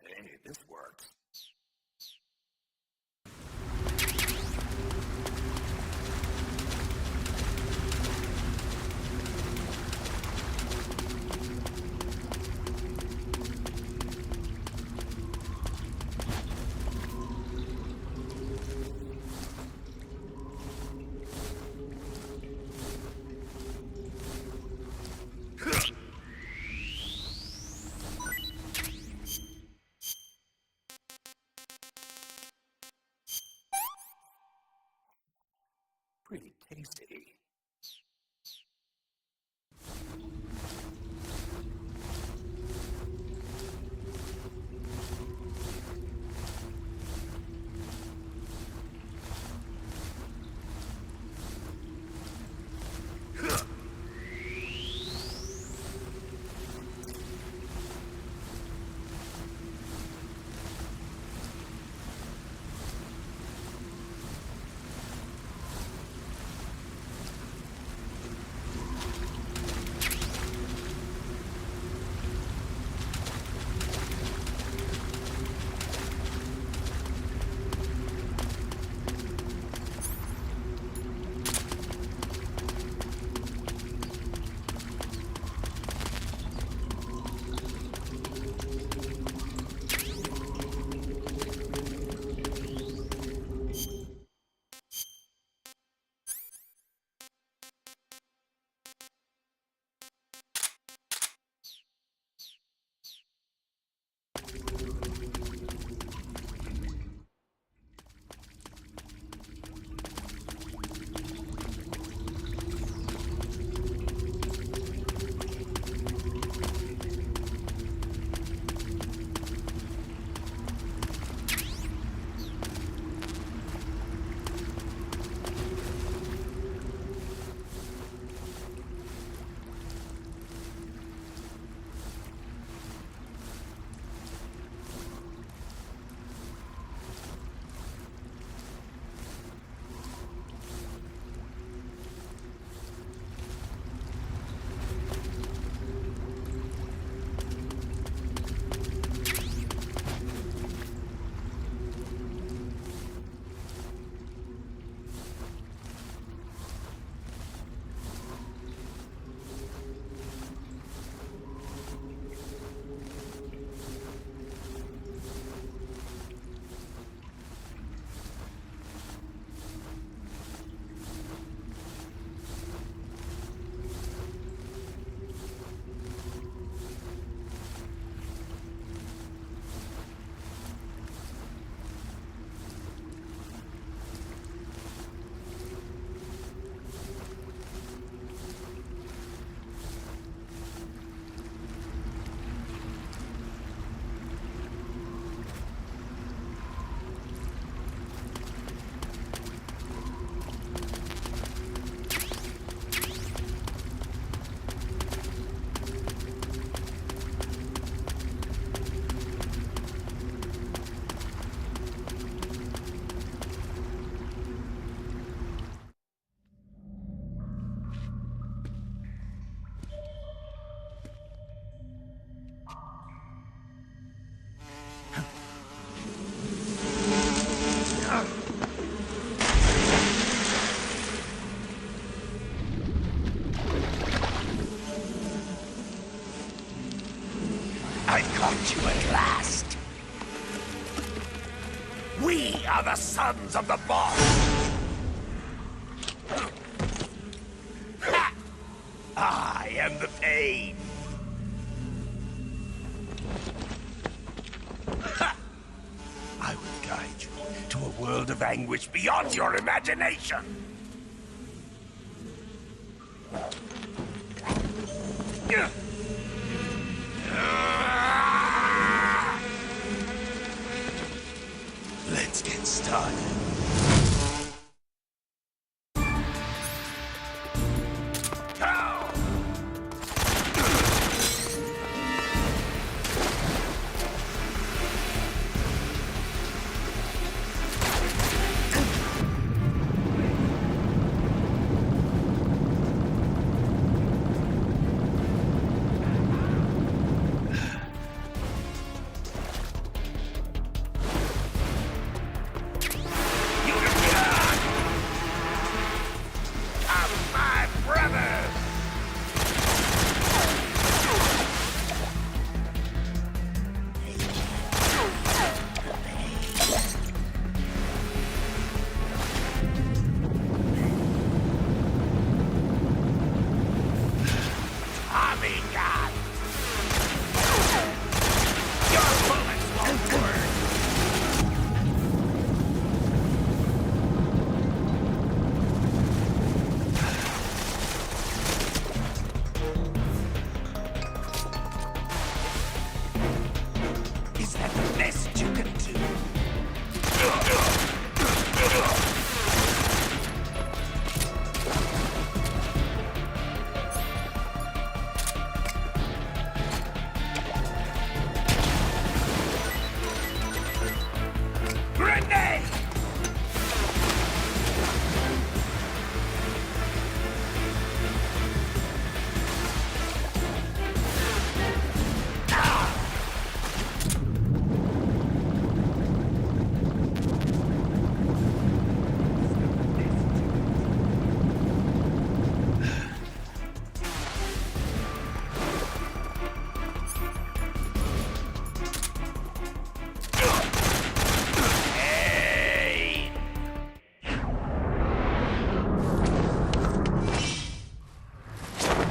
Hey, this works. pretty tasty. I've caught you at last. We are the sons of the boss. Ha! I am the pain. Ha! I will guide you to a world of anguish beyond your imagination. Let's get started.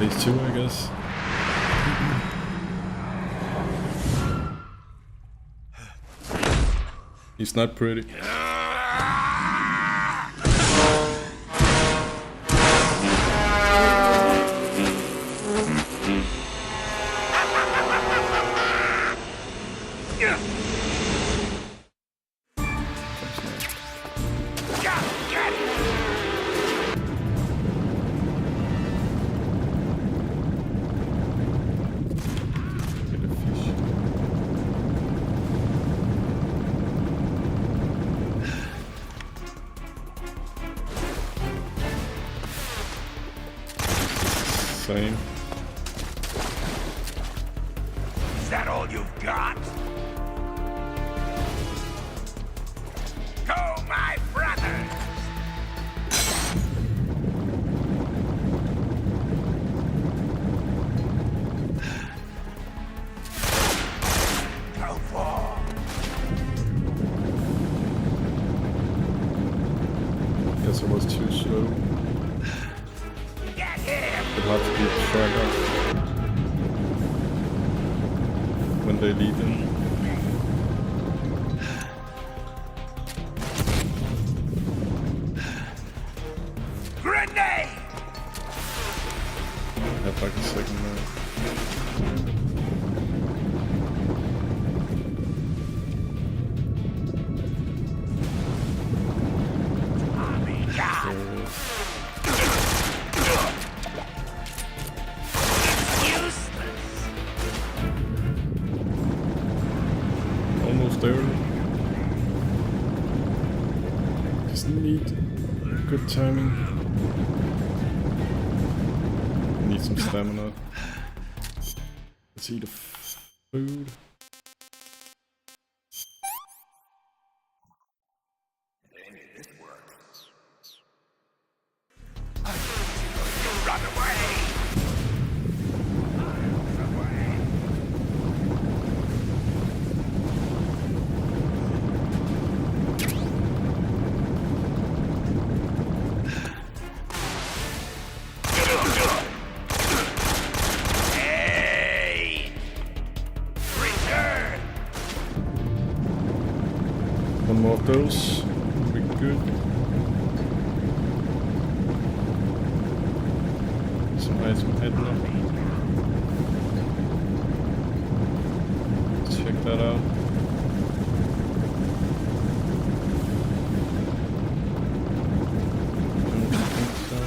Phase 2, I guess. He's not pretty. Same. Is that all you've got? Go, my brothers! Go for! Guess I was too slow. It's hard to keep track of when they leave him. Grenade! Have like a second now. Almost there. Just need good timing. Need some stamina. Let's eat the food. Run away! Hey! Return! One more of those. We'll be good. Some item heading up. Let's check that out. Don't think so.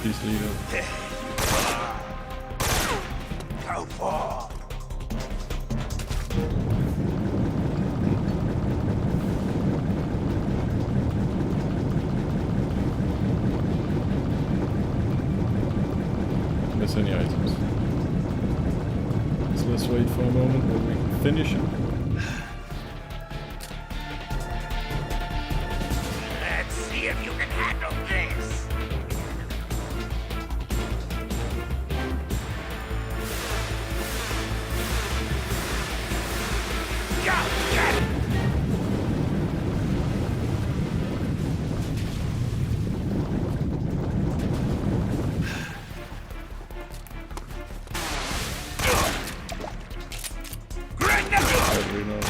Please lead up. Go for! Miss any items. So let's wait for a moment where we can finish it. Let's see if you can handle this! Go, get it! Probably not.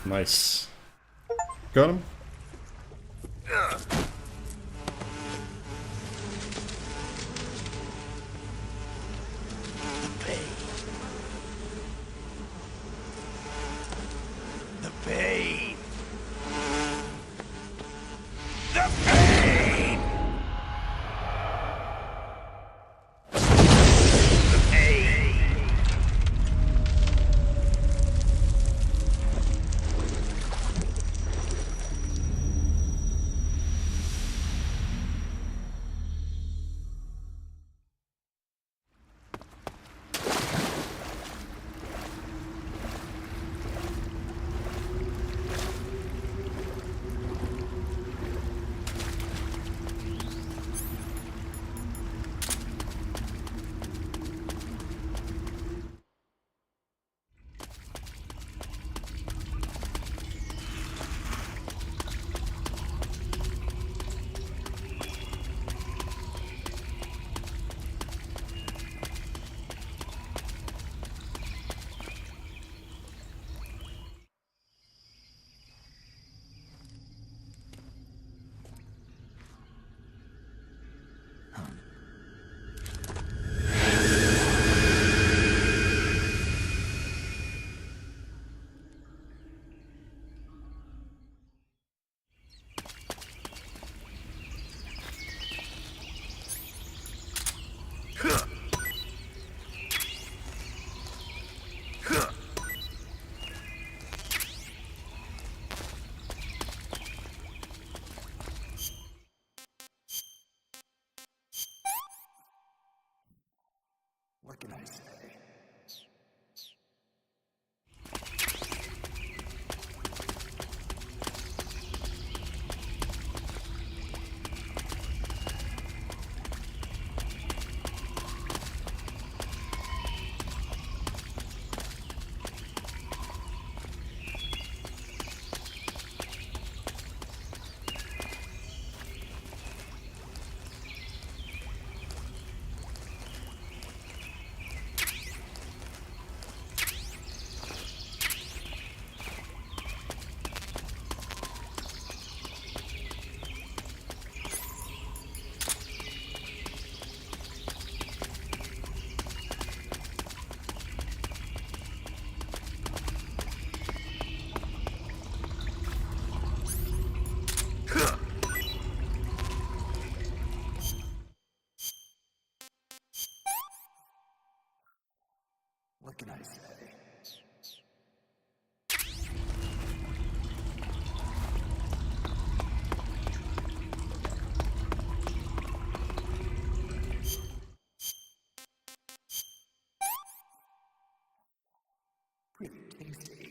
Nice. Got him? The pain! The pain! The pain! What can I say? What can I say? Pretty tasty.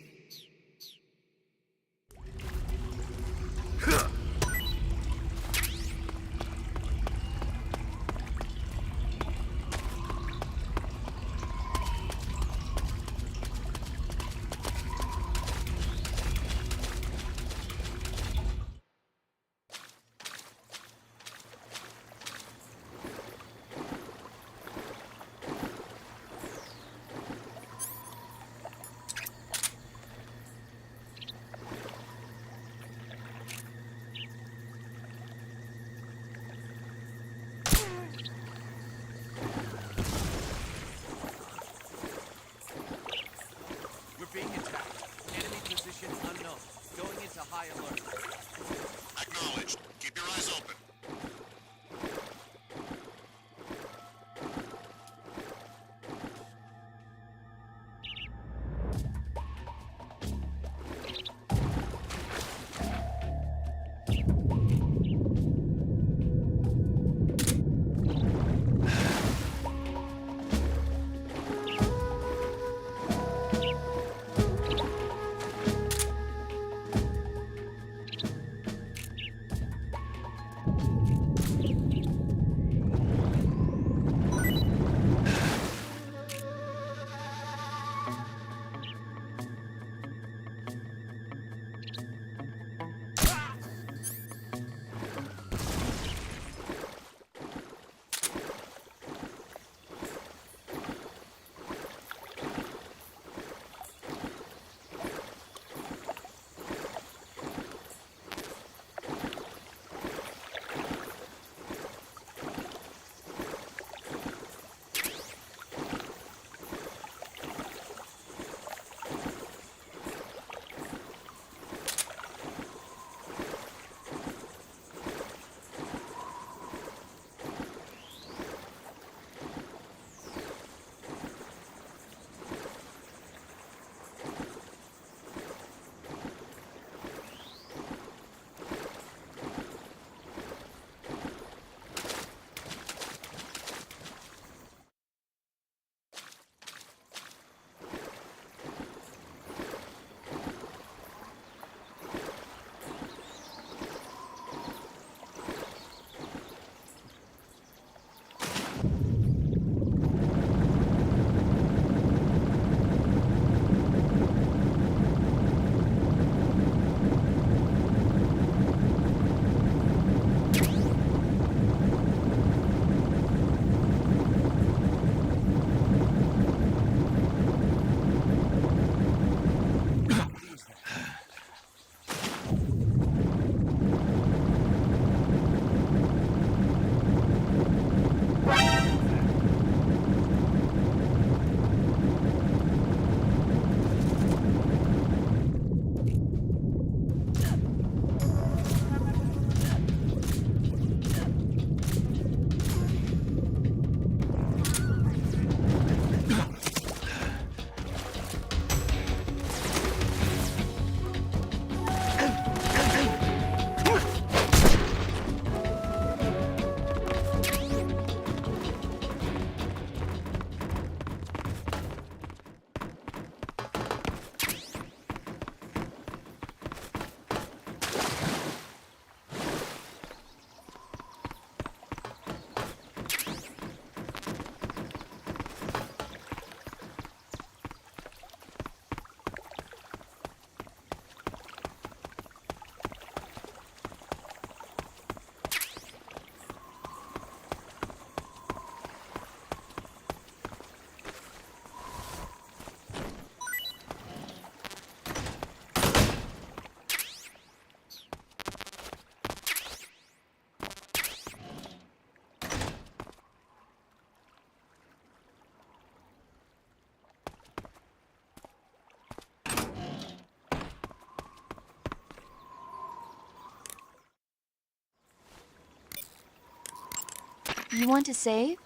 You want to save?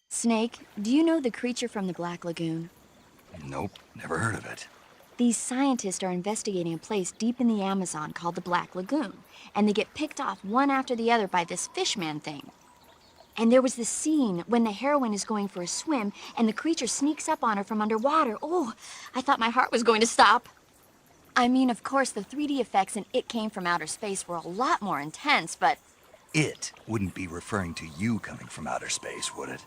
Snake, do you know the creature from the Black Lagoon? Nope, never heard of it. These scientists are investigating a place deep in the Amazon called the Black Lagoon, and they get picked off one after the other by this fishman thing. And there was this scene when the heroine is going for a swim, and the creature sneaks up on her from underwater. Oh, I thought my heart was going to stop. I mean, of course, the 3D effects in It Came from Outer Space were a lot more intense, but... It wouldn't be referring to you coming from outer space, would it?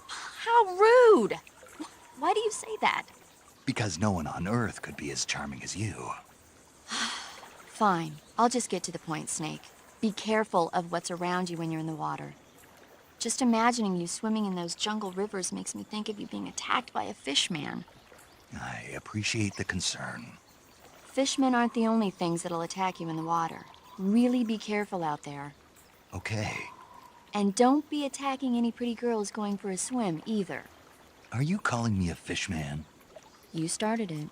How rude! Why do you say that? Because no one on Earth could be as charming as you. Fine. I'll just get to the point, Snake. Be careful of what's around you when you're in the water. Just imagining you swimming in those jungle rivers makes me think of you being attacked by a fishman. I appreciate the concern. Fishmen aren't the only things that'll attack you in the water. Really be careful out there. Okay. And don't be attacking any pretty girls going for a swim, either. Are you calling me a fishman? You started it.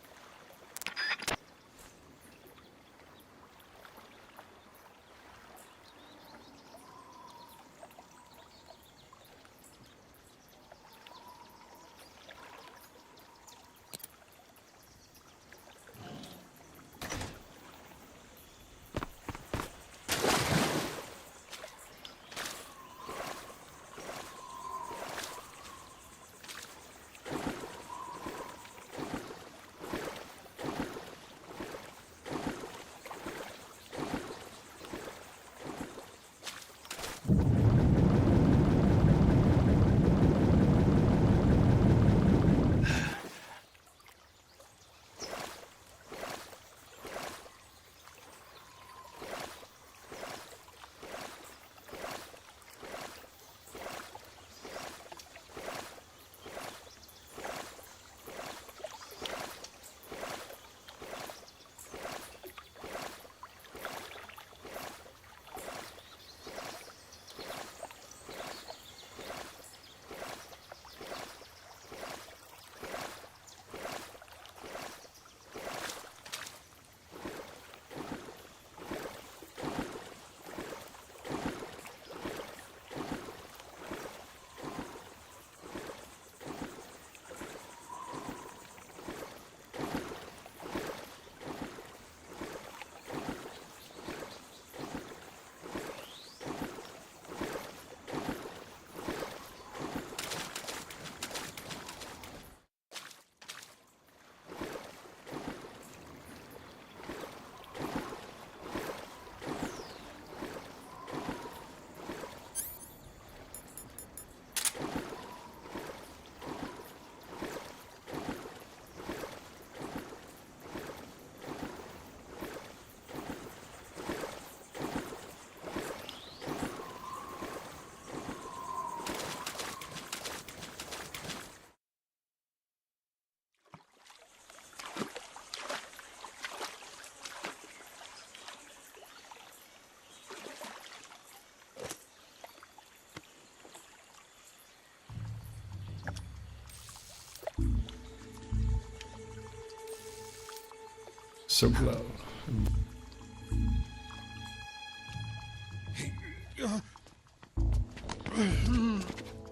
So low.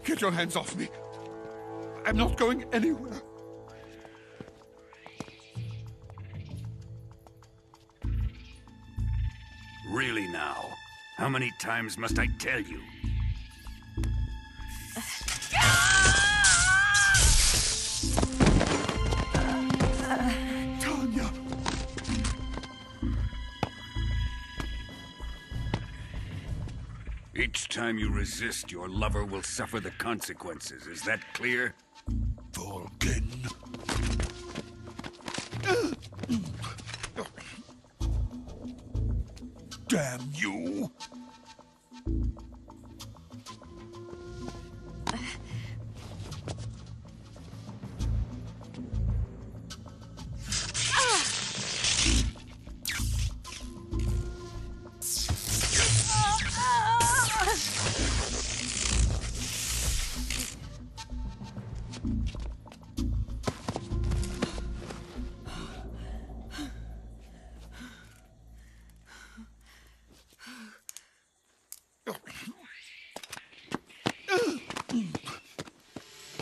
Get your hands off me. I'm not going anywhere. Really now? How many times must I tell you? Tanya! Each time you resist, your lover will suffer the consequences. Is that clear? Vulcan. Damn you!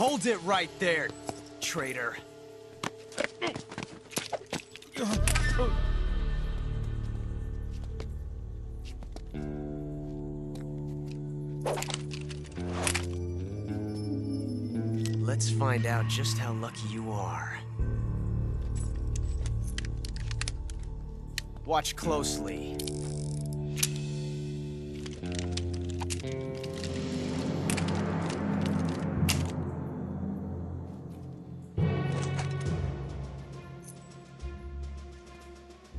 Hold it right there, traitor. Let's find out just how lucky you are. Watch closely.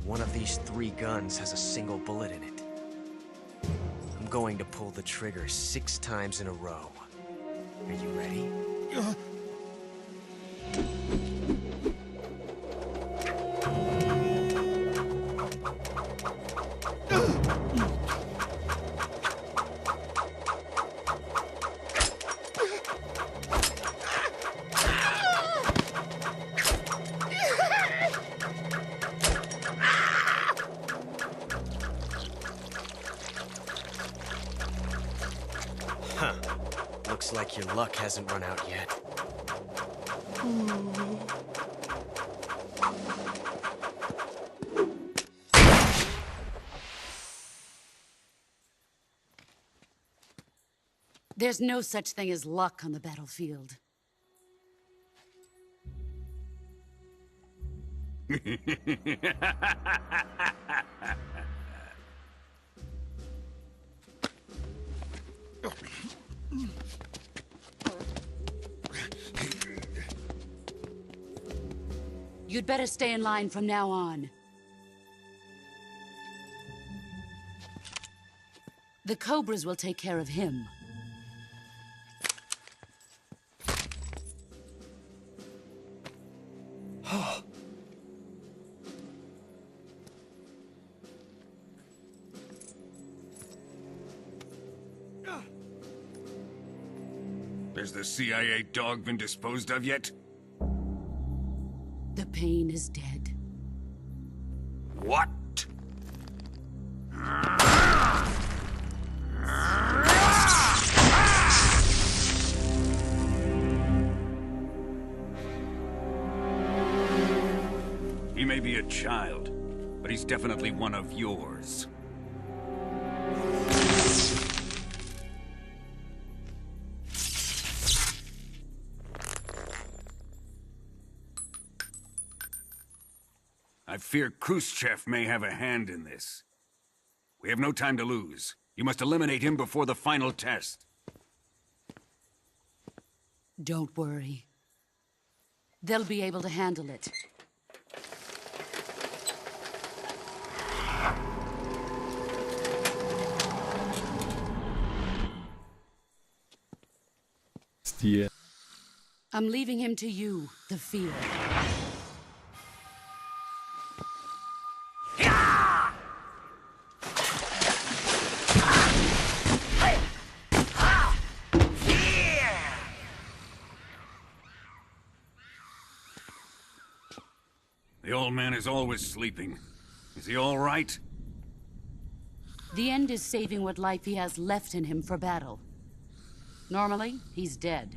One of these 3 guns has a single bullet in it. I'm going to pull the trigger 6 times in a row. Are you ready? Huh. Looks like your luck hasn't run out yet. There's no such thing as luck on the battlefield. You'd better stay in line from now on. The Cobras will take care of him. Has the CIA dog been disposed of yet? The pain is dead. What? He may be a child, but he's definitely one of yours. I fear Khrushchev may have a hand in this. We have no time to lose. You must eliminate him before the final test. Don't worry. They'll be able to handle it. Yeah. I'm leaving him to you, the field. The old man is always sleeping. Is he all right? The end is saving what life he has left in him for battle. Normally, he's dead.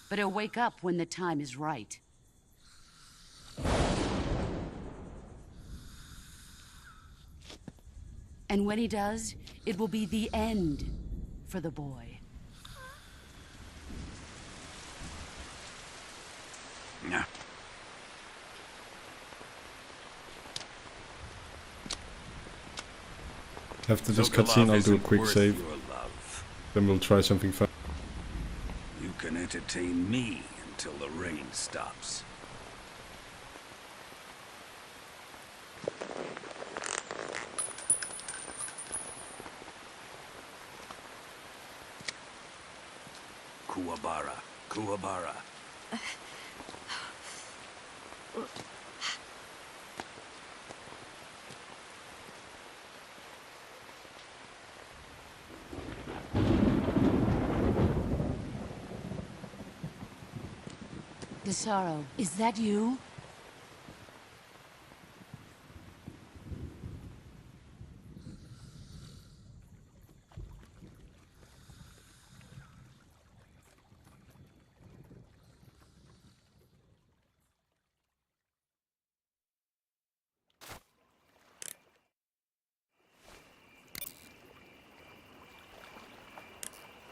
But he'll wake up when the time is right. And when he does, it will be the end for the boy. Nah. After this Sokolov cutscene, I'll do a isn't quick worth save. your love. Then we'll try something fun. You can entertain me until the rain stops. Kuwabara, Kuwabara. Desaro, is that you?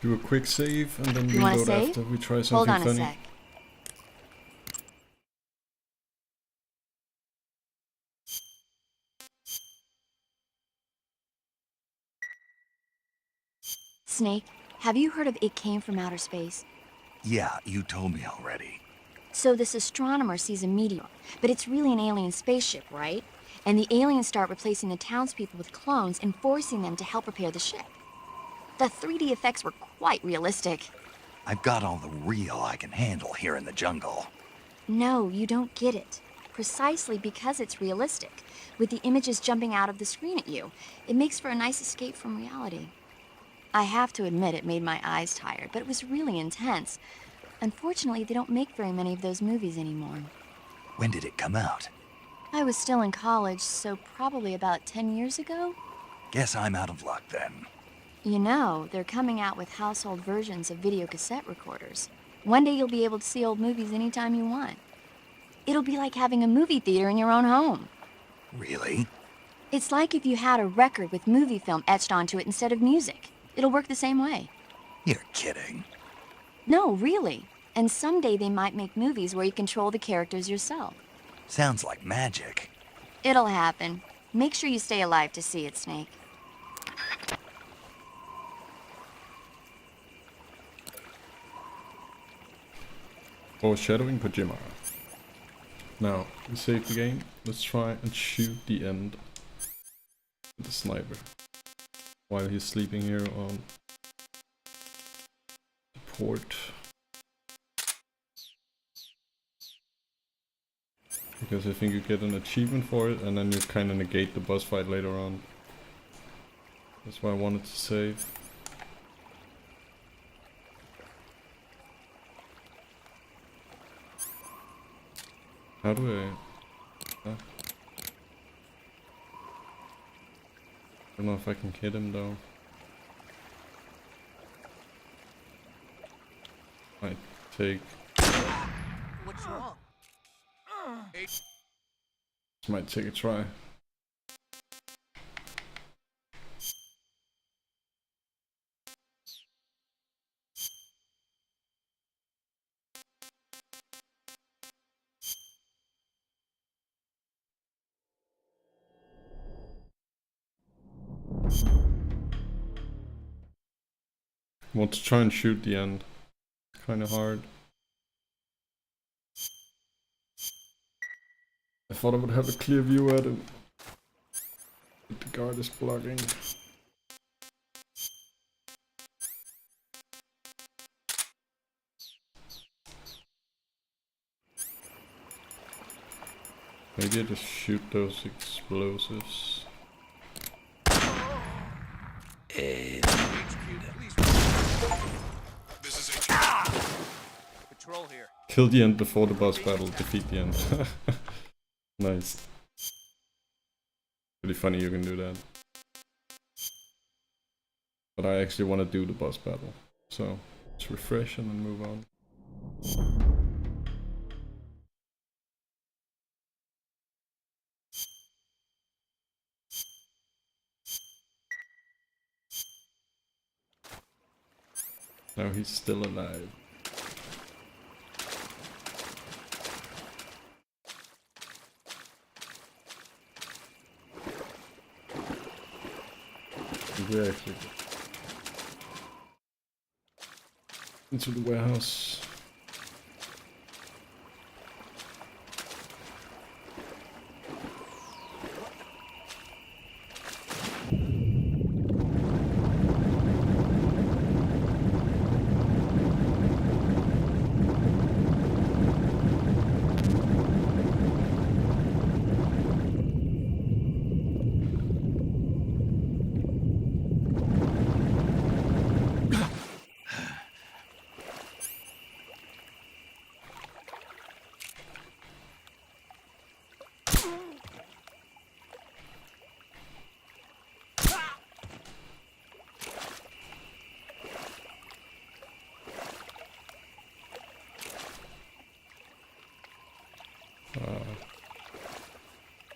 Do a quick save and then You wanna reload save? after we try Hold something on a funny. sec. Snake, have you heard of It Came from Outer Space? Yeah, you told me already. So this astronomer sees a meteor, but it's really an alien spaceship, right? And the aliens start replacing the townspeople with clones and forcing them to help repair the ship. The 3D effects were quite realistic. I've got all the real I can handle here in the jungle. No, you don't get it. Precisely because it's realistic, with the images jumping out of the screen at you, it makes for a nice escape from reality. I have to admit it made my eyes tired, but it was really intense. Unfortunately, they don't make very many of those movies anymore. When did it come out? I was still in college, so probably about 10 years ago. Guess I'm out of luck then. You know, they're coming out with household versions of video cassette recorders. One day you'll be able to see old movies anytime you want. It'll be like having a movie theater in your own home. Really? It's like if you had a record with movie film etched onto it instead of music. It'll work the same way. You're kidding. No, really. And someday they might make movies where you control the characters yourself. Sounds like magic. It'll happen. Make sure you stay alive to see it, Snake. Foreshadowing Pajama. Now, we save the game. Let's try and shoot the end with the sniper while he's sleeping here on the port. Because I think you get an achievement for it and then you kind of negate the boss fight later on. That's why I wanted to save. How do I... I don't know if I can hit him though. Might take... What's wrong? This might take a try. I want to try and shoot the end. It's kind of hard. I thought I would have a clear view at him. But the guard is blocking. Maybe I just shoot those explosives. Patrol here. Kill the end before the boss battle, defeat the end. Nice. Pretty funny you can do that. But I actually want to do the boss battle. So, let's refresh and then move on. Now he's still alive. We actually into the warehouse.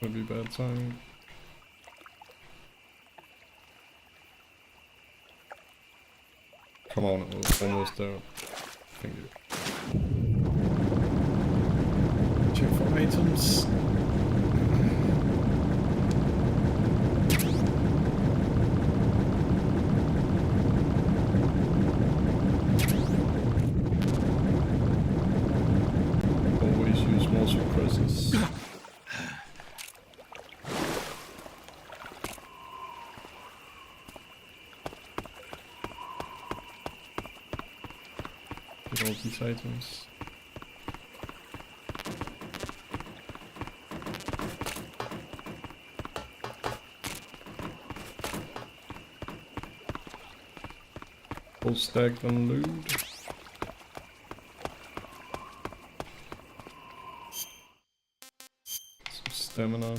Could be bad timing. Come on, we're almost there. Thank you. Check for items. Always use more suppressors. Get all these items. Full stacked on loot. Some stamina.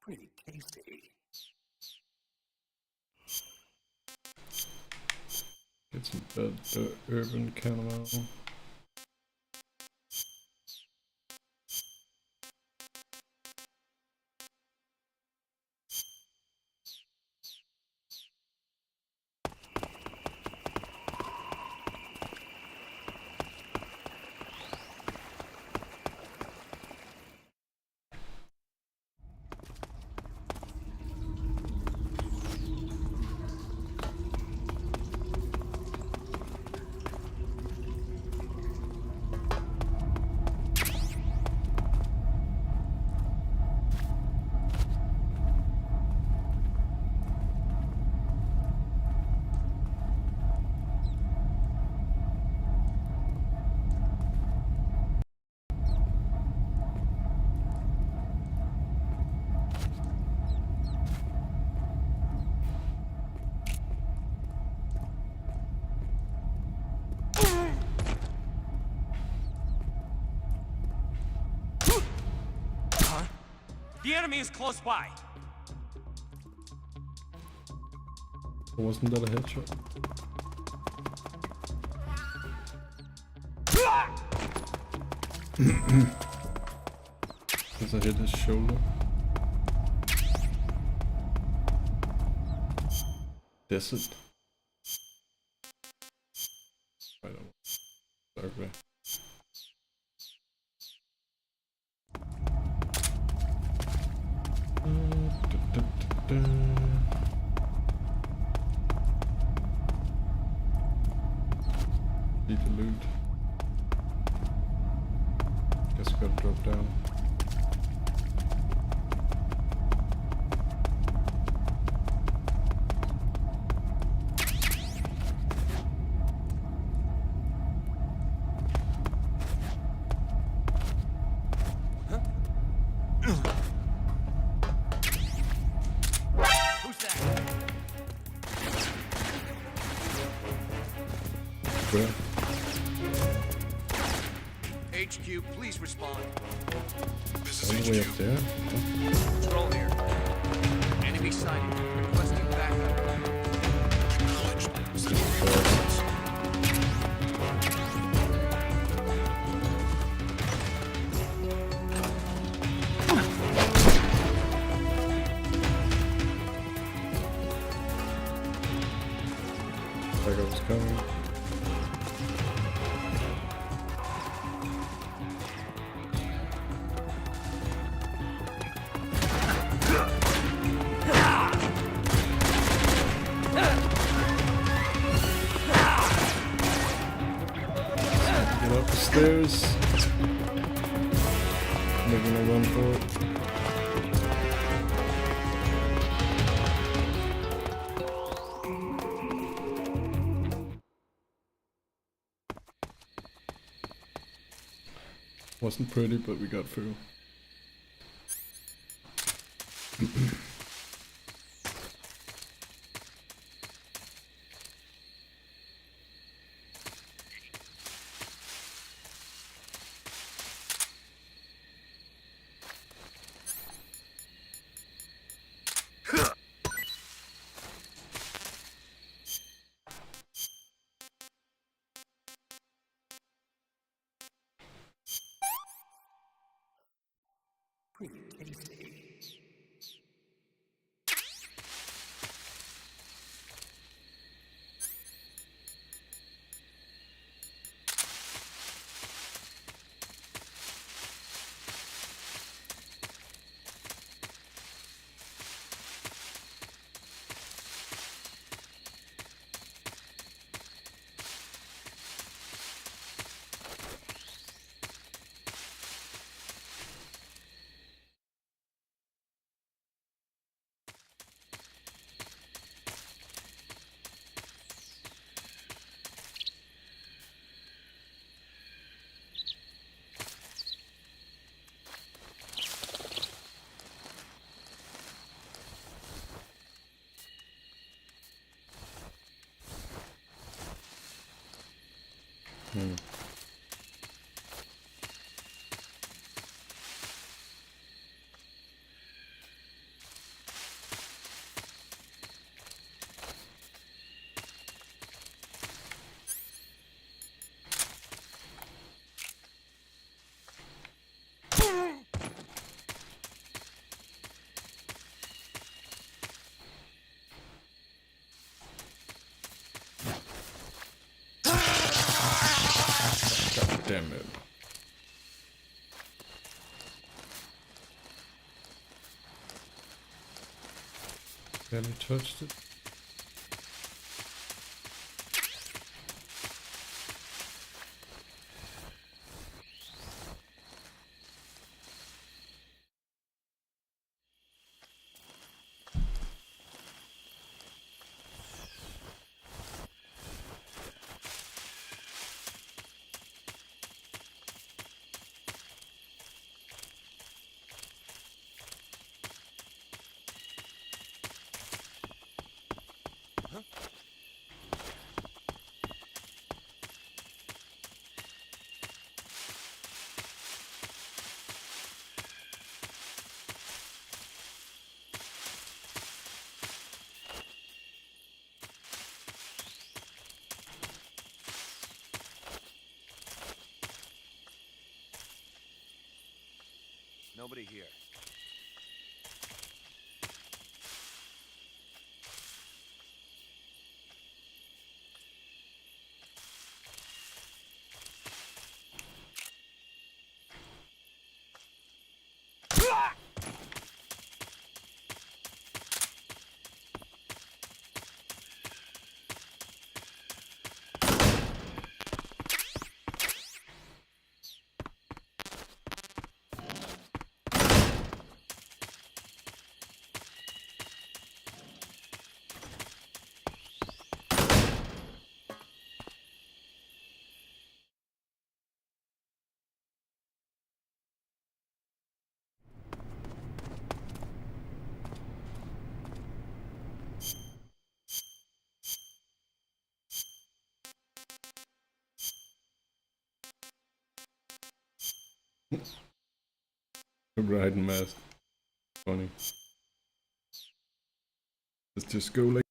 Pretty tasty. Get some urban camo. The enemy is close by. Wasn't that a headshot? Because I hit his shoulder. Desert. I don't. Okay. Need to loot. Guess I gotta drop down. Who's that? Where? HQ, please respond. All the way up there? Control here. Enemy sighting. Requesting backup. Acknowledged. Sending reinforcements. Backup is coming. Get up the stairs. They're gonna run for it. Wasn't pretty, but we got through. Hmm. God damn it. Barely touched it. Nobody here. A riding mask. Funny. Let's just go like.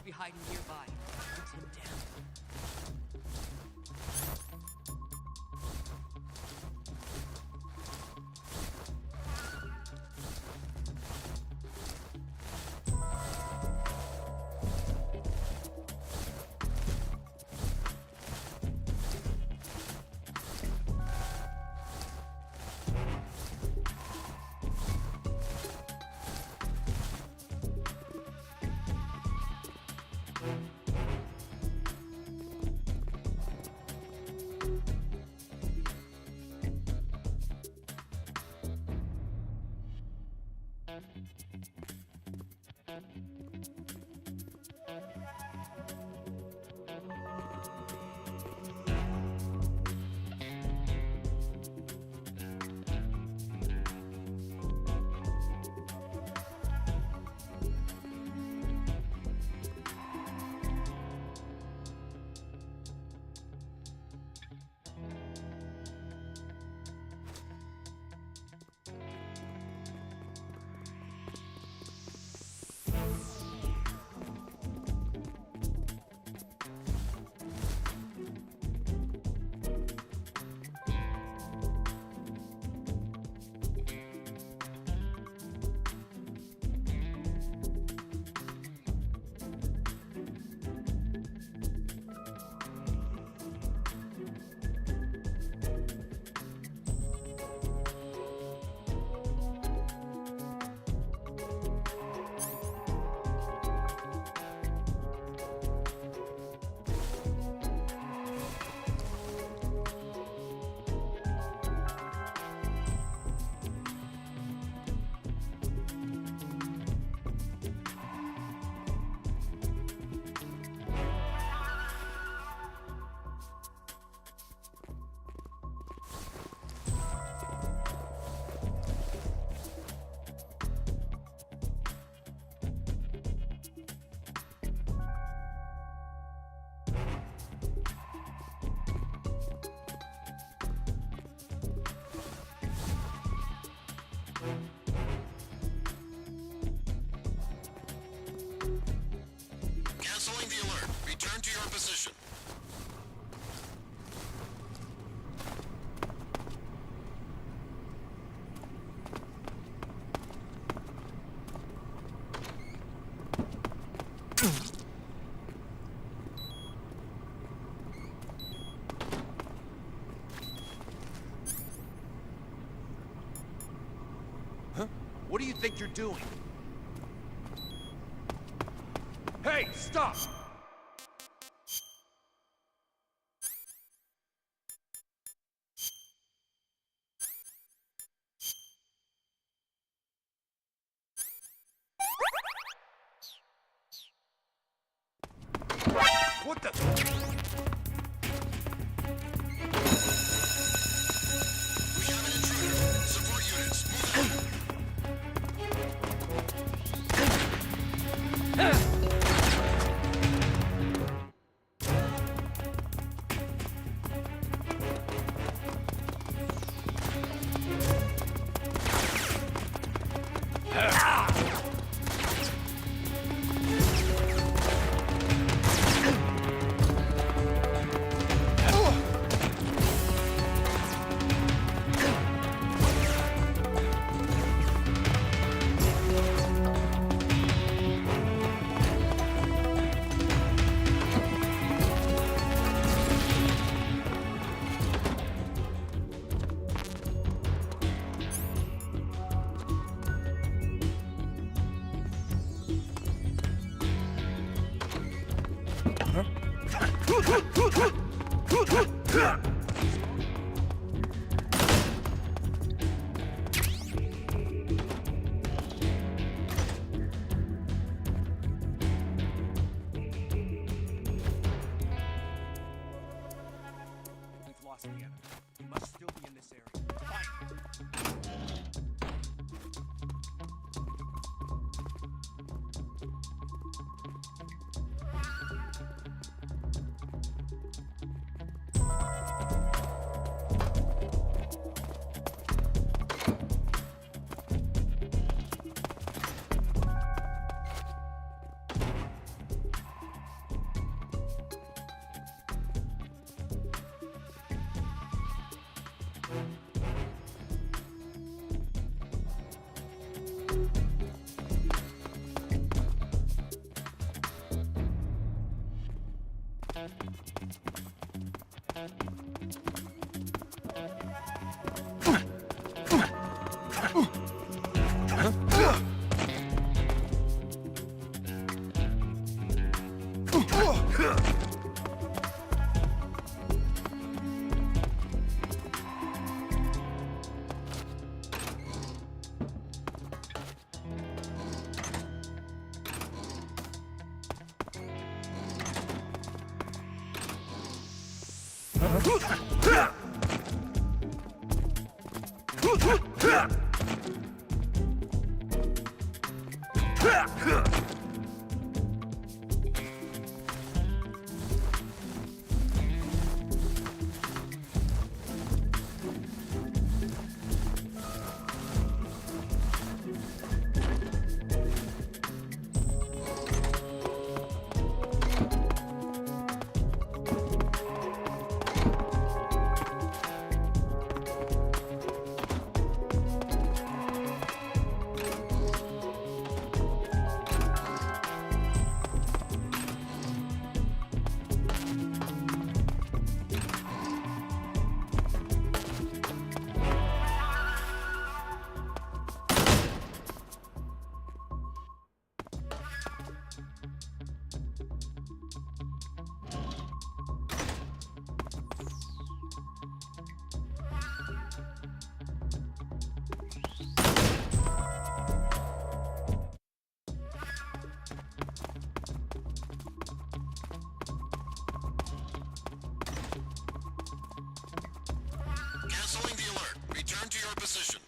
must be hiding nearby. Hunt him down. Canceling the alert. Return to your position. Huh? What do you think you're doing? Hey, stop! What the? We have an intruder. Support units, move We've lost the enemy. He must still be in this area. Fight! Canceling the alert. Return to your position.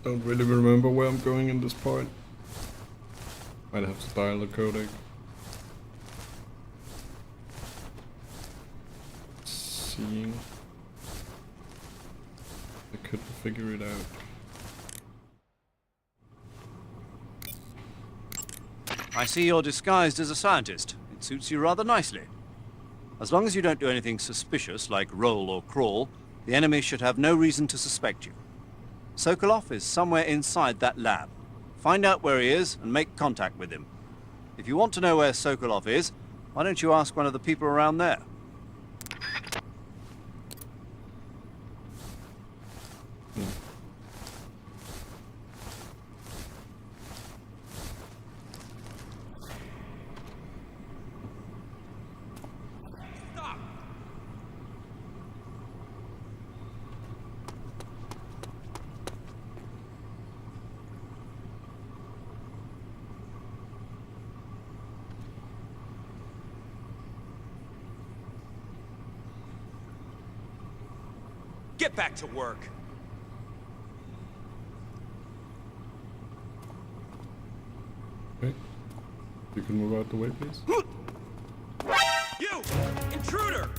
Don't really remember where I'm going in this part. Might have to dial the codec. Seeing. I couldn't figure it out. I see you're disguised as a scientist. It suits you rather nicely. As long as you don't do anything suspicious like roll or crawl, The enemy should have no reason to suspect you. Sokolov is somewhere inside that lab. Find out where he is and make contact with him. If you want to know where Sokolov is, why don't you ask one of the people around there? Get back to work. Okay. You can move out the way, please. You! Intruder!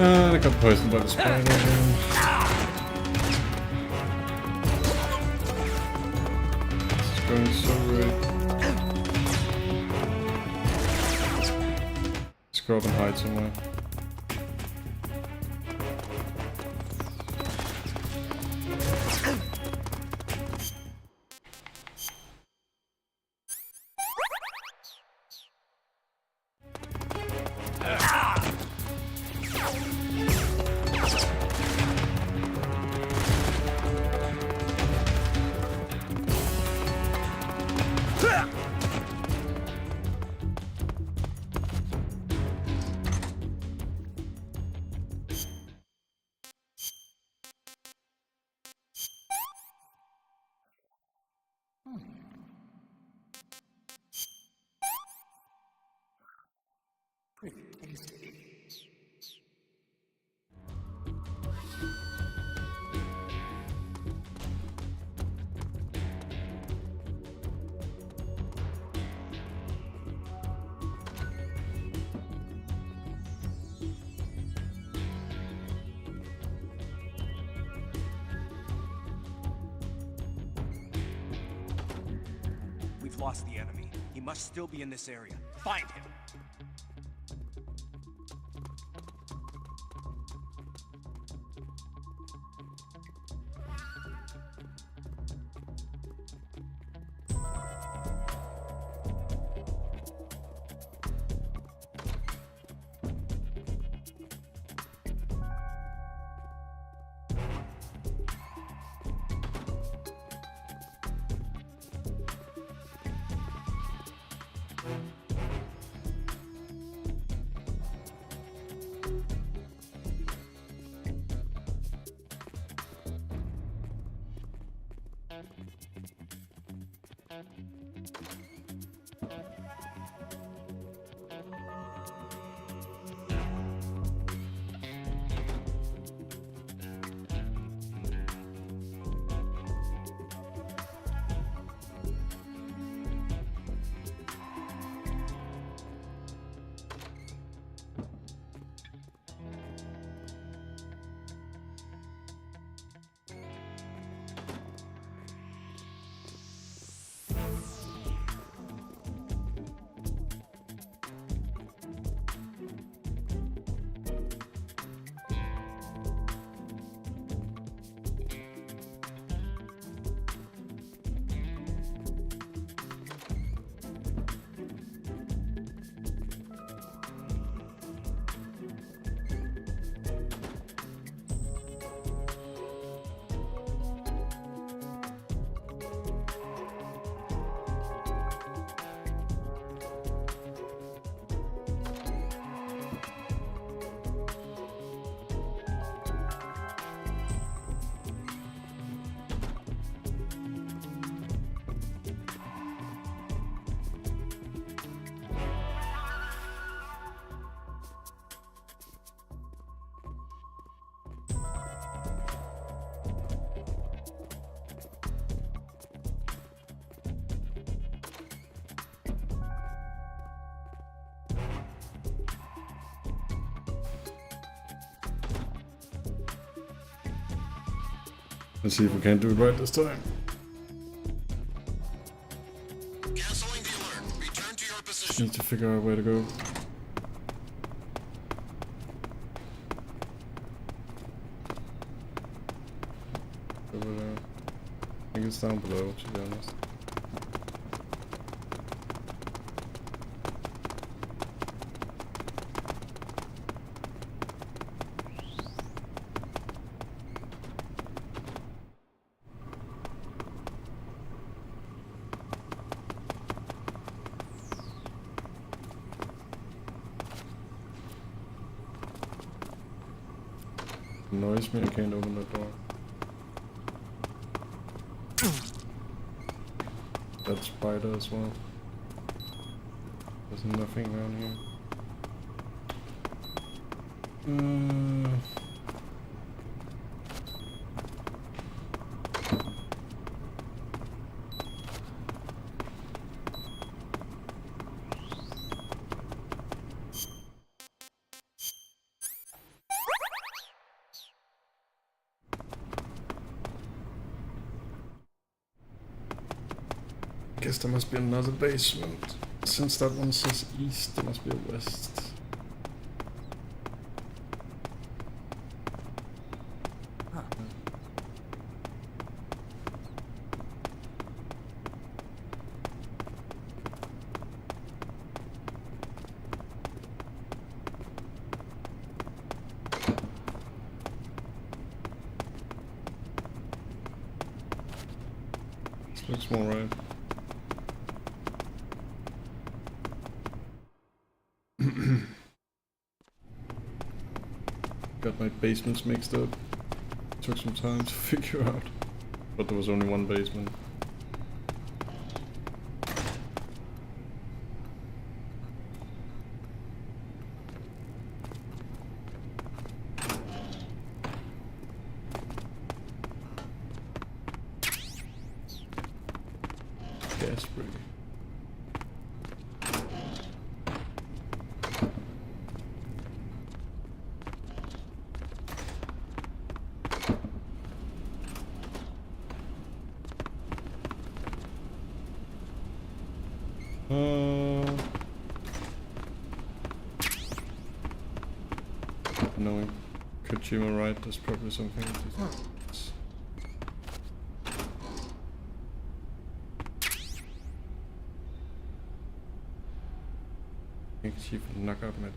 I got poisoned by the spider again. This is going so great. Let's go up and hide somewhere. We've lost the enemy. He must still be in this area. Find him. Let's see if we can do it right this time. Canceling the alert. Return to your position. Need to figure out where to go. Over there. I think it's down below, to be honest. Annoys me, I can't open that door. That spider as well. There's nothing around here. Guess there must be another basement. Since that one says east, there must be a west. This looks more right. Got my basements mixed up. Took some time to figure out. But there was only one basement. Gas spray. Knowing Kojima right, there's probably something to do. Ik zie van nak up met.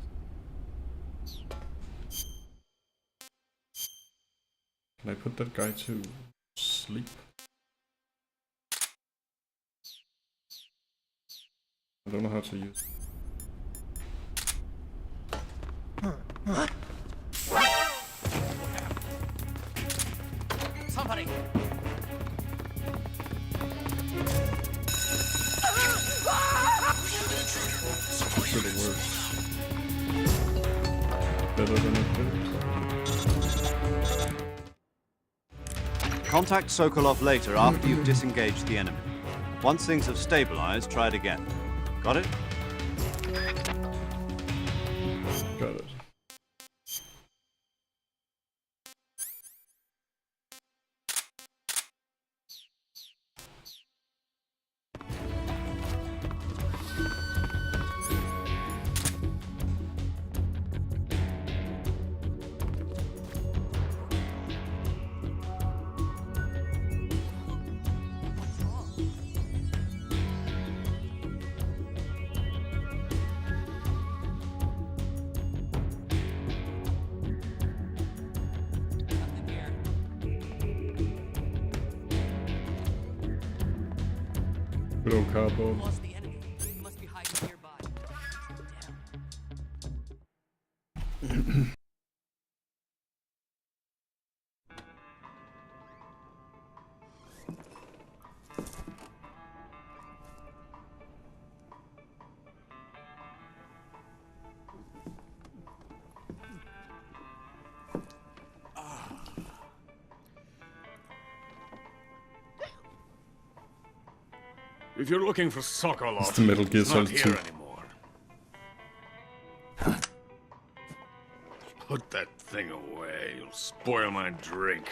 Can I put that guy to sleep? I don't know how to use it. Somebody! Should have worked. Better than it did. Contact Sokolov later after you've disengaged the enemy. Once things have stabilized, try it again. Got it? Got it. Good old cardboard. Lost the enemy. He must be hiding nearby. If you're looking for Sokolov, It's the Metal Gear he's not Solid here 2. anymore. Put that thing away. You'll spoil my drink.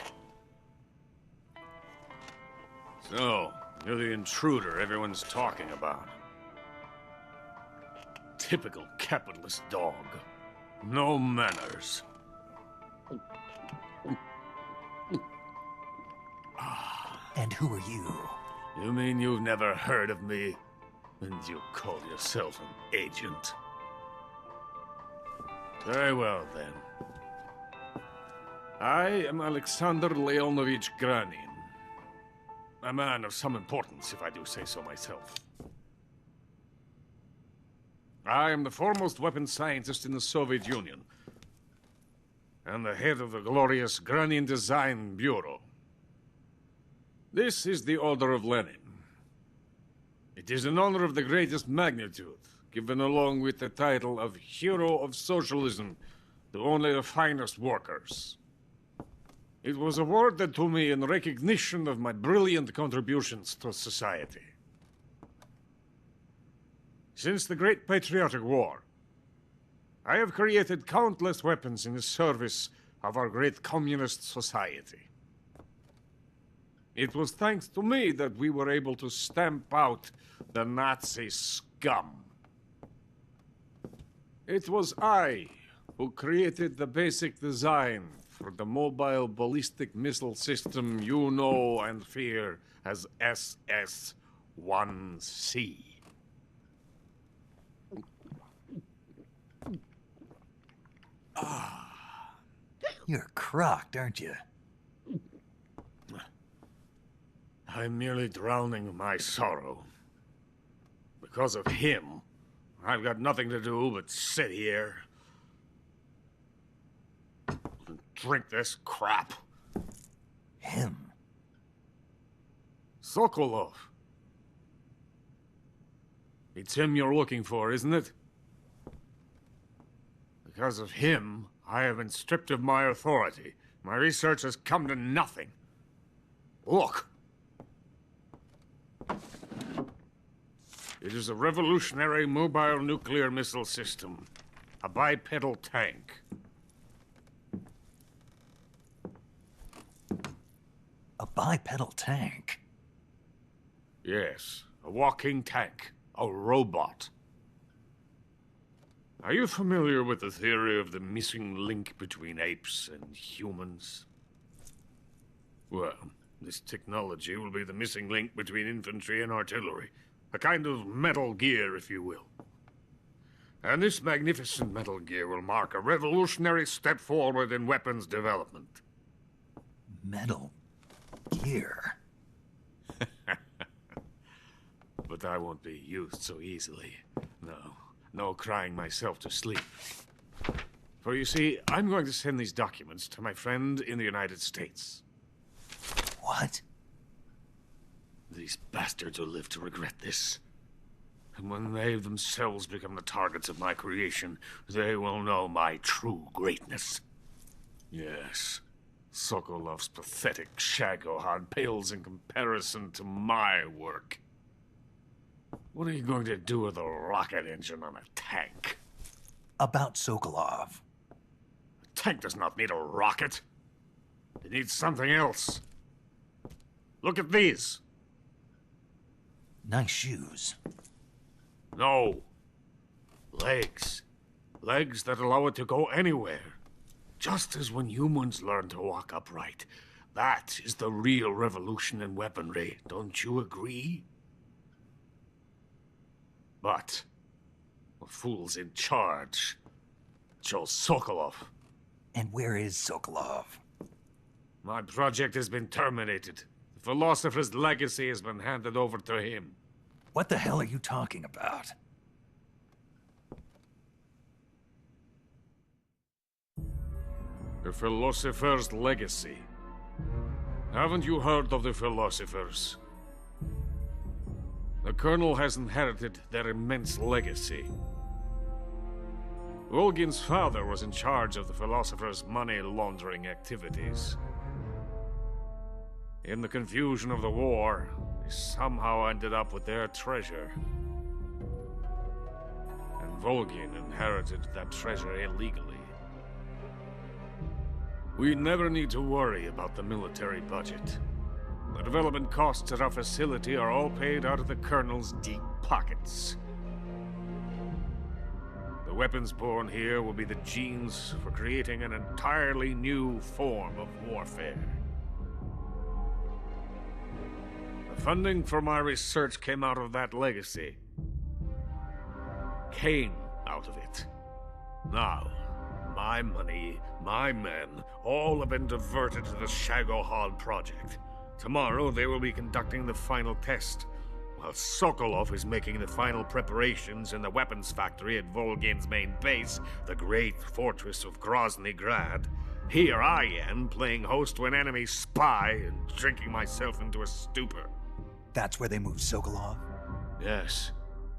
So, you're the intruder everyone's talking about. Typical capitalist dog. No manners. And who are you? You mean you've never heard of me? And you call yourself an agent? Very well, then. I am Alexander Leonovich Granin. A man of some importance, if I do say so myself. I am the foremost weapons scientist in the Soviet Union, and the head of the glorious Granin Design Bureau. This is the Order of Lenin. It is an honor of the greatest magnitude, given along with the title of Hero of Socialism to only the finest workers. It was awarded to me in recognition of my brilliant contributions to society. Since the Great Patriotic War, I have created countless weapons in the service of our great communist society. It was thanks to me that we were able to stamp out the Nazi scum. It was I who created the basic design for the mobile ballistic missile system you know and fear as SS-1C. You're crocked, aren't you? I'm merely drowning my sorrow. Because of him, I've got nothing to do but sit here and drink this crap. Him? Sokolov. It's him you're looking for, isn't it? Because of him, I have been stripped of my authority. My research has come to nothing. Look. It is a revolutionary mobile nuclear missile system. A bipedal tank. A bipedal tank? Yes, a walking tank. A robot. Are you familiar with the theory of the missing link between apes and humans? Well, this technology will be the missing link between infantry and artillery. A kind of Metal Gear, if you will. And this magnificent Metal Gear will mark a revolutionary step forward in weapons development. Metal Gear? But I won't be used so easily. No crying myself to sleep. For you see, I'm going to send these documents to my friend in the United States. What? These bastards will live to regret this. And when they themselves become the targets of my creation, they will know my true greatness. Yes, Sokolov's pathetic Shagohod pales in comparison to my work. What are you going to do with a rocket engine on a tank? About Sokolov. A tank does not need a rocket. It needs something else. Look at these. Nice shoes. No. Legs. Legs that allow it to go anywhere. Just as when humans learn to walk upright. That is the real revolution in weaponry. Don't you agree? But the fool's in charge. Joe Sokolov. And where is Sokolov? My project has been terminated. The philosopher's legacy has been handed over to him. What the hell are you talking about? The philosopher's legacy. Haven't you heard of the philosophers? The Colonel has inherited their immense legacy. Volgin's father was in charge of the philosophers' money laundering activities. In the confusion of the war, they somehow ended up with their treasure. And Volgin inherited that treasure illegally. We never need to worry about the military budget. The development costs at our facility are all paid out of the Colonel's deep pockets. The weapons born here will be the genes for creating an entirely new form of warfare. The funding for my research came out of that legacy. Came out of it. Now, my money, my men, all have been diverted to the Shagohod project. Tomorrow they will be conducting the final test, while Sokolov is making the final preparations in the weapons factory at Volgin's main base, the great fortress of Grozny Grad. Here I am, playing host to an enemy spy and drinking myself into a stupor. That's where they moved Sokolov? Yes.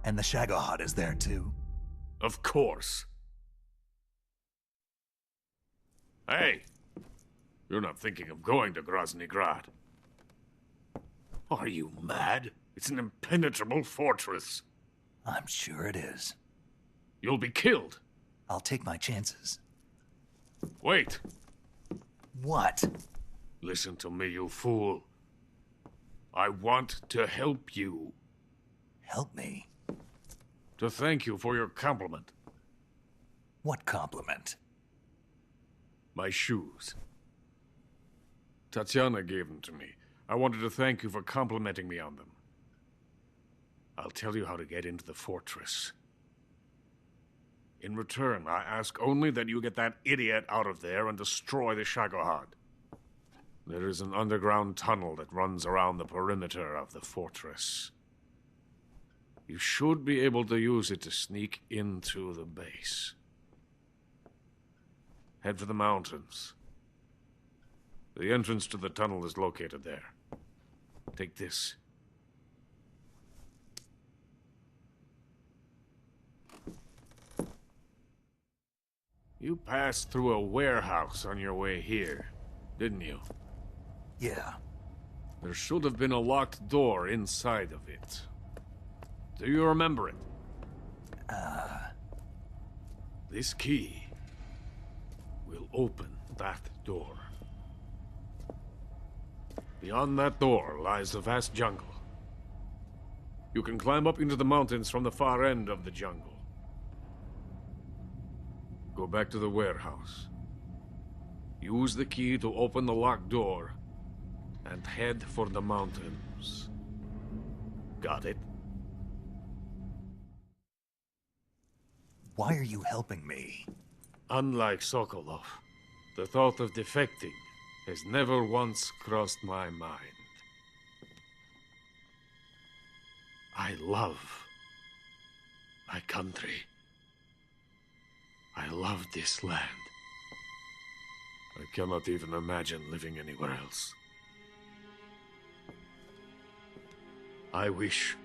And the Shagohod is there too? Of course. Hey! You're not thinking of going to Grozny Grad. Are you mad? It's an impenetrable fortress. I'm sure it is. You'll be killed. I'll take my chances. Wait. What? Listen to me, you fool. I want to help you. Help me? To thank you for your compliment. What compliment? My shoes. Tatiana gave them to me. I wanted to thank you for complimenting me on them. I'll tell you how to get into the fortress. In return, I ask only that you get that idiot out of there and destroy the Shagohod. There is an underground tunnel that runs around the perimeter of the fortress. You should be able to use it to sneak into the base. Head for the mountains. The entrance to the tunnel is located there. Take this. You passed through a warehouse on your way here, didn't you? Yeah. There should have been a locked door inside of it. Do you remember it? This key will open that door. Beyond that door lies the vast jungle. You can climb up into the mountains from the far end of the jungle. Go back to the warehouse. Use the key to open the locked door and head for the mountains. Got it? Why are you helping me? Unlike Sokolov, the thought of defecting has never once crossed my mind. I love my country. I love this land. I cannot even imagine living anywhere else. I wish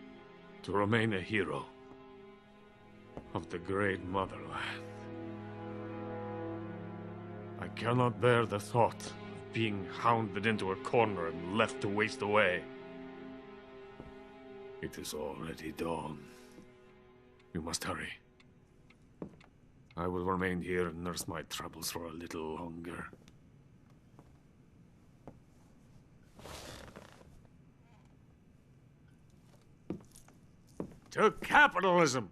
to remain a hero of the great motherland. I cannot bear the thought of being hounded into a corner and left to waste away. It is already dawn. You must hurry. I will remain here and nurse my troubles for a little longer. To capitalism!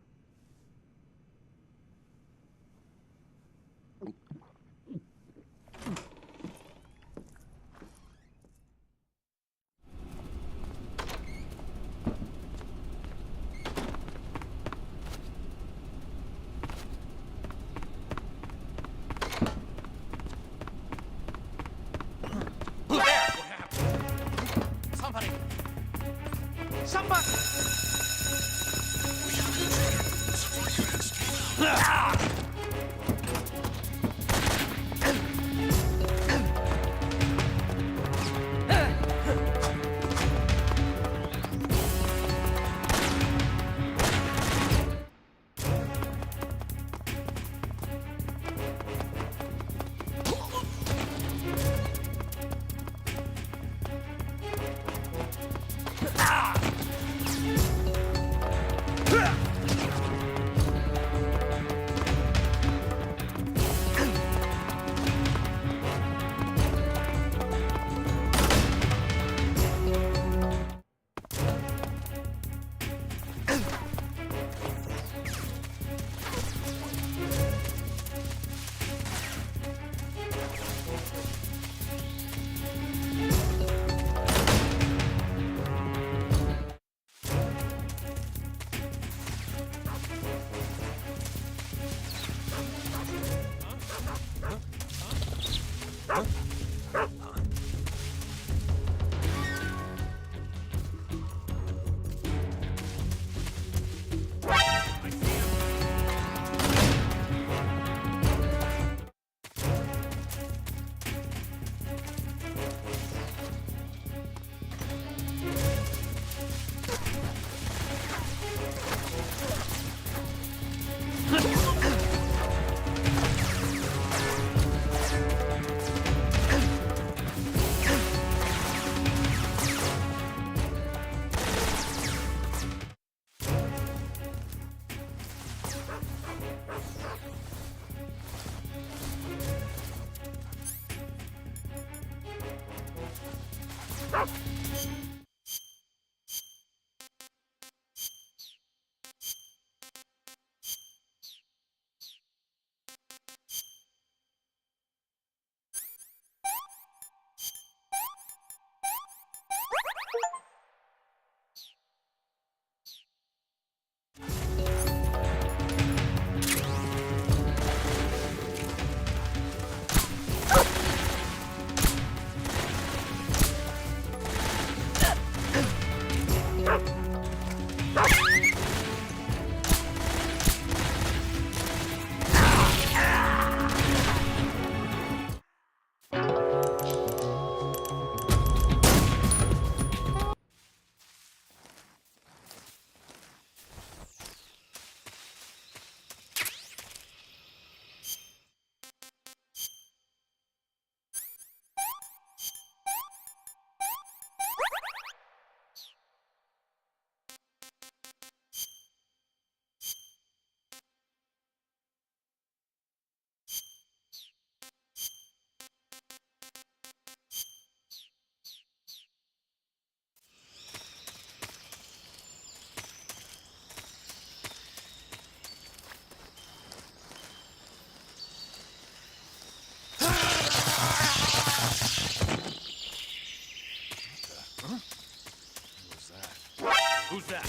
Who's that?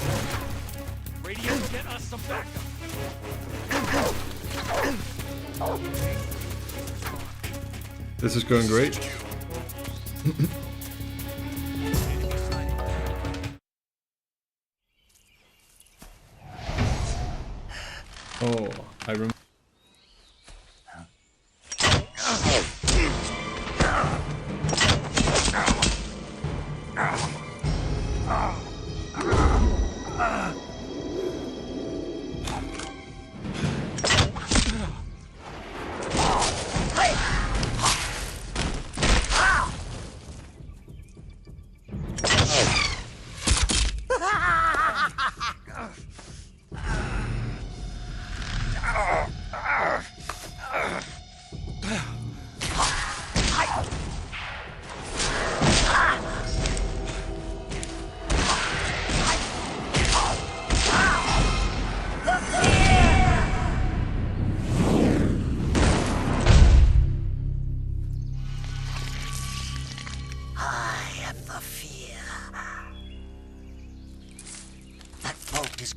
Radio, get us some backup. This is going great. Oh, I remember.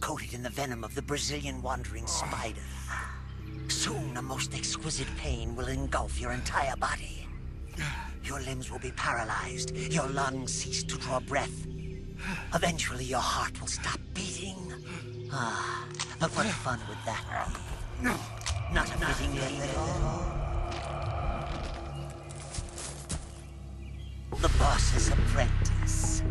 Coated in the venom of the Brazilian wandering spider. Soon a most exquisite pain will engulf your entire body. Your limbs will be paralyzed, your lungs cease to draw breath. Eventually your heart will stop beating. But what fun would that be? Not a fitting label. The boss's apprentice.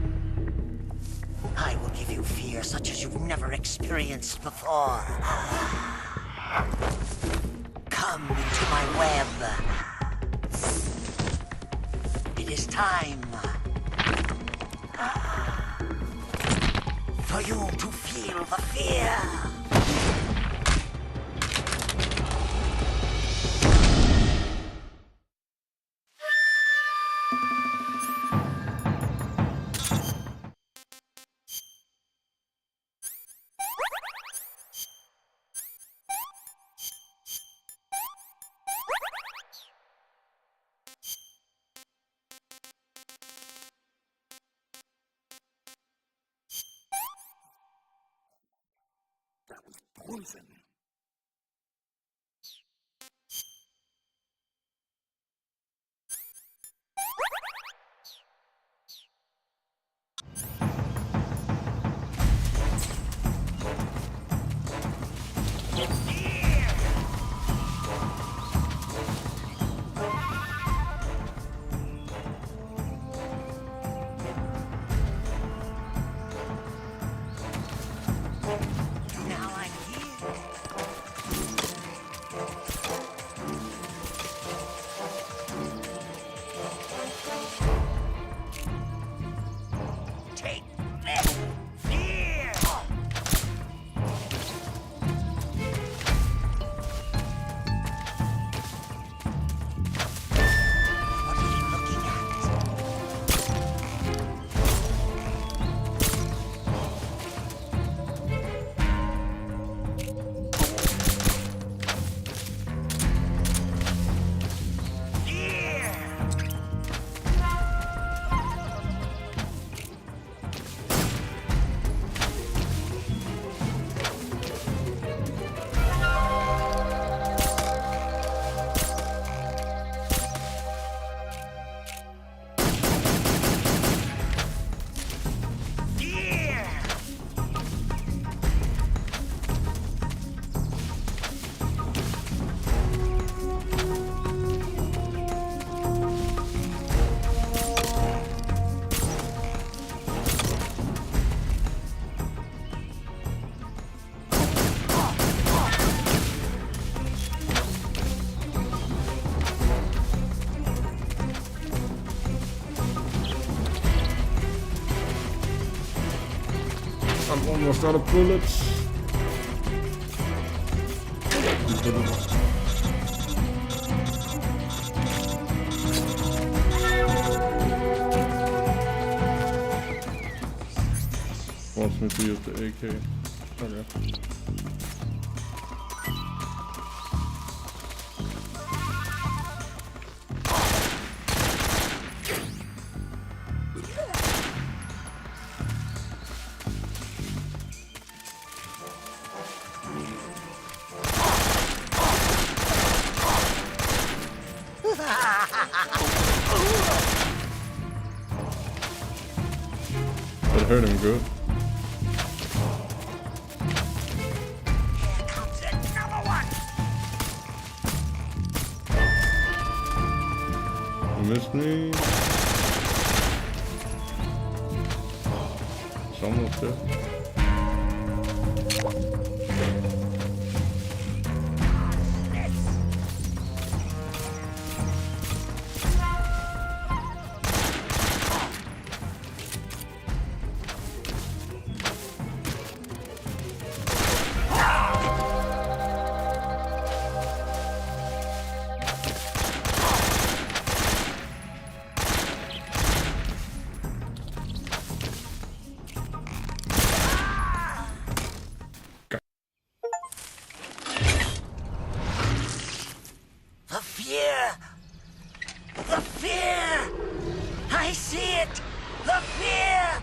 I will give you fear such as you've never experienced before. Come into my web. It is time for you to feel the fear. Poison. Now I'm here. I'm almost out of bullets. Wants me to use the AK. Okay. That hurt him good. You missed me. It's almost dead. The fear! The fear! I see it! The fear!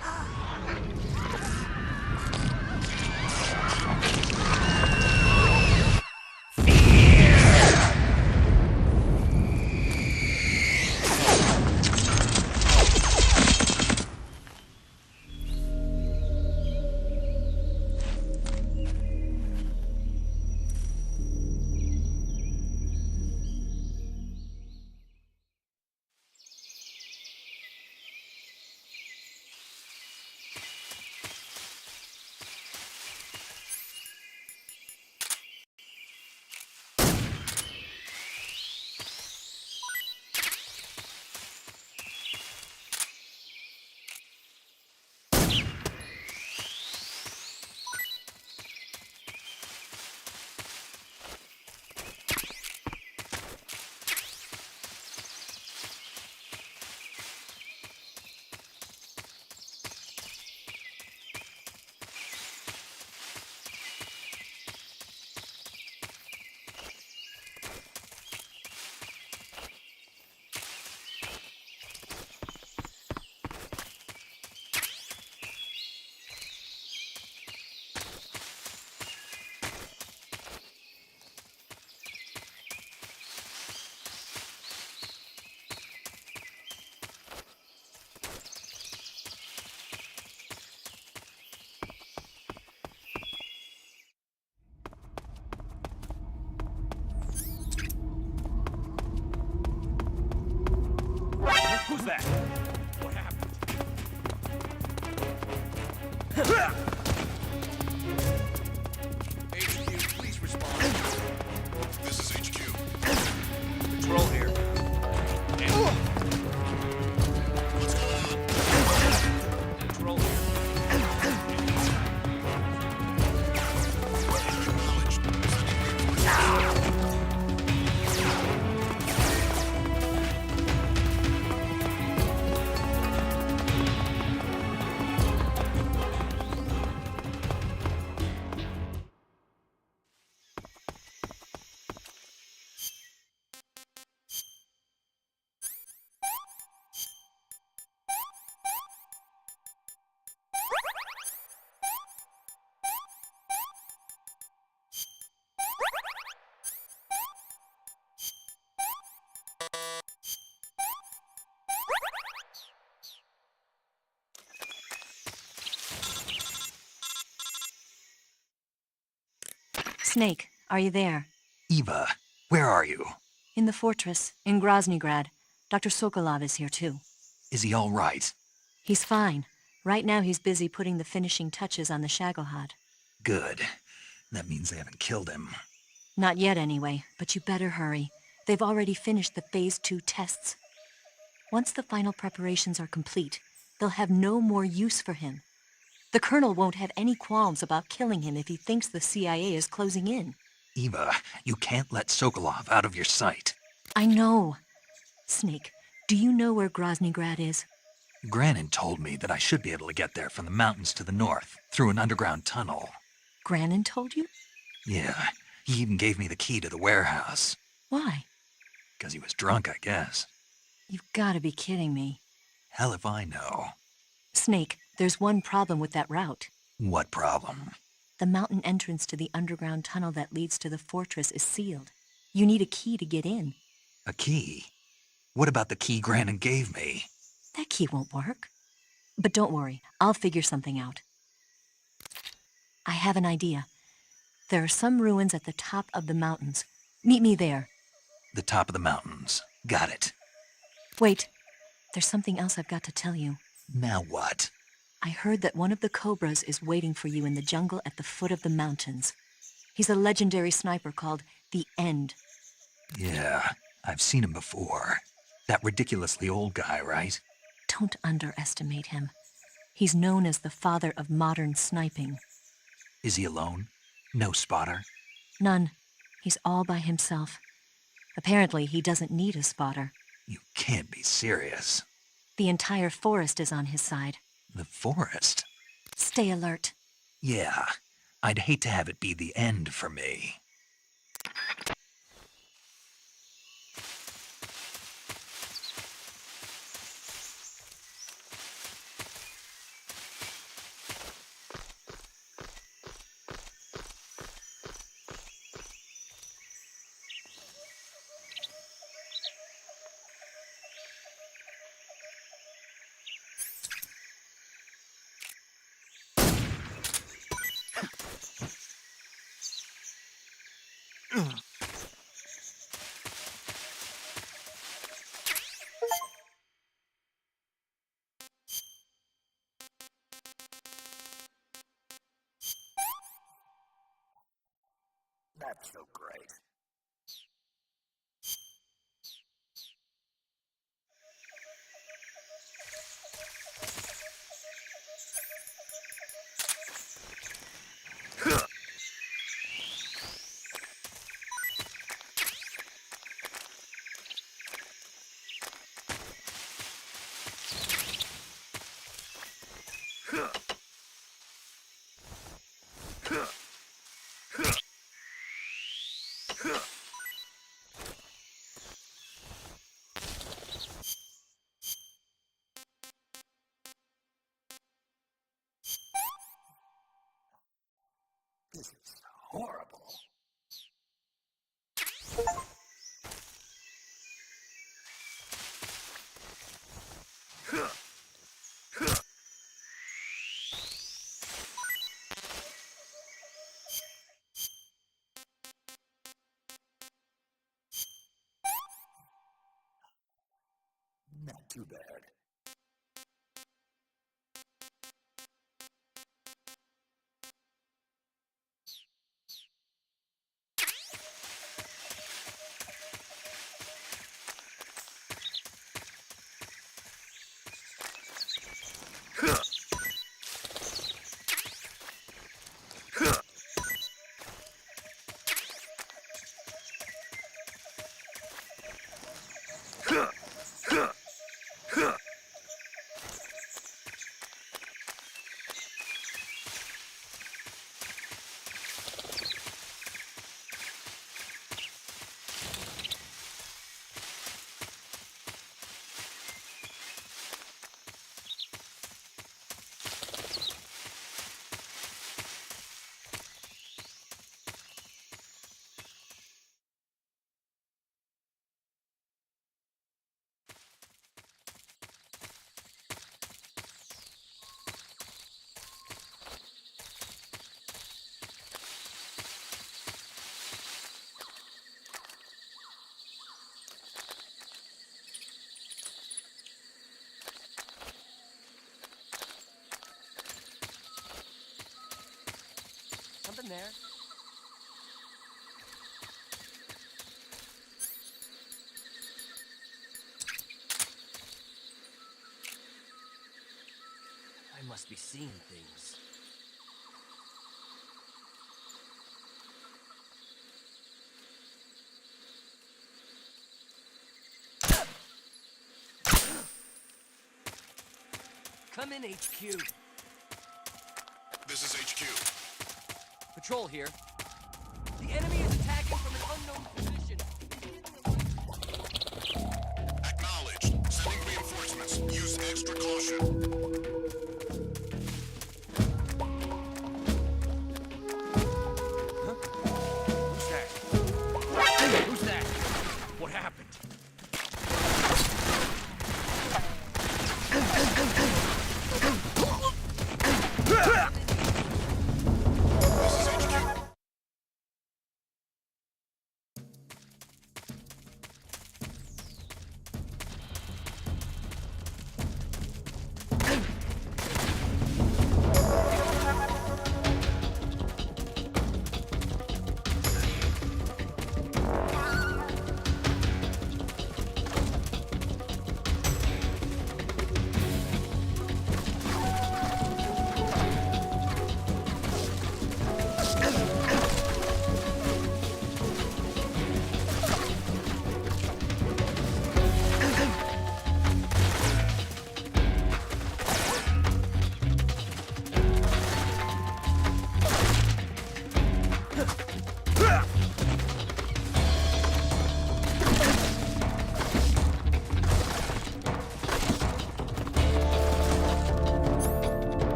Who's that? What happened? HQ, please respond. This is HQ. Patrol here. What's going on? Patrol here. Snake, are you there? Eva, where are you? In the fortress, in Groznygrad. Dr. Sokolov is here too. Is he all right? He's fine. Right now he's busy putting the finishing touches on the Shagohod. Good. That means they haven't killed him. Not yet anyway, but you better hurry. They've already finished the Phase 2 tests. Once the final preparations are complete, they'll have no more use for him. The Colonel won't have any qualms about killing him if he thinks the CIA is closing in. Eva, you can't let Sokolov out of your sight. I know. Snake, do you know where Groznygrad is? Granin told me that I should be able to get there from the mountains to the north, through an underground tunnel. Granin told you? Yeah, he even gave me the key to the warehouse. Why? Because he was drunk, I guess. You've got to be kidding me. Hell if I know. Snake, there's one problem with that route. What problem? The mountain entrance to the underground tunnel that leads to the fortress is sealed. You need a key to get in. A key? What about the key Granin gave me? That key won't work. But don't worry, I'll figure something out. I have an idea. There are some ruins at the top of the mountains. Meet me there. The top of the mountains. Got it. Wait, there's something else I've got to tell you. Now what? I heard that one of the Cobras is waiting for you in the jungle at the foot of the mountains. He's a legendary sniper called the End. Yeah, I've seen him before. That ridiculously old guy, right? Don't underestimate him. He's known as the father of modern sniping. Is he alone? No spotter? None. He's all by himself. Apparently, he doesn't need a spotter. You can't be serious. The entire forest is on his side. The forest? Stay alert. Yeah, I'd hate to have it be the end for me. That's so great. This is horrible. Not too bad. Something there. I must be seeing things. Come in, HQ. This is HQ. Patrol here. The enemy is attacking from an unknown position. Acknowledged. Sending reinforcements. Use extra caution. Who's that? Who's that? What happened?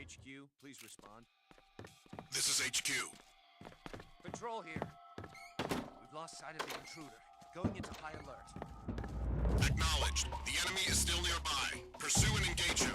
HQ, please respond. This is HQ. Patrol here. We've lost sight of the intruder. Going into high alert. Acknowledged. The enemy is still nearby. Pursue and engage him.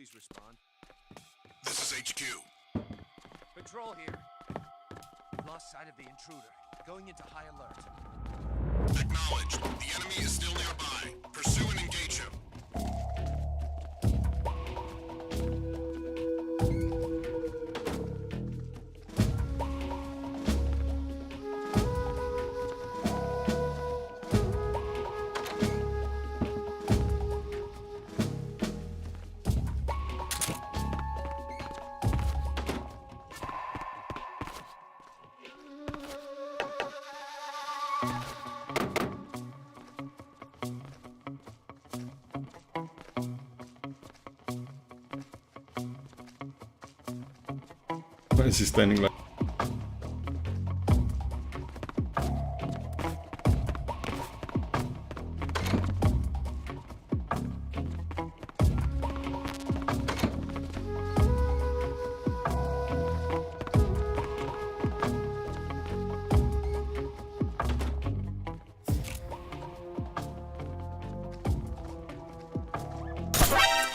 please respond. This is HQ. Patrol here. We've lost sight of the intruder. Going into high alert. Acknowledged. The enemy is still nearby. Pursue and engage him. Why is he standing like?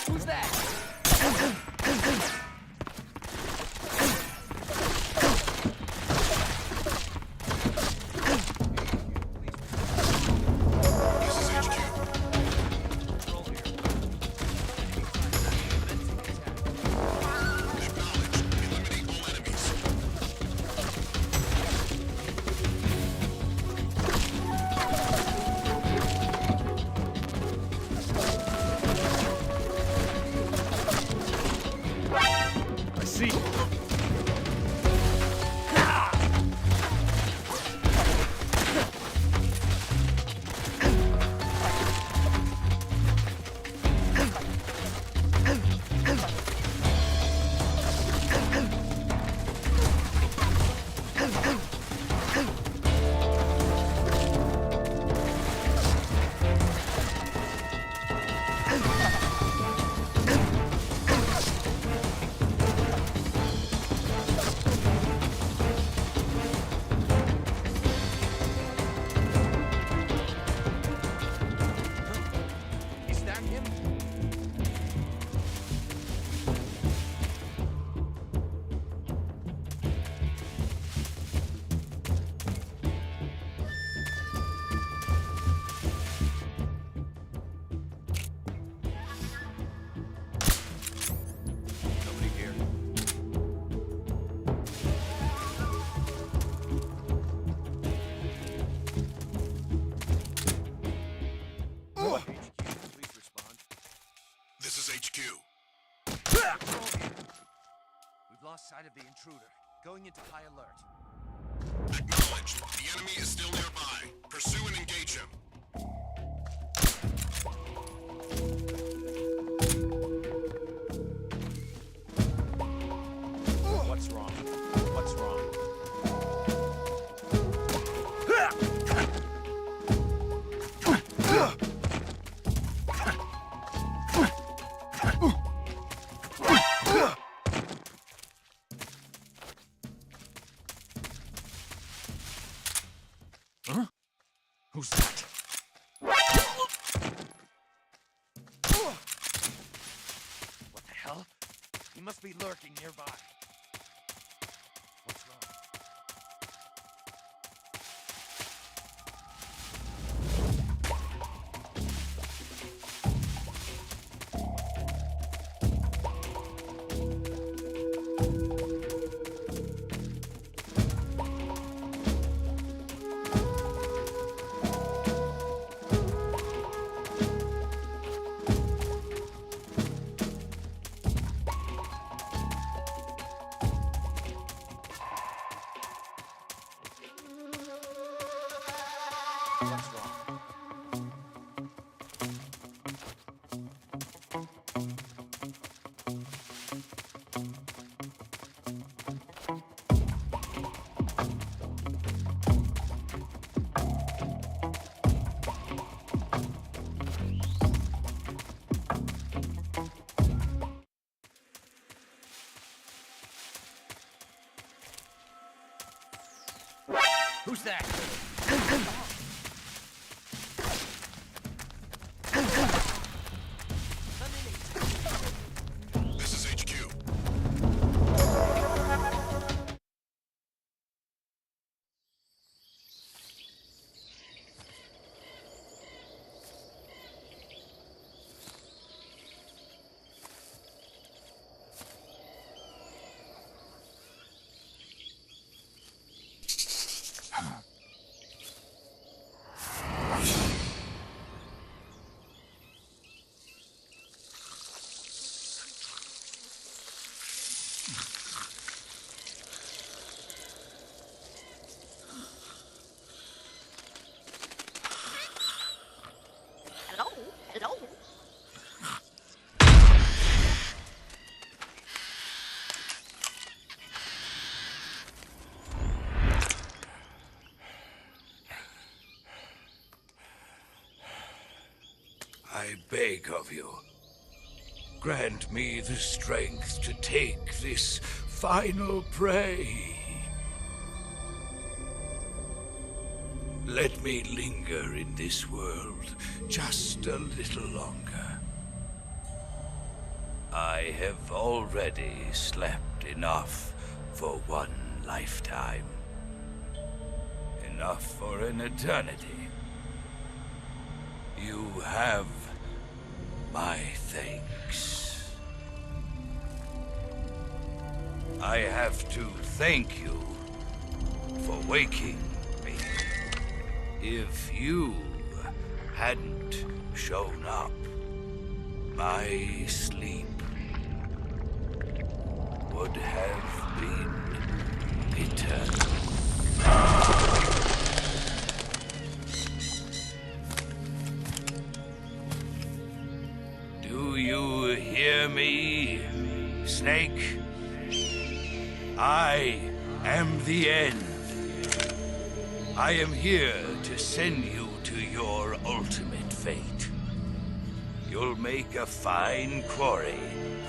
Who's that? I see. Is that him? Nobody here. HQ, please respond. This is HQ. Patrol here. We've lost sight of the intruder. Going into high alert. Acknowledged. The enemy is still nearby. Pursue and engage him. What's wrong? What's wrong? Huh? Who's that? What the hell? He must be lurking nearby. What's wrong? What's wrong? Who's that? I beg of you, grant me the strength to take this final prey. Let me linger in this world just a little longer. I have already slept enough for one lifetime. Enough for an eternity. You have my thanks. I have to thank you for waking me. If you hadn't shown up, my sleep would have been eternal. Do you hear me, Snake? I am the end. I am here to send you to your ultimate fate. You'll make a fine quarry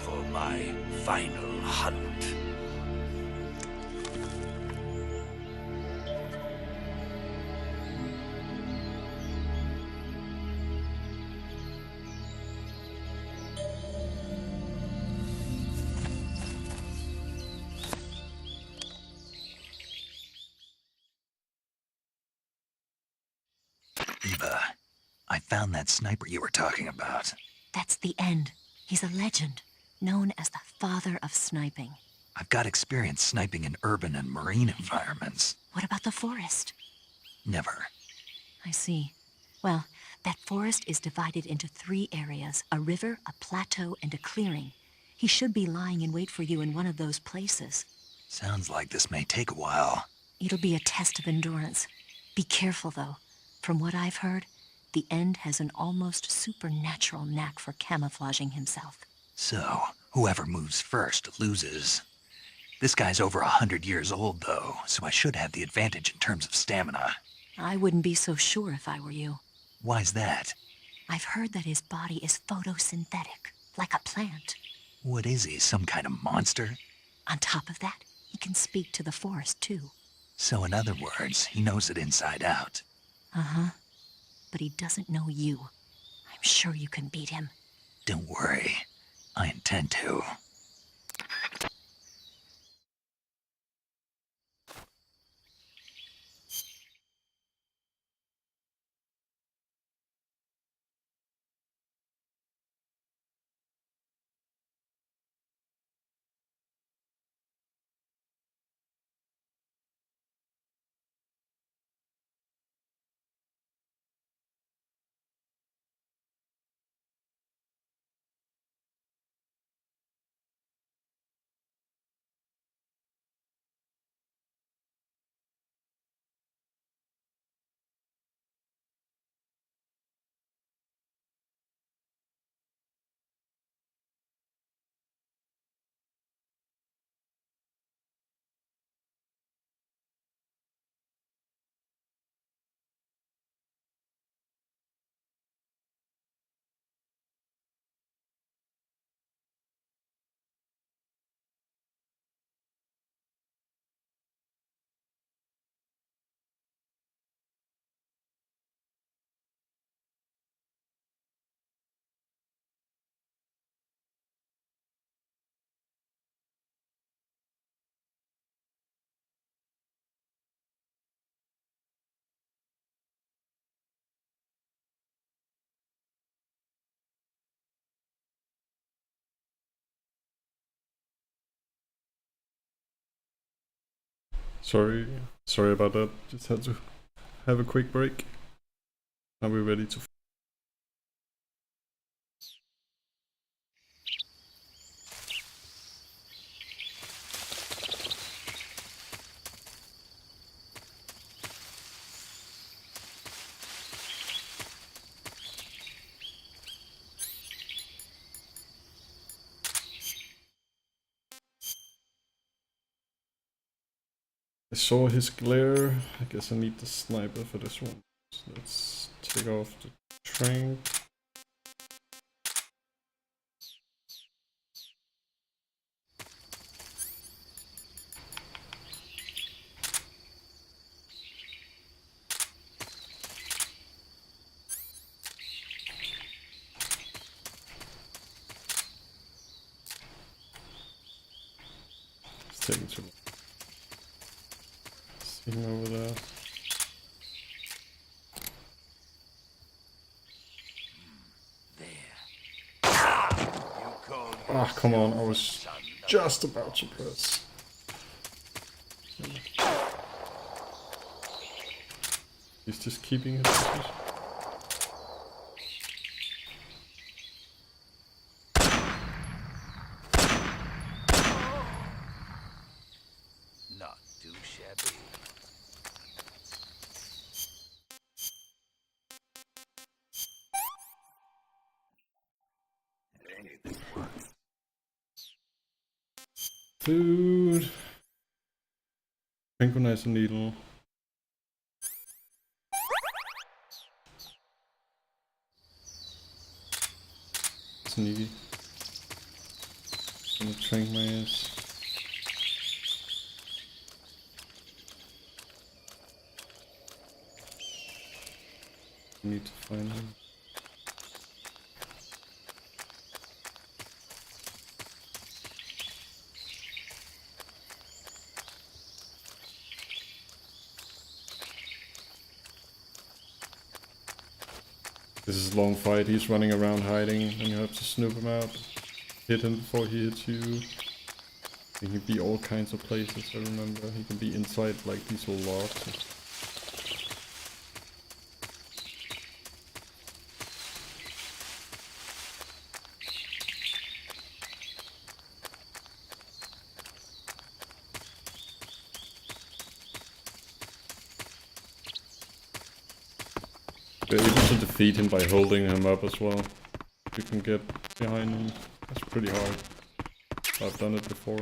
for my final hunt. Eva, I found that sniper you were talking about. That's the end. He's a legend, known as the father of sniping. I've got experience sniping in urban and marine environments. What about the forest? Never. I see. Well, that forest is divided into 3 areas, a river, a plateau, and a clearing. He should be lying in wait for you in one of those places. Sounds like this may take a while. It'll be a test of endurance. Be careful, though. From what I've heard, the End has an almost supernatural knack for camouflaging himself. So, whoever moves first loses. This guy's over 100 years old, though, so I should have the advantage in terms of stamina. I wouldn't be so sure if I were you. Why's that? I've heard that his body is photosynthetic, like a plant. What is he, some kind of monster? On top of that, he can speak to the forest, too. So in other words, he knows it inside out. Uh-huh. But he doesn't know you. I'm sure you can beat him. Don't worry. I intend to. Sorry about that. Just had to have a quick break. Now we're ready to. I saw his glare. I guess I need the sniper for this one. So let's take off the trank. taking too long. See him over there. Ah, come on, I was just about to press. He's just keeping his position. Not too shabby. Food. Synchronize the needle. Sneaky. Gonna trank my ass. Need to find him. This is a long fight, he's running around hiding, and you have to snoop him out. Hit him before he hits you. He can be all kinds of places, I remember. He can be inside like these little logs. You're able to defeat him by holding him up as well. You can get behind him. That's pretty hard. I've done it before.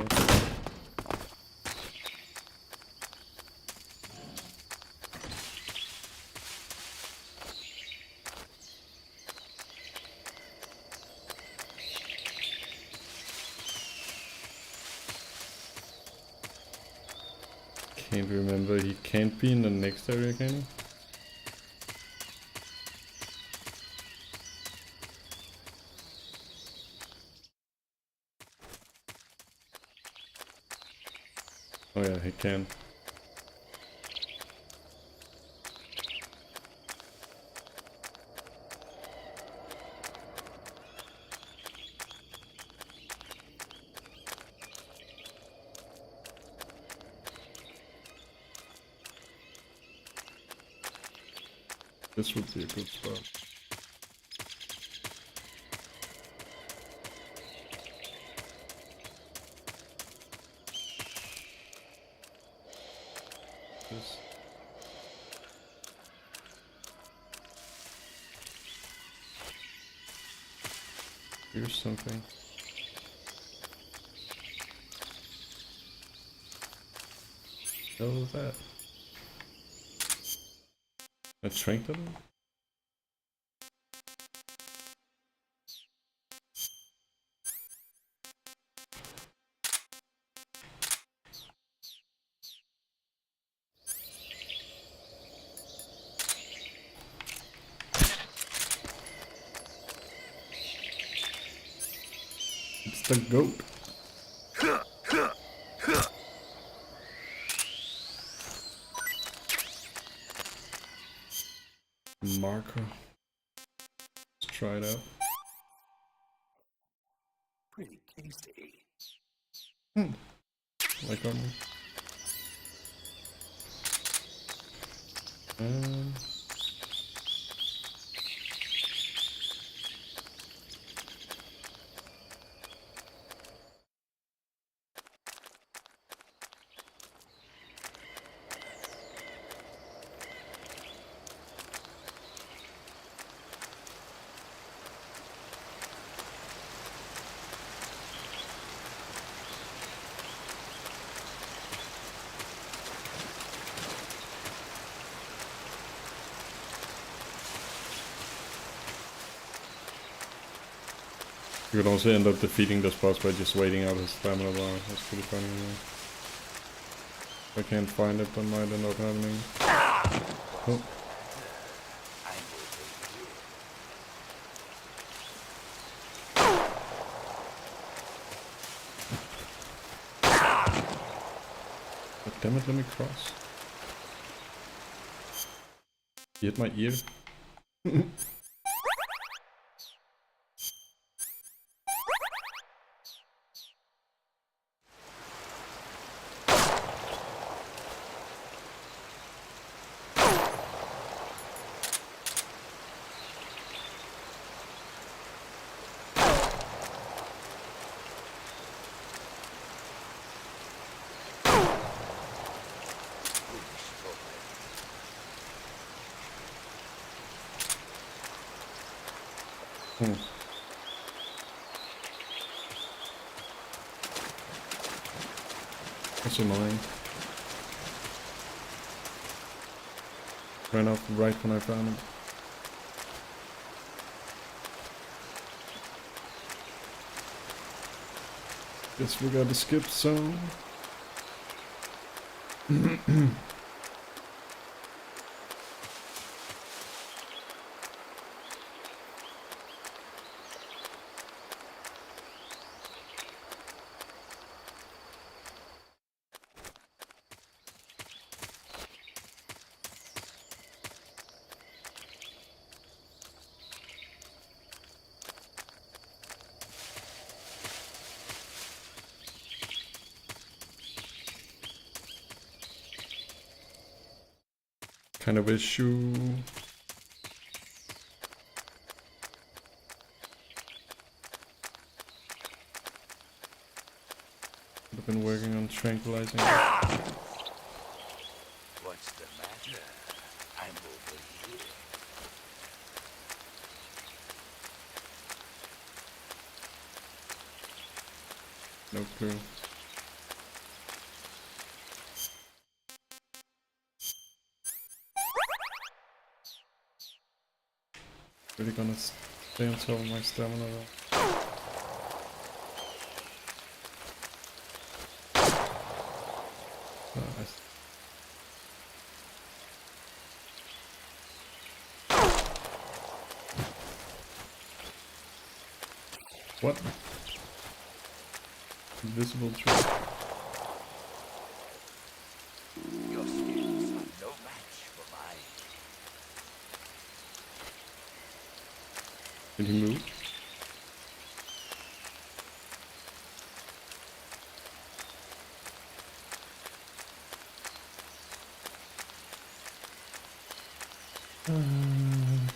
Can't remember. He can't be in the next area, can he? Oh yeah, he can. This would be a good spot. This. Here's something. What was that? A trinket? It's the goat. Marker. Let's try it out. Pretty tasty. Like on me. You could also end up defeating this boss by just waiting out his stamina bar. That's pretty funny. Yeah. If I can't find it, then might end up happening. Oh. damn it, let me cross. He hit my ear. That's annoying. Ran off right when I found it. Guess we got to skip zone. Kind of issue. I've been working on tranquilizing. What's the matter? I'm over here. No clue. Really gonna stay until my stamina though. Nice. What? Invisible trap. Your skills are no match for mine. Did he move?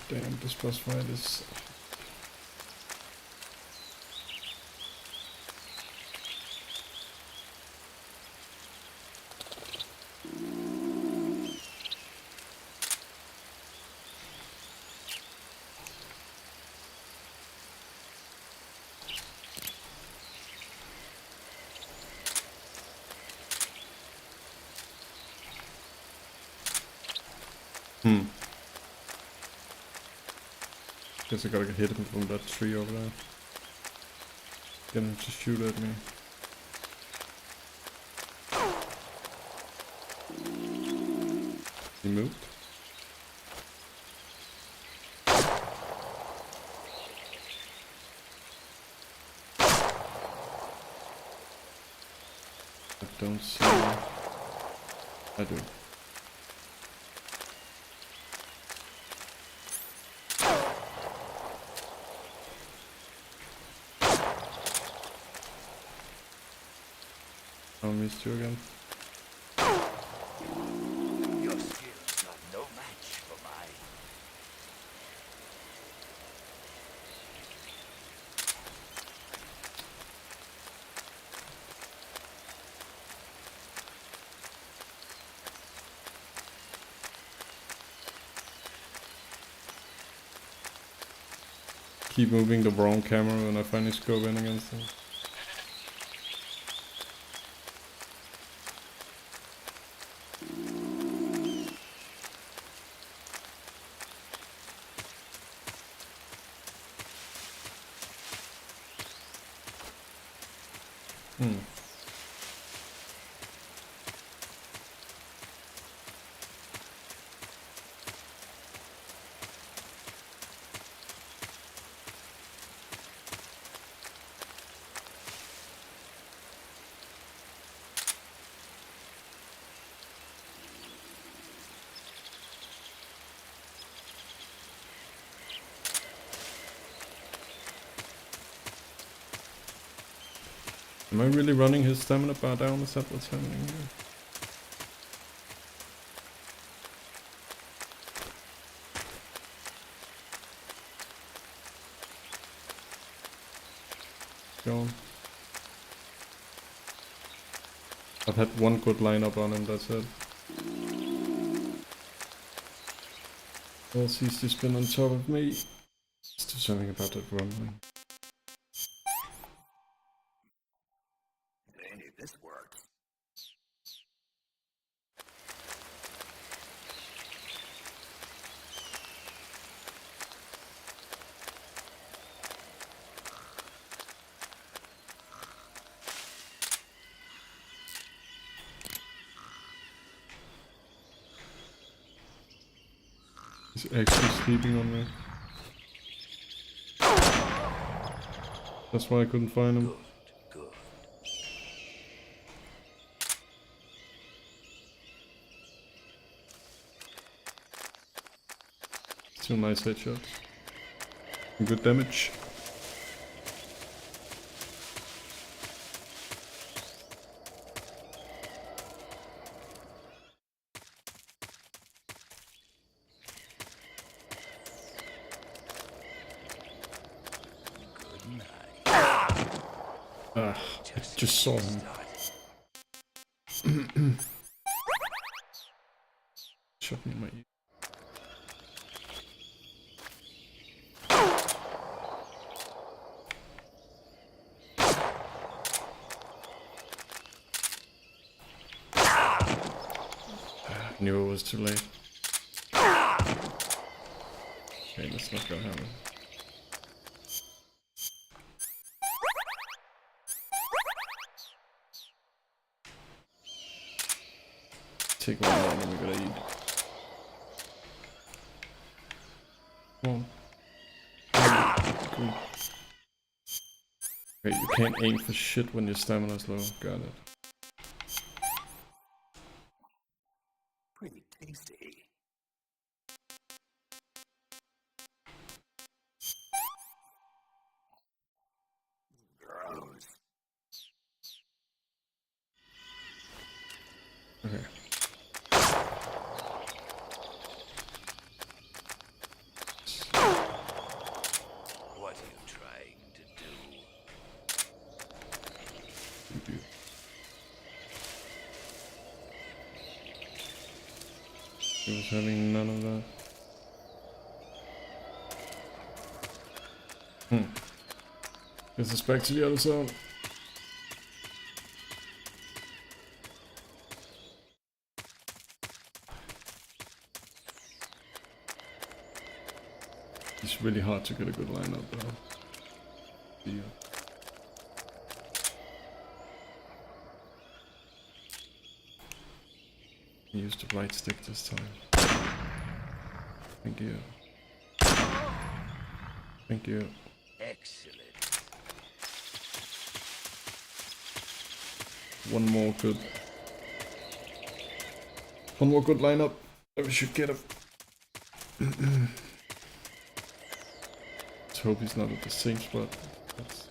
Damn, this boss fight is... Guess I gotta hit him from that tree over there. Get him to shoot at me. He moved. I don't see... I do. I missed you again. Your skills are no match for mine. Keep moving the wrong camera when I finally scope in against him. Am I really running his stamina bar down? Is that what's happening here? Gone. I've had one good lineup on him, that's it. Else he's just been on top of me. Let's do something about that rumbling. Hey, this works. He's actually sleeping on me. That's why I couldn't find him. Good. 2 nice headshots. Good damage. Ah, I just saw him. Shot me in my ear. I knew it was too late. Okay, that's not gonna happen. Take one more and then we're gonna eat. Come on. Cool. Wait, you can't aim for shit when your stamina's low. Got it. Pretty tasty. Gross. Okay. What are you trying to do? He was having none of that. Guess it's back to the other zone. It's really hard to get a good lineup though. Yeah. Use the right stick this time. Thank you. Thank you. Excellent. One more good lineup. We should get him. Let's hope he's not at the same spot. That's...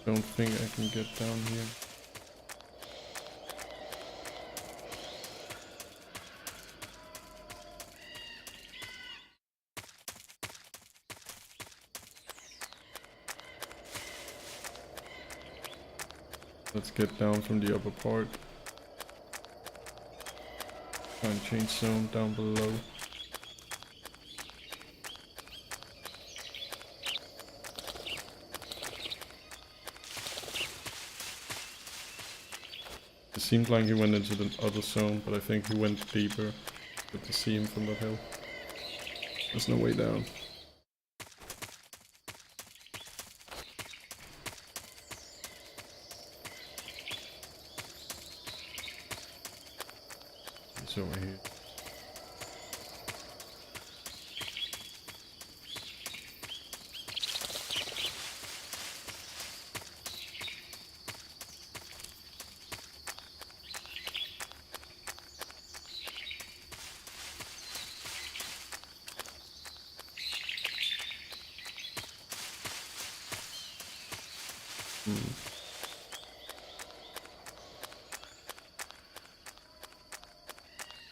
Don't think I can get down here. Let's get down from the upper part. Try and change zone down below. It seemed like he went into the other zone, but I think he went deeper. Good to see him from that hill. There's no way down. He's over here.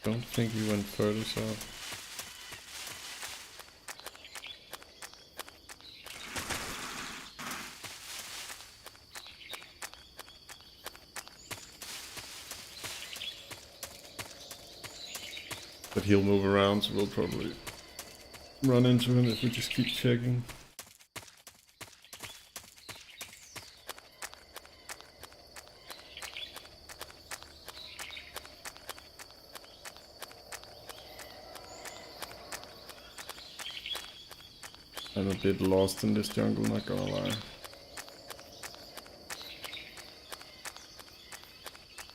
Don't think we went further south. But he'll move around, so we'll probably run into him if we just keep checking. I'm a bit lost in this jungle, not gonna lie.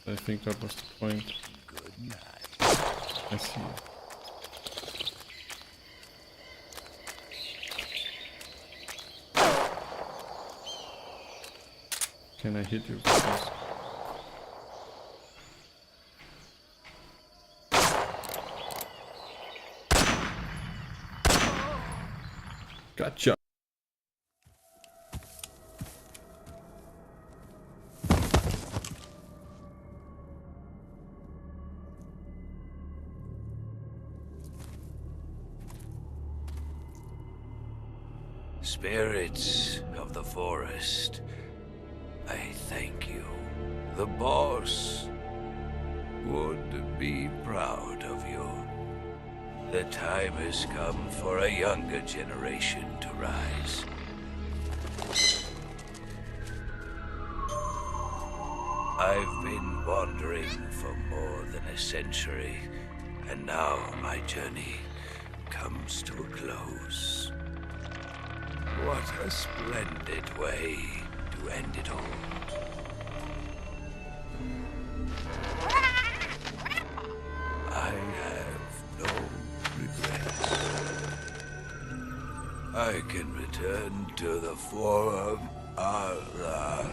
I think that was the point. Good night. I see. Can I hit you first? Gotcha. Spirits of the forest, I thank you. The boss would be proud of you. The time has come for a younger generation to rise. I've been wandering for more than a century, and now my journey comes to a close. What a splendid way to end it all. I have no regrets. I can return to the Forum Allah.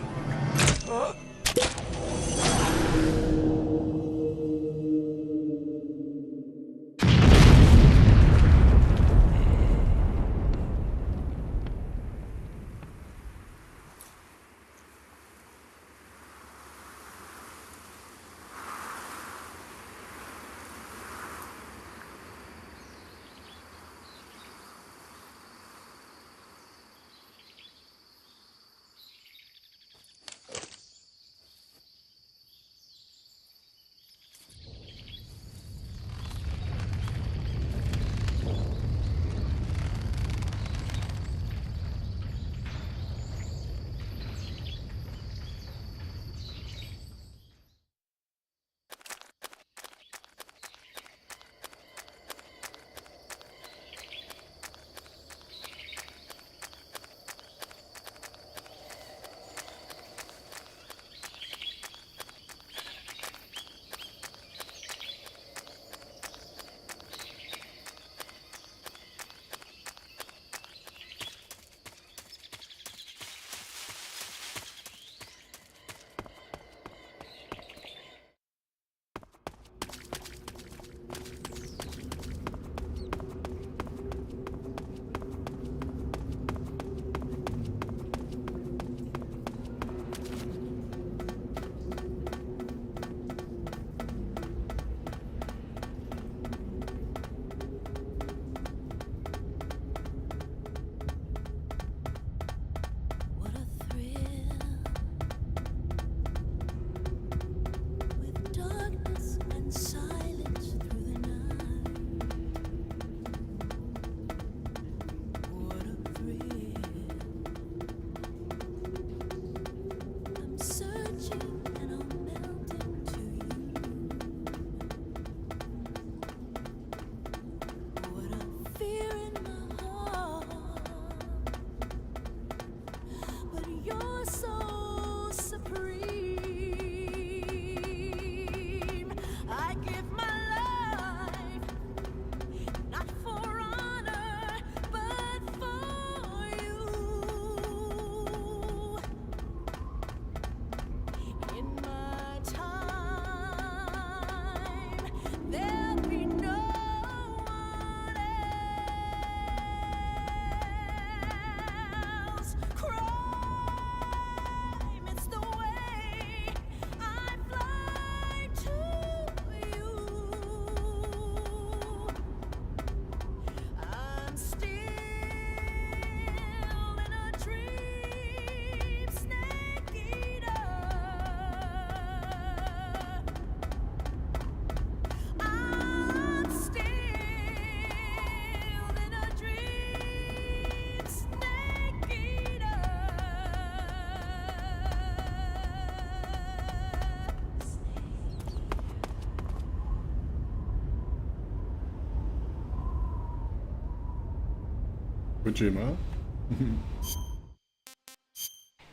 gym, huh?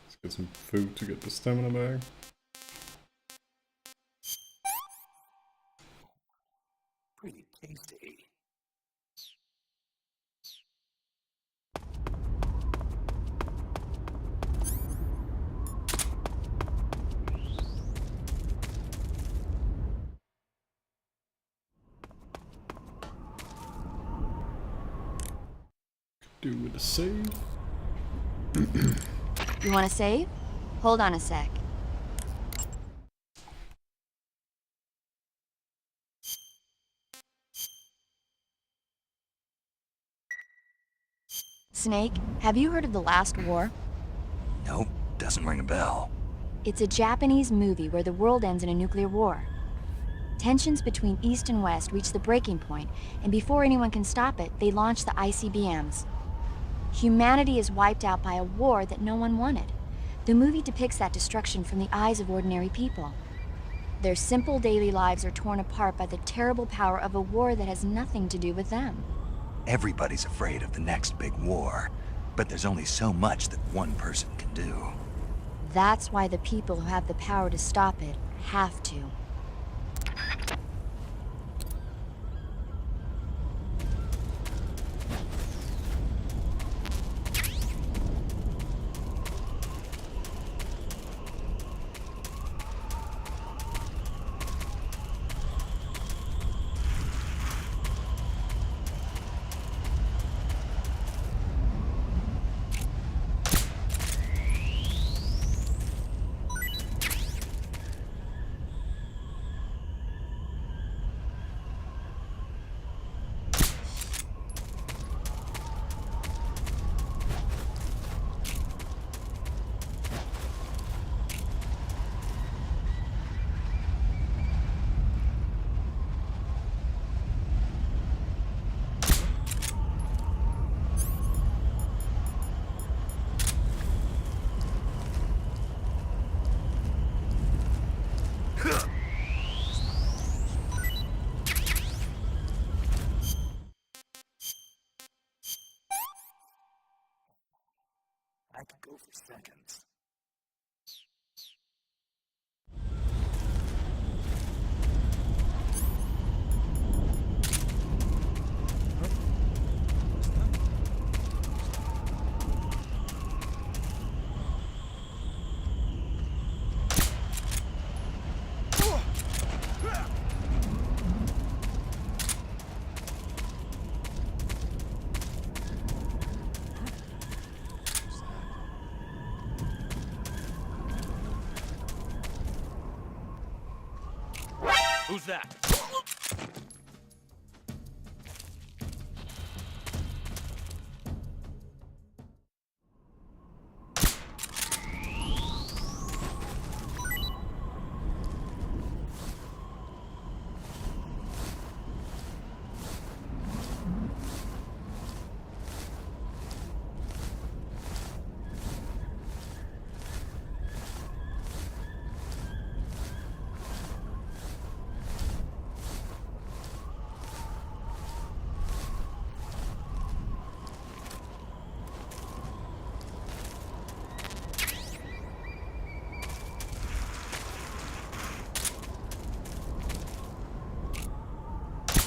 Let's get some food to get the stamina back. Pretty tasty. Do with a save. You want to save? Hold on a sec. Snake, have you heard of the Last War? Nope, doesn't ring a bell. It's a Japanese movie where the world ends in a nuclear war. Tensions between East and West reach the breaking point, and before anyone can stop it, they launch the ICBMs. Humanity is wiped out by a war that no one wanted. The movie depicts that destruction from the eyes of ordinary people. Their simple daily lives are torn apart by the terrible power of a war that has nothing to do with them. Everybody's afraid of the next big war, but there's only so much that one person can do. That's why the people who have the power to stop it have to. I could go for seconds. Who's that?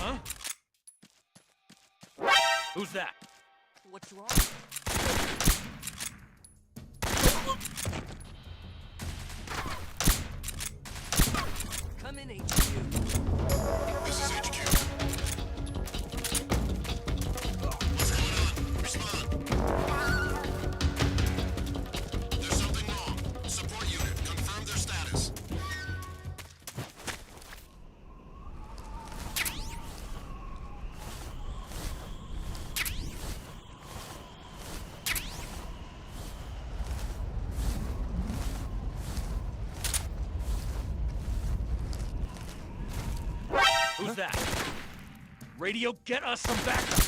Huh? Who's that? What's wrong? Come in, HQ. This is HQ. What's going on? Respond. There's something wrong. Support unit, confirm their status. Who's that? Radio, get us some backup!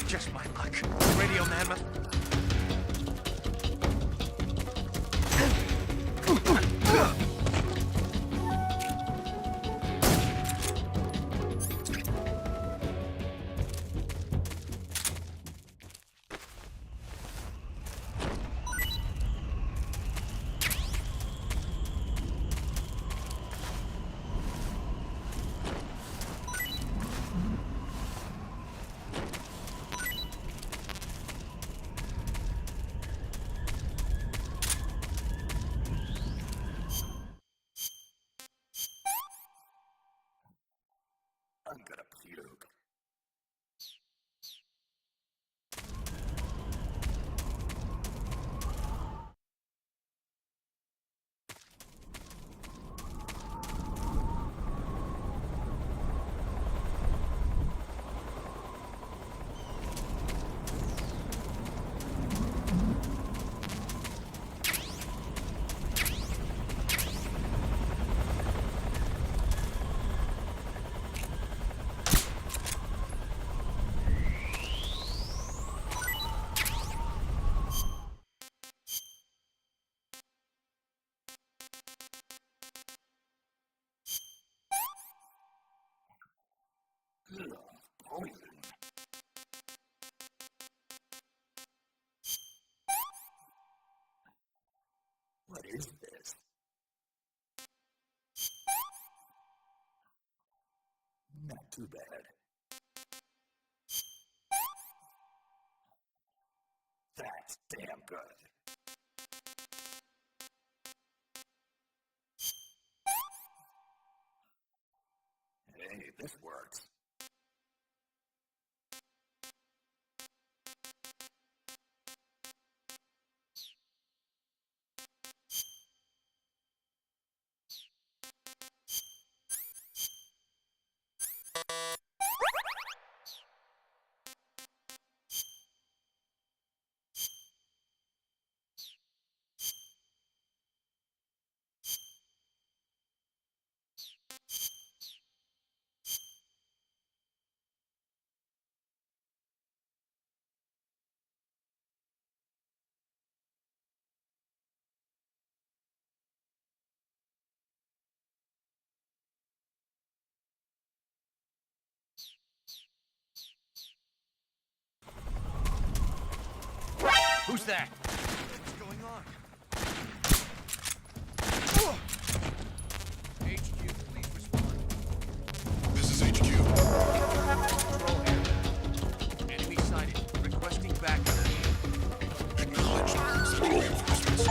Just my luck. Radio man. too bad. That's damn good. Hey, this works. Who's that? What's going on? HQ, please respond. This is HQ. Control area. Enemy sighted. Requesting backup. Acknowledged. Sending reinforcements.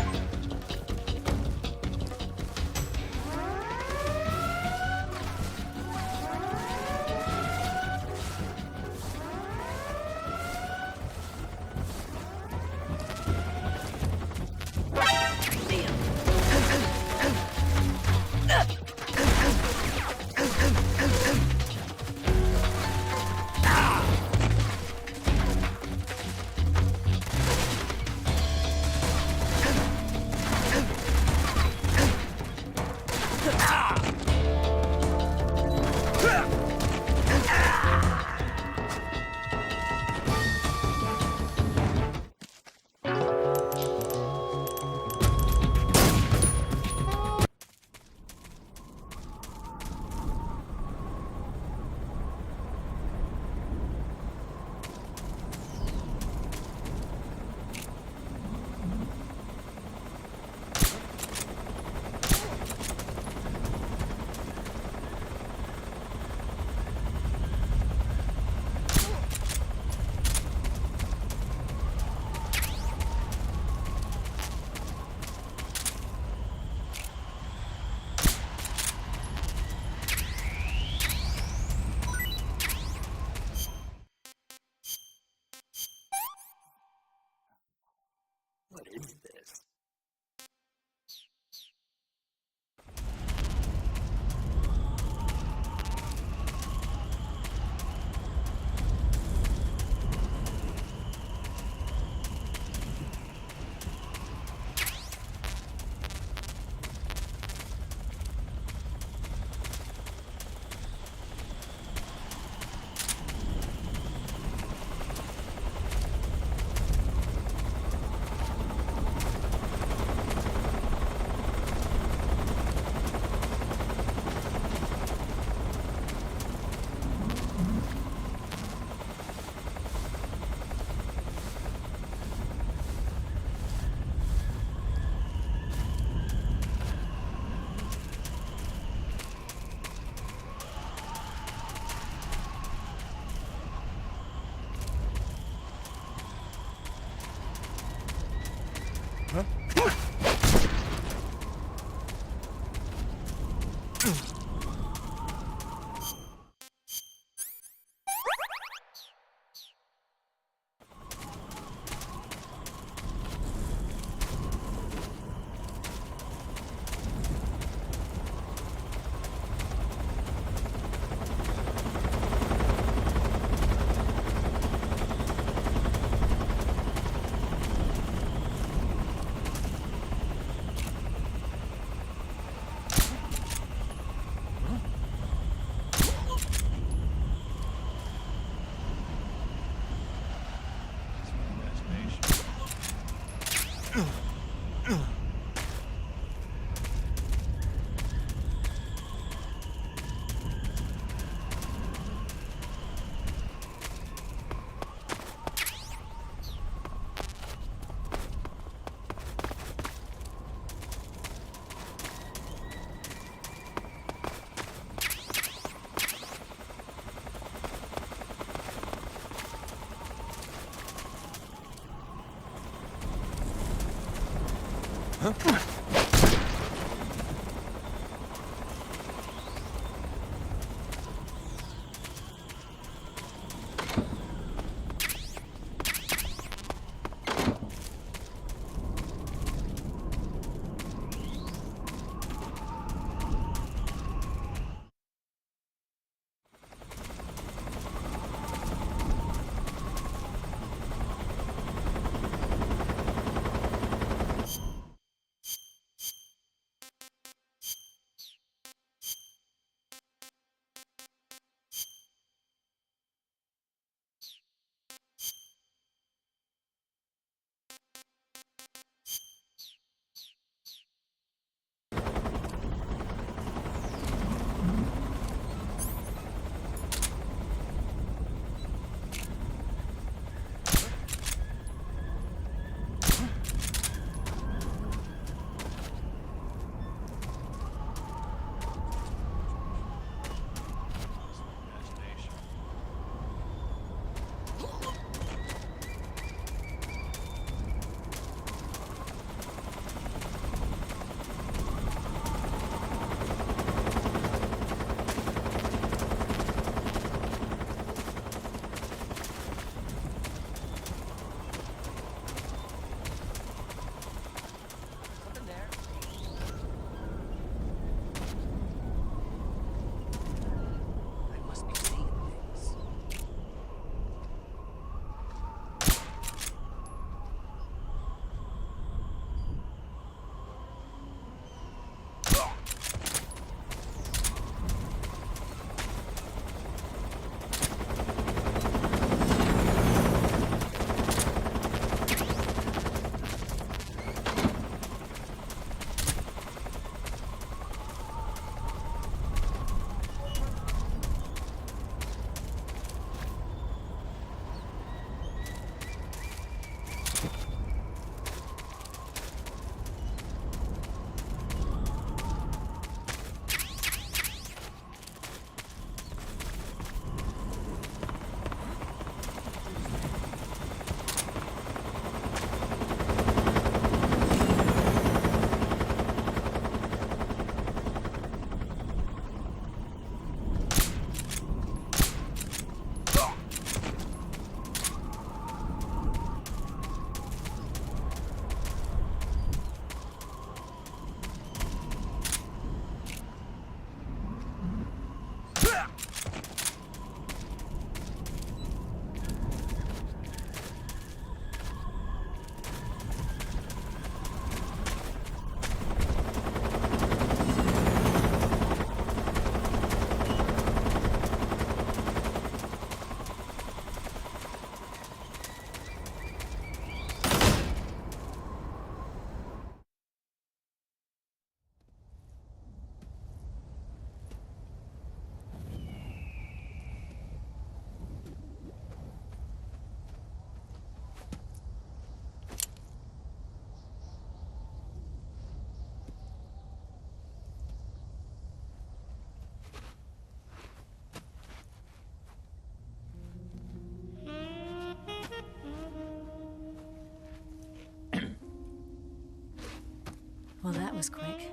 Well, that was quick.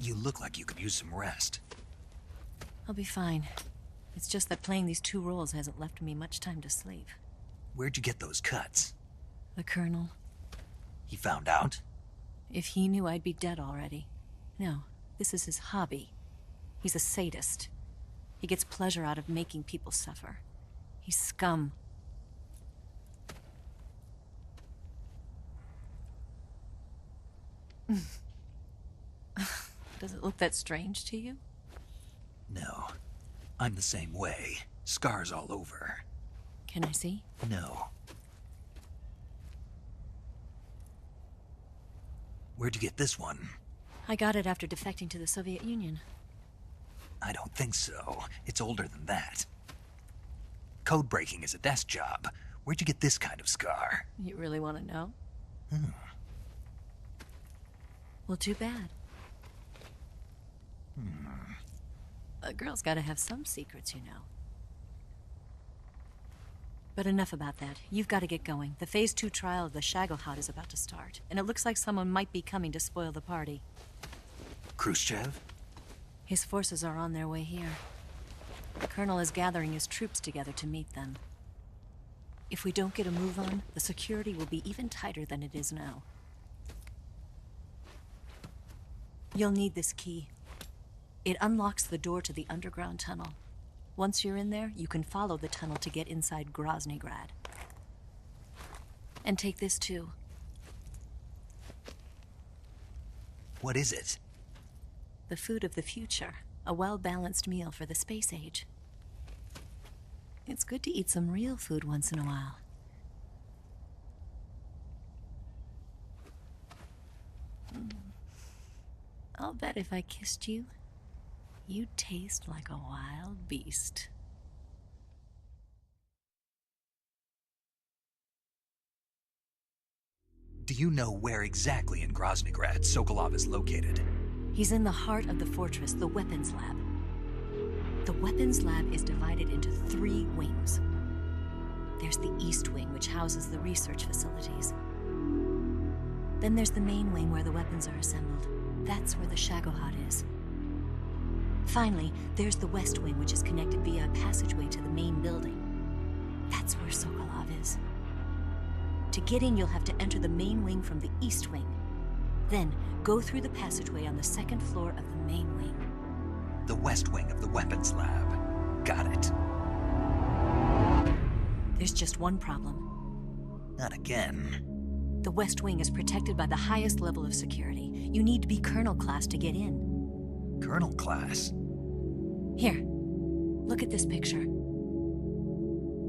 You look like you could use some rest. I'll be fine. It's just that playing these two roles hasn't left me much time to sleep. Where'd you get those cuts? The Colonel. He found out? If he knew, I'd be dead already. No, this is his hobby. He's a sadist. He gets pleasure out of making people suffer. He's scum. Does it look that strange to you? No. I'm the same way. Scars all over. Can I see? No. Where'd you get this one? I got it after defecting to the Soviet Union. I don't think so. It's older than that. Code breaking is a desk job. Where'd you get this kind of scar? You really want to know? Hmm. Well, too bad. A girl's got to have some secrets, you know. But enough about that. You've got to get going. The Phase 2 trial of the Shagohod is about to start, and it looks like someone might be coming to spoil the party. Khrushchev? His forces are on their way here. The Colonel is gathering his troops together to meet them. If we don't get a move on, the security will be even tighter than it is now. You'll need this key. It unlocks the door to the underground tunnel. Once you're in there, you can follow the tunnel to get inside Groznygrad. And take this too. What is it? The food of the future. A well-balanced meal for the space age. It's good to eat some real food once in a while. I'll bet if I kissed you, you'd taste like a wild beast. Do you know where exactly in Groznygrad Sokolov is located? He's in the heart of the fortress, the weapons lab. The weapons lab is divided into 3 wings. There's the East Wing, which houses the research facilities. Then there's the main wing where the weapons are assembled. That's where the Shagohod is. Finally, there's the West Wing, which is connected via a passageway to the main building. That's where Sokolov is. To get in, you'll have to enter the main wing from the East Wing. Then, go through the passageway on the 2nd floor of the main wing. The West Wing of the weapons lab. Got it. There's just one problem. Not again. The West Wing is protected by the highest level of security. You need to be Colonel class to get in. Colonel class? Here, look at this picture.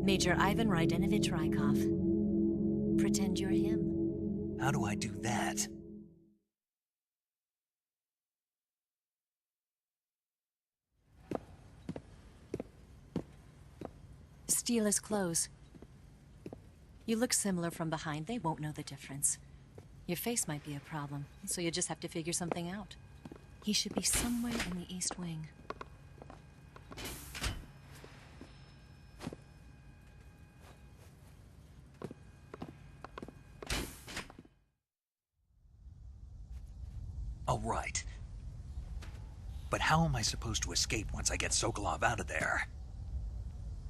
Major Ivan Rydenovich Rykov. Pretend you're him. How do I do that? Steal his clothes. You look similar from behind. They won't know the difference. Your face might be a problem, so you just have to figure something out. He should be somewhere in the East Wing. All right. But how am I supposed to escape once I get Sokolov out of there?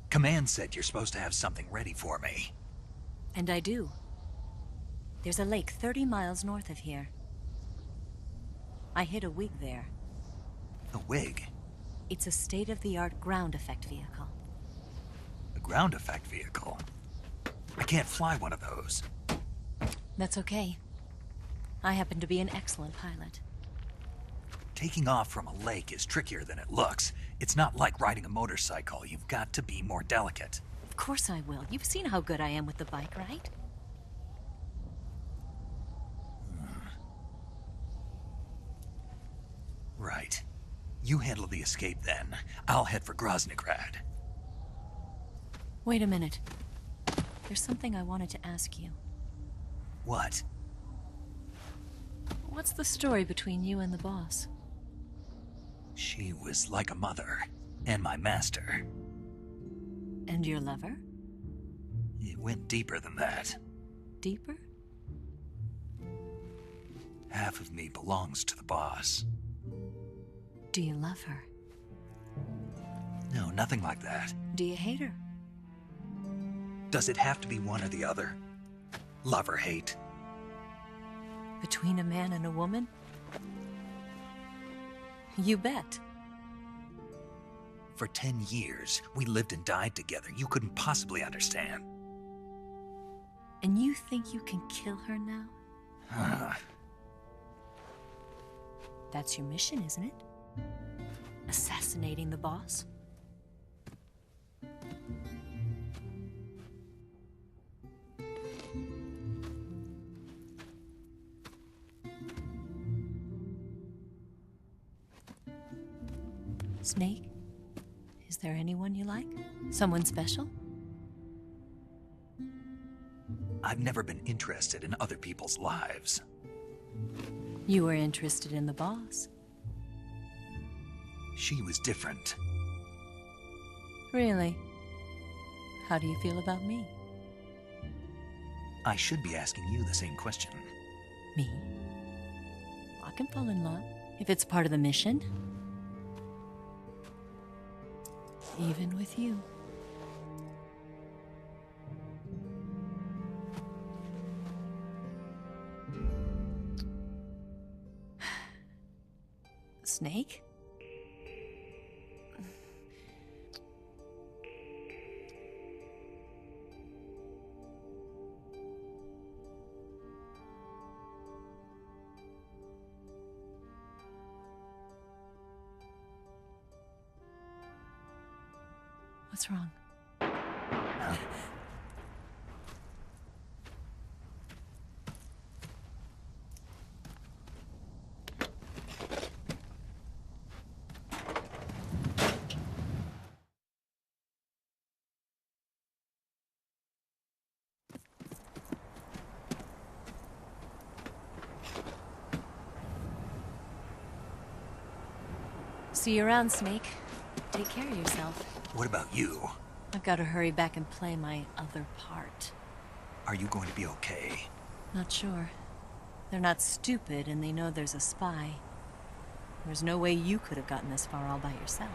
Command said you're supposed to have something ready for me. And I do. There's a lake 30 miles north of here. I hid a wig there. A wig? It's a state-of-the-art ground effect vehicle. A ground effect vehicle? I can't fly one of those. That's okay. I happen to be an excellent pilot. Taking off from a lake is trickier than it looks. It's not like riding a motorcycle. You've got to be more delicate. Of course I will. You've seen how good I am with the bike, right? Right. You handle the escape then. I'll head for Groznygrad. Wait a minute. There's something I wanted to ask you. What? What's the story between you and the boss? She was like a mother, and my master. And your lover? It went deeper than that. Deeper? Half of me belongs to the boss. Do you love her? No, nothing like that. Do you hate her? Does it have to be one or the other? Love or hate? Between a man and a woman? You bet. For 10 years, we lived and died together. You couldn't possibly understand. And you think you can kill her now? That's your mission, isn't it? Assassinating the boss? Snake? Is there anyone you like? Someone special? I've never been interested in other people's lives. You were interested in the boss. She was different. Really? How do you feel about me? I should be asking you the same question. Me? I can fall in love if it's part of the mission. Even with you. Snake? What's wrong? See you around, Snake. Take care of yourself. What about you? I've got to hurry back and play my other part. Are you going to be okay? Not sure. They're not stupid, and they know there's a spy. There's no way you could have gotten this far all by yourself.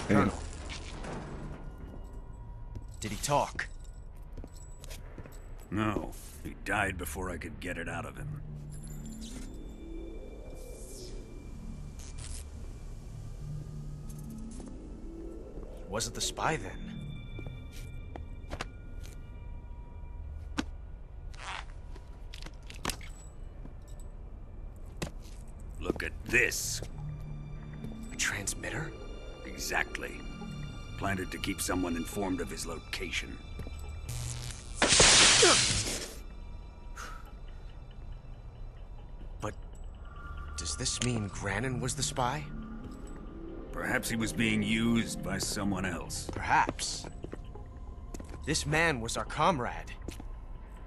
Colonel. Did he talk? No, he died before I could get it out of him. Wasn't the spy then? Look at this. A transmitter? Exactly. Planted to keep someone informed of his location. But does this mean Granin was the spy? Perhaps he was being used by someone else. Perhaps. This man was our comrade.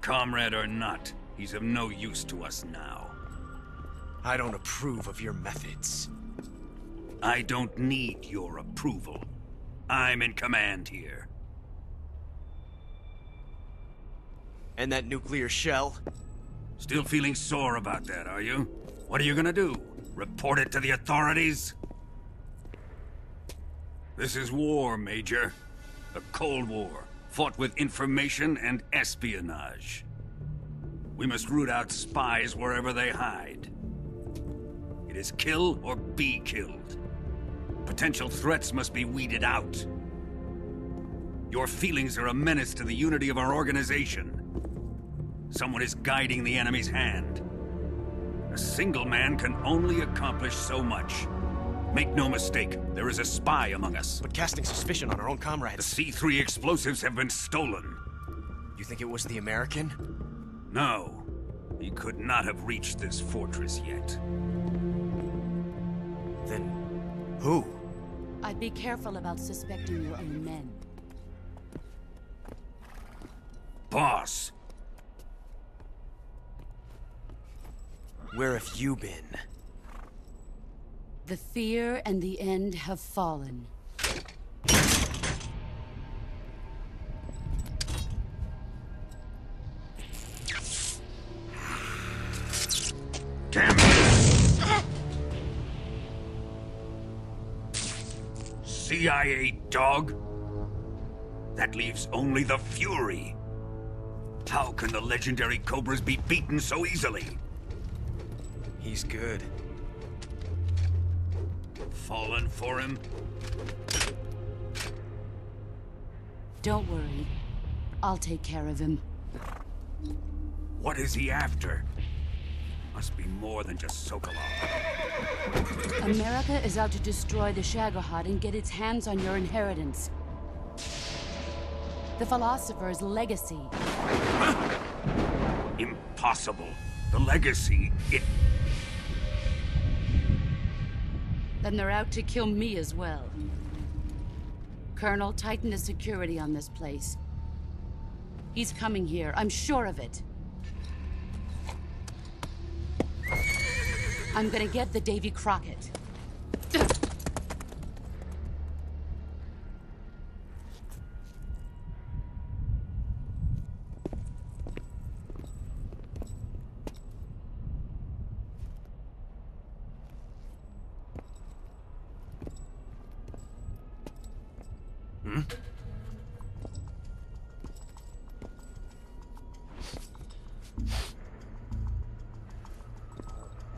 Comrade or not, he's of no use to us now. I don't approve of your methods. I don't need your approval. I'm in command here. And that nuclear shell? Still feeling sore about that, are you? What are you gonna do? Report it to the authorities? This is war, Major. A Cold War, fought with information and espionage. We must root out spies wherever they hide. It is kill or be killed. Potential threats must be weeded out. Your feelings are a menace to the unity of our organization. Someone is guiding the enemy's hand. A single man can only accomplish so much. Make no mistake, there is a spy among us. But casting suspicion on our own comrades... The C3 explosives have been stolen. You think it was the American? No. He could not have reached this fortress yet. Then... who? I'd be careful about suspecting your own men. Boss! Where have you been? The fear and the end have fallen. Damn it! CIA dog? That leaves only the Fury. How can the legendary Cobras be beaten so easily? He's good. Fallen for him? Don't worry. I'll take care of him. What is he after? Must be more than just Sokolov. America is out to destroy the Shagohod and get its hands on your inheritance. The Philosopher's legacy. Impossible. The legacy, it... Then they're out to kill me as well. Colonel, tighten the security on this place. He's coming here, I'm sure of it. I'm gonna get the Davy Crockett.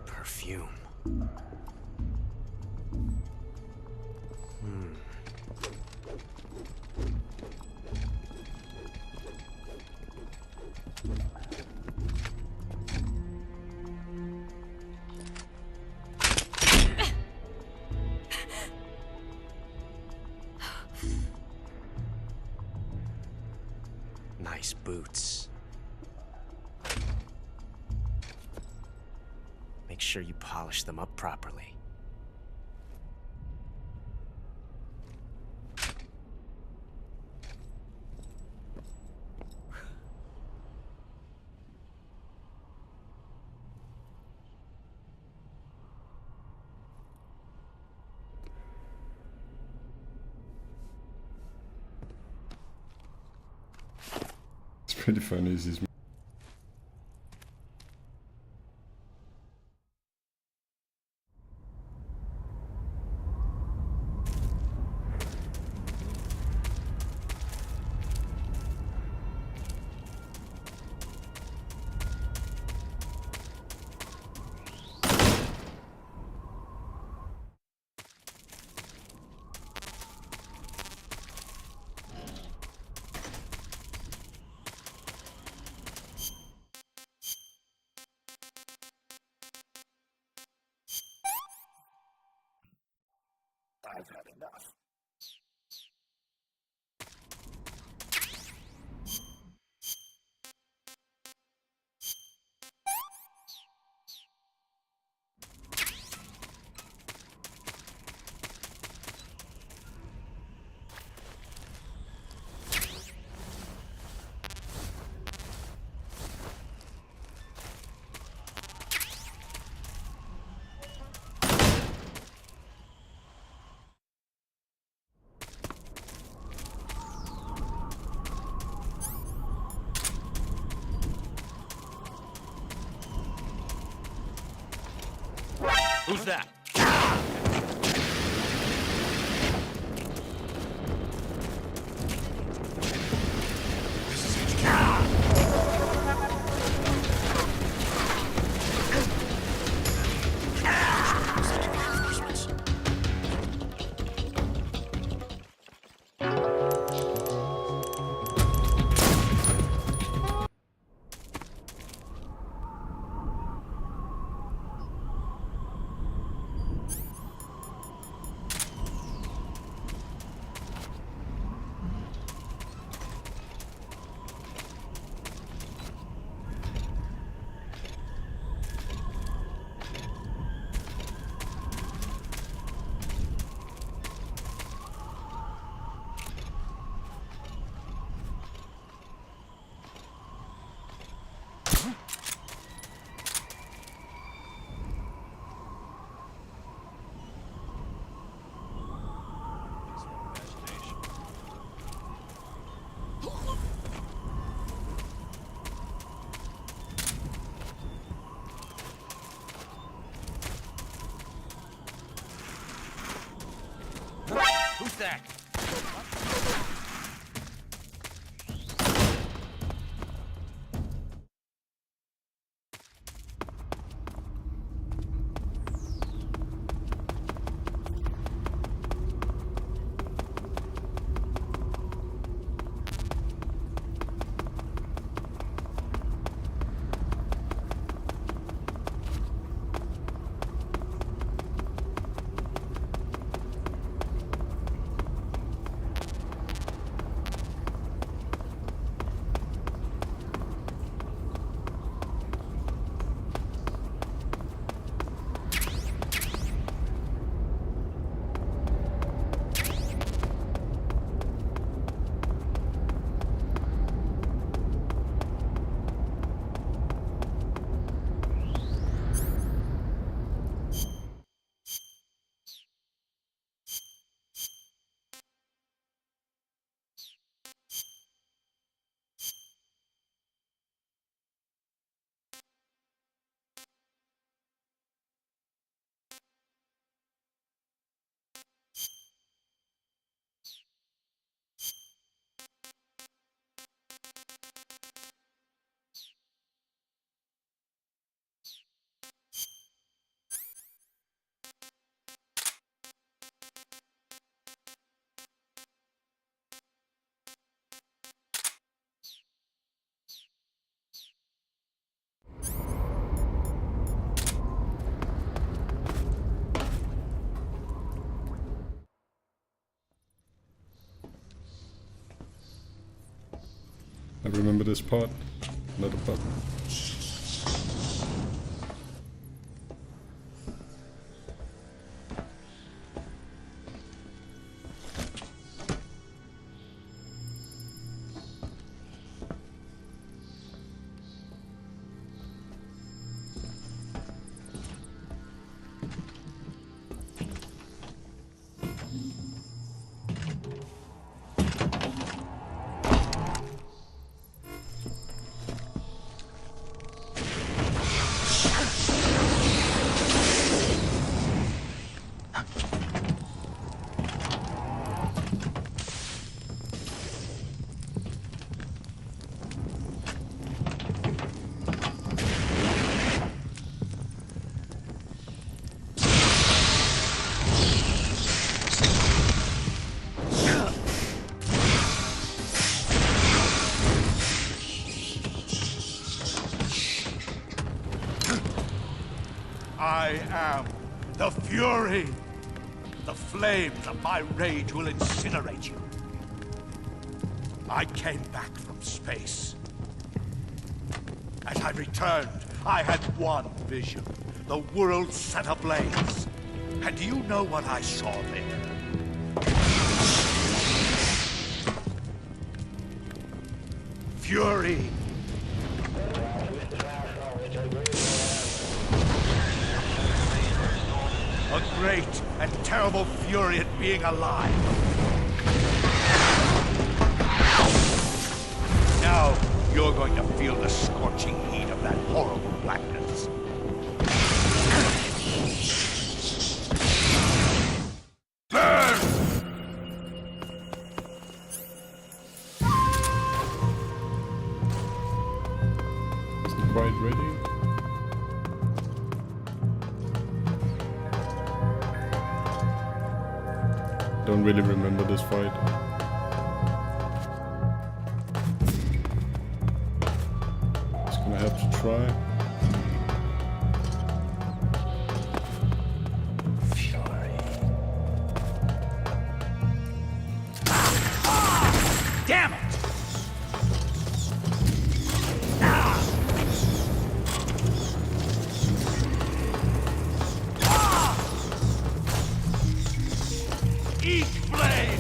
Perfume. Nice boots. Make sure you polish them up properly. It's pretty funny. He's I've had enough. Who's that? Who's that? I remember this part. Another button. I am the Fury. The flames of my rage will incinerate you. I came back from space. As I returned, I had one vision. The world set ablaze. And do you know what I saw there? Fury. A great and terrible fury at being alive. Now, you're going to feel the scorching heat of that horrible blackness. Burn! Isn't quite ready. Don't really remember this fight. Just gonna have to try. Damn it! Each blade!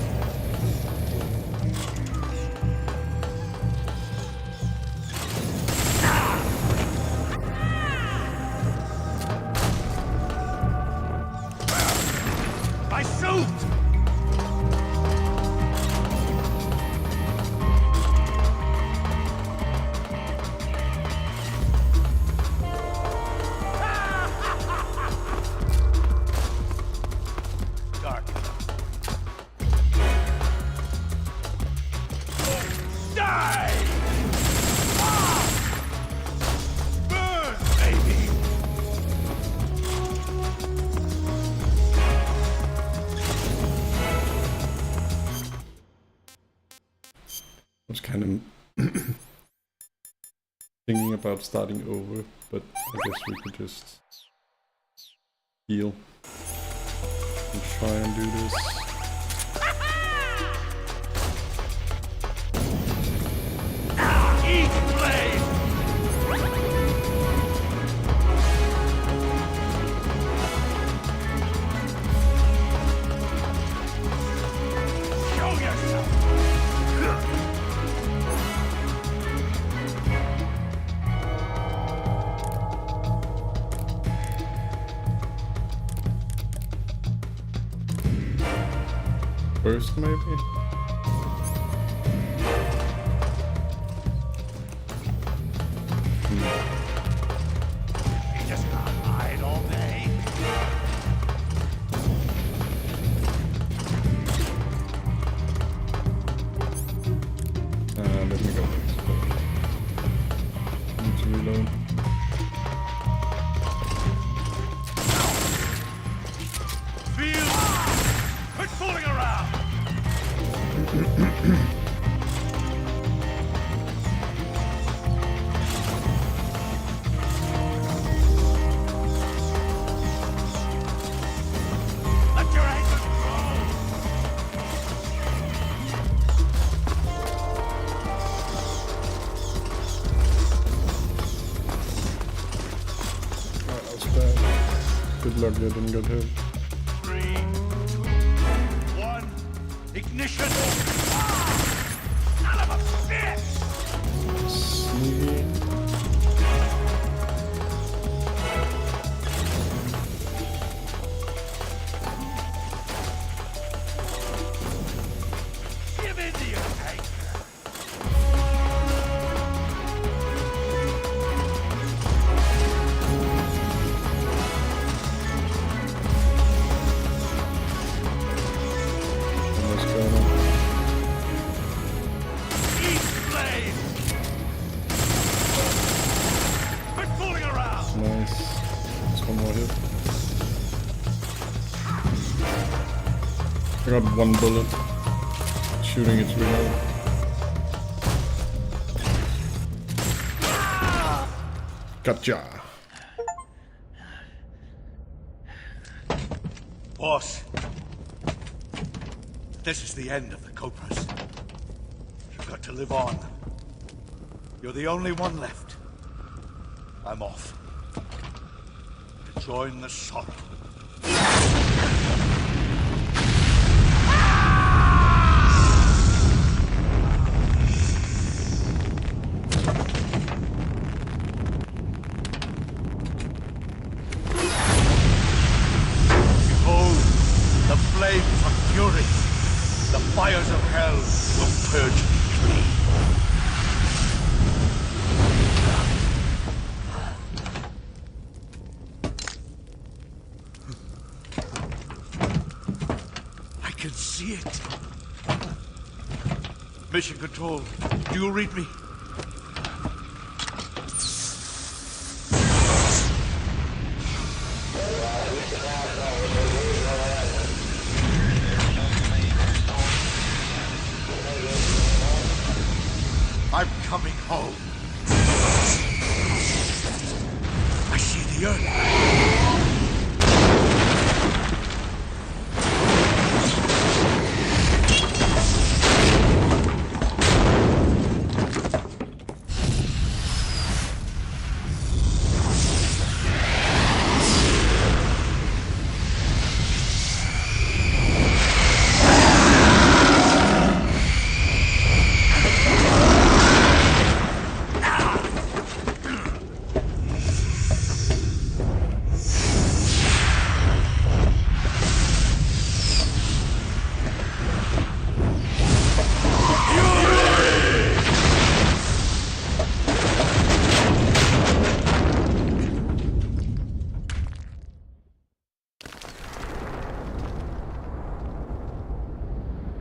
My suit! Dark. kind of thinking about starting over, but I guess we could just heal and try and do this. First, maybe? You just can't hide all day. Let me go. Need to reload. Feel. Quit fooling around. Let your anger grow. That was bad. Good luck, I didn't get hit. 3, 2, 1, ignition! Son of a bitch! Sneaky. Give in to your anger! Almost got him. Eat flame! Quit fooling around! Nice. Just one more hit. I got one bullet. Shooting its reload. Gotcha. Boss, this is the end of the Cobras. You've got to live on. You're the only one left. I'm off. To join the sorrow. Behold, the flames of fury. The fires of hell will purge me clean. I can see it. Mission Control, do you read me? I'm coming home. I see the Earth.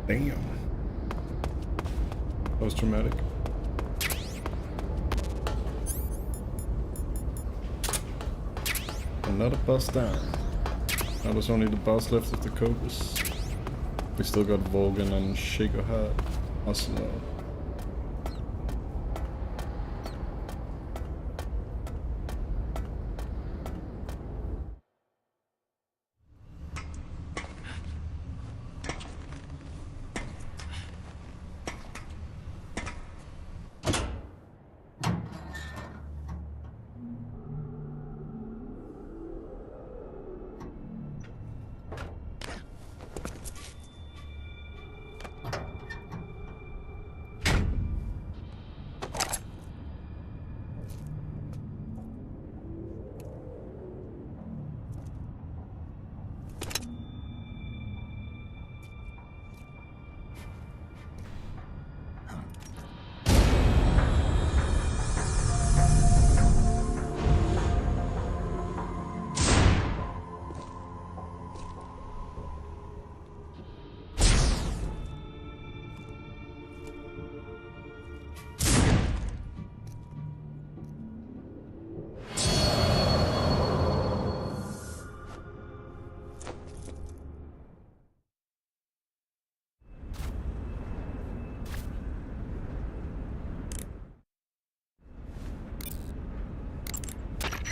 Damn. That was dramatic. Another boss down. Now there's only the boss left of the Cobras. We still got Volgan and Shakerheart. Arsenal.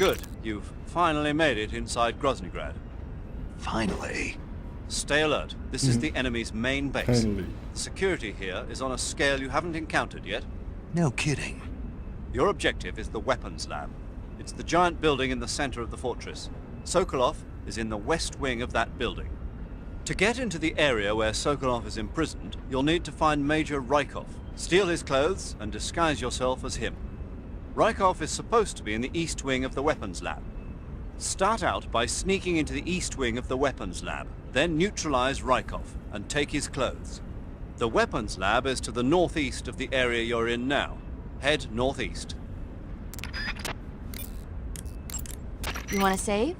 Good. You've finally made it inside Groznygrad. Finally. Stay alert. This is the enemy's main base. Finally. Security here is on a scale you haven't encountered yet. No kidding. Your objective is the weapons lab. It's the giant building in the center of the fortress. Sokolov is in the west wing of that building. To get into the area where Sokolov is imprisoned, you'll need to find Major Rykov, steal his clothes, and disguise yourself as him. Rykov is supposed to be in the east wing of the weapons lab. Start out by sneaking into the east wing of the weapons lab, then neutralize Rykov and take his clothes. The weapons lab is to the northeast of the area you're in now. Head northeast. You want to save?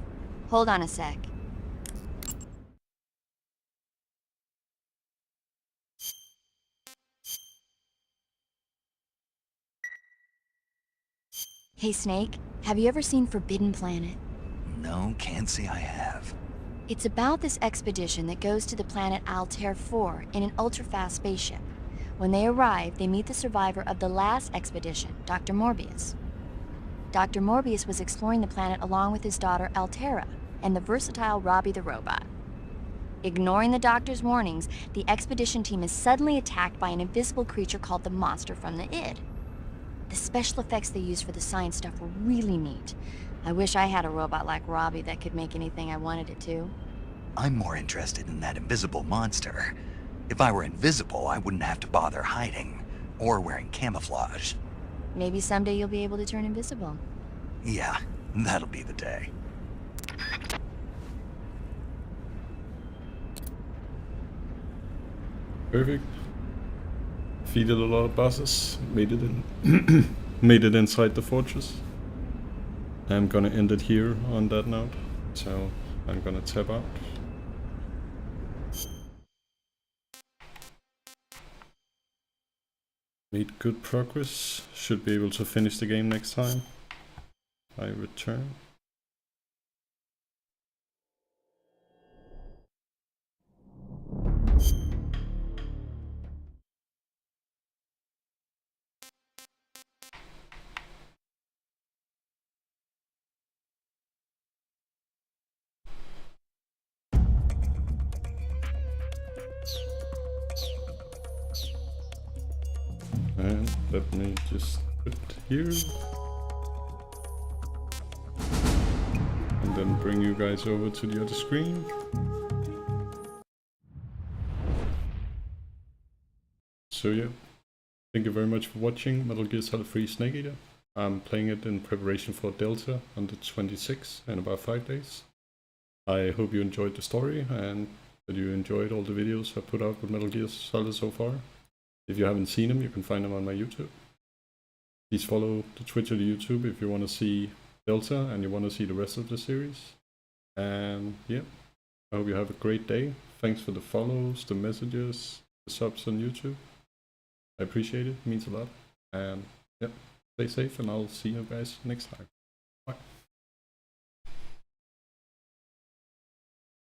Hold on a sec. Hey Snake, have you ever seen Forbidden Planet? No, can't say I have. It's about this expedition that goes to the planet Altair 4 in an ultra-fast spaceship. When they arrive, they meet the survivor of the last expedition, Dr. Morbius. Dr. Morbius was exploring the planet along with his daughter Altera and the versatile Robbie the robot. Ignoring the doctor's warnings, the expedition team is suddenly attacked by an invisible creature called the Monster from the Id. The special effects they used for the science stuff were really neat. I wish I had a robot like Robbie that could make anything I wanted it to. I'm more interested in that invisible monster. If I were invisible, I wouldn't have to bother hiding or wearing camouflage. Maybe someday you'll be able to turn invisible. Yeah, that'll be the day. Perfect. Defeated a lot of bosses. Made it in. Made it inside the fortress. I'm gonna end it here on that note. So I'm gonna tap out. Made good progress. Should be able to finish the game next time. I return. And let me just put it here. And then bring you guys over to the other screen. So yeah, thank you very much for watching Metal Gear Solid 3 Snake Eater. I'm playing it in preparation for Delta on the 26th in about 5 days. I hope you enjoyed the story and that you enjoyed all the videos I put out with Metal Gear Solid so far. If you haven't seen them, you can find them on my YouTube. Please follow the Twitch or the YouTube if you want to see Delta and you want to see the rest of the series. And yeah, I hope you have a great day. Thanks for the follows, the messages, the subs on YouTube. I appreciate it, it means a lot. And yeah, stay safe and I'll see you guys next time.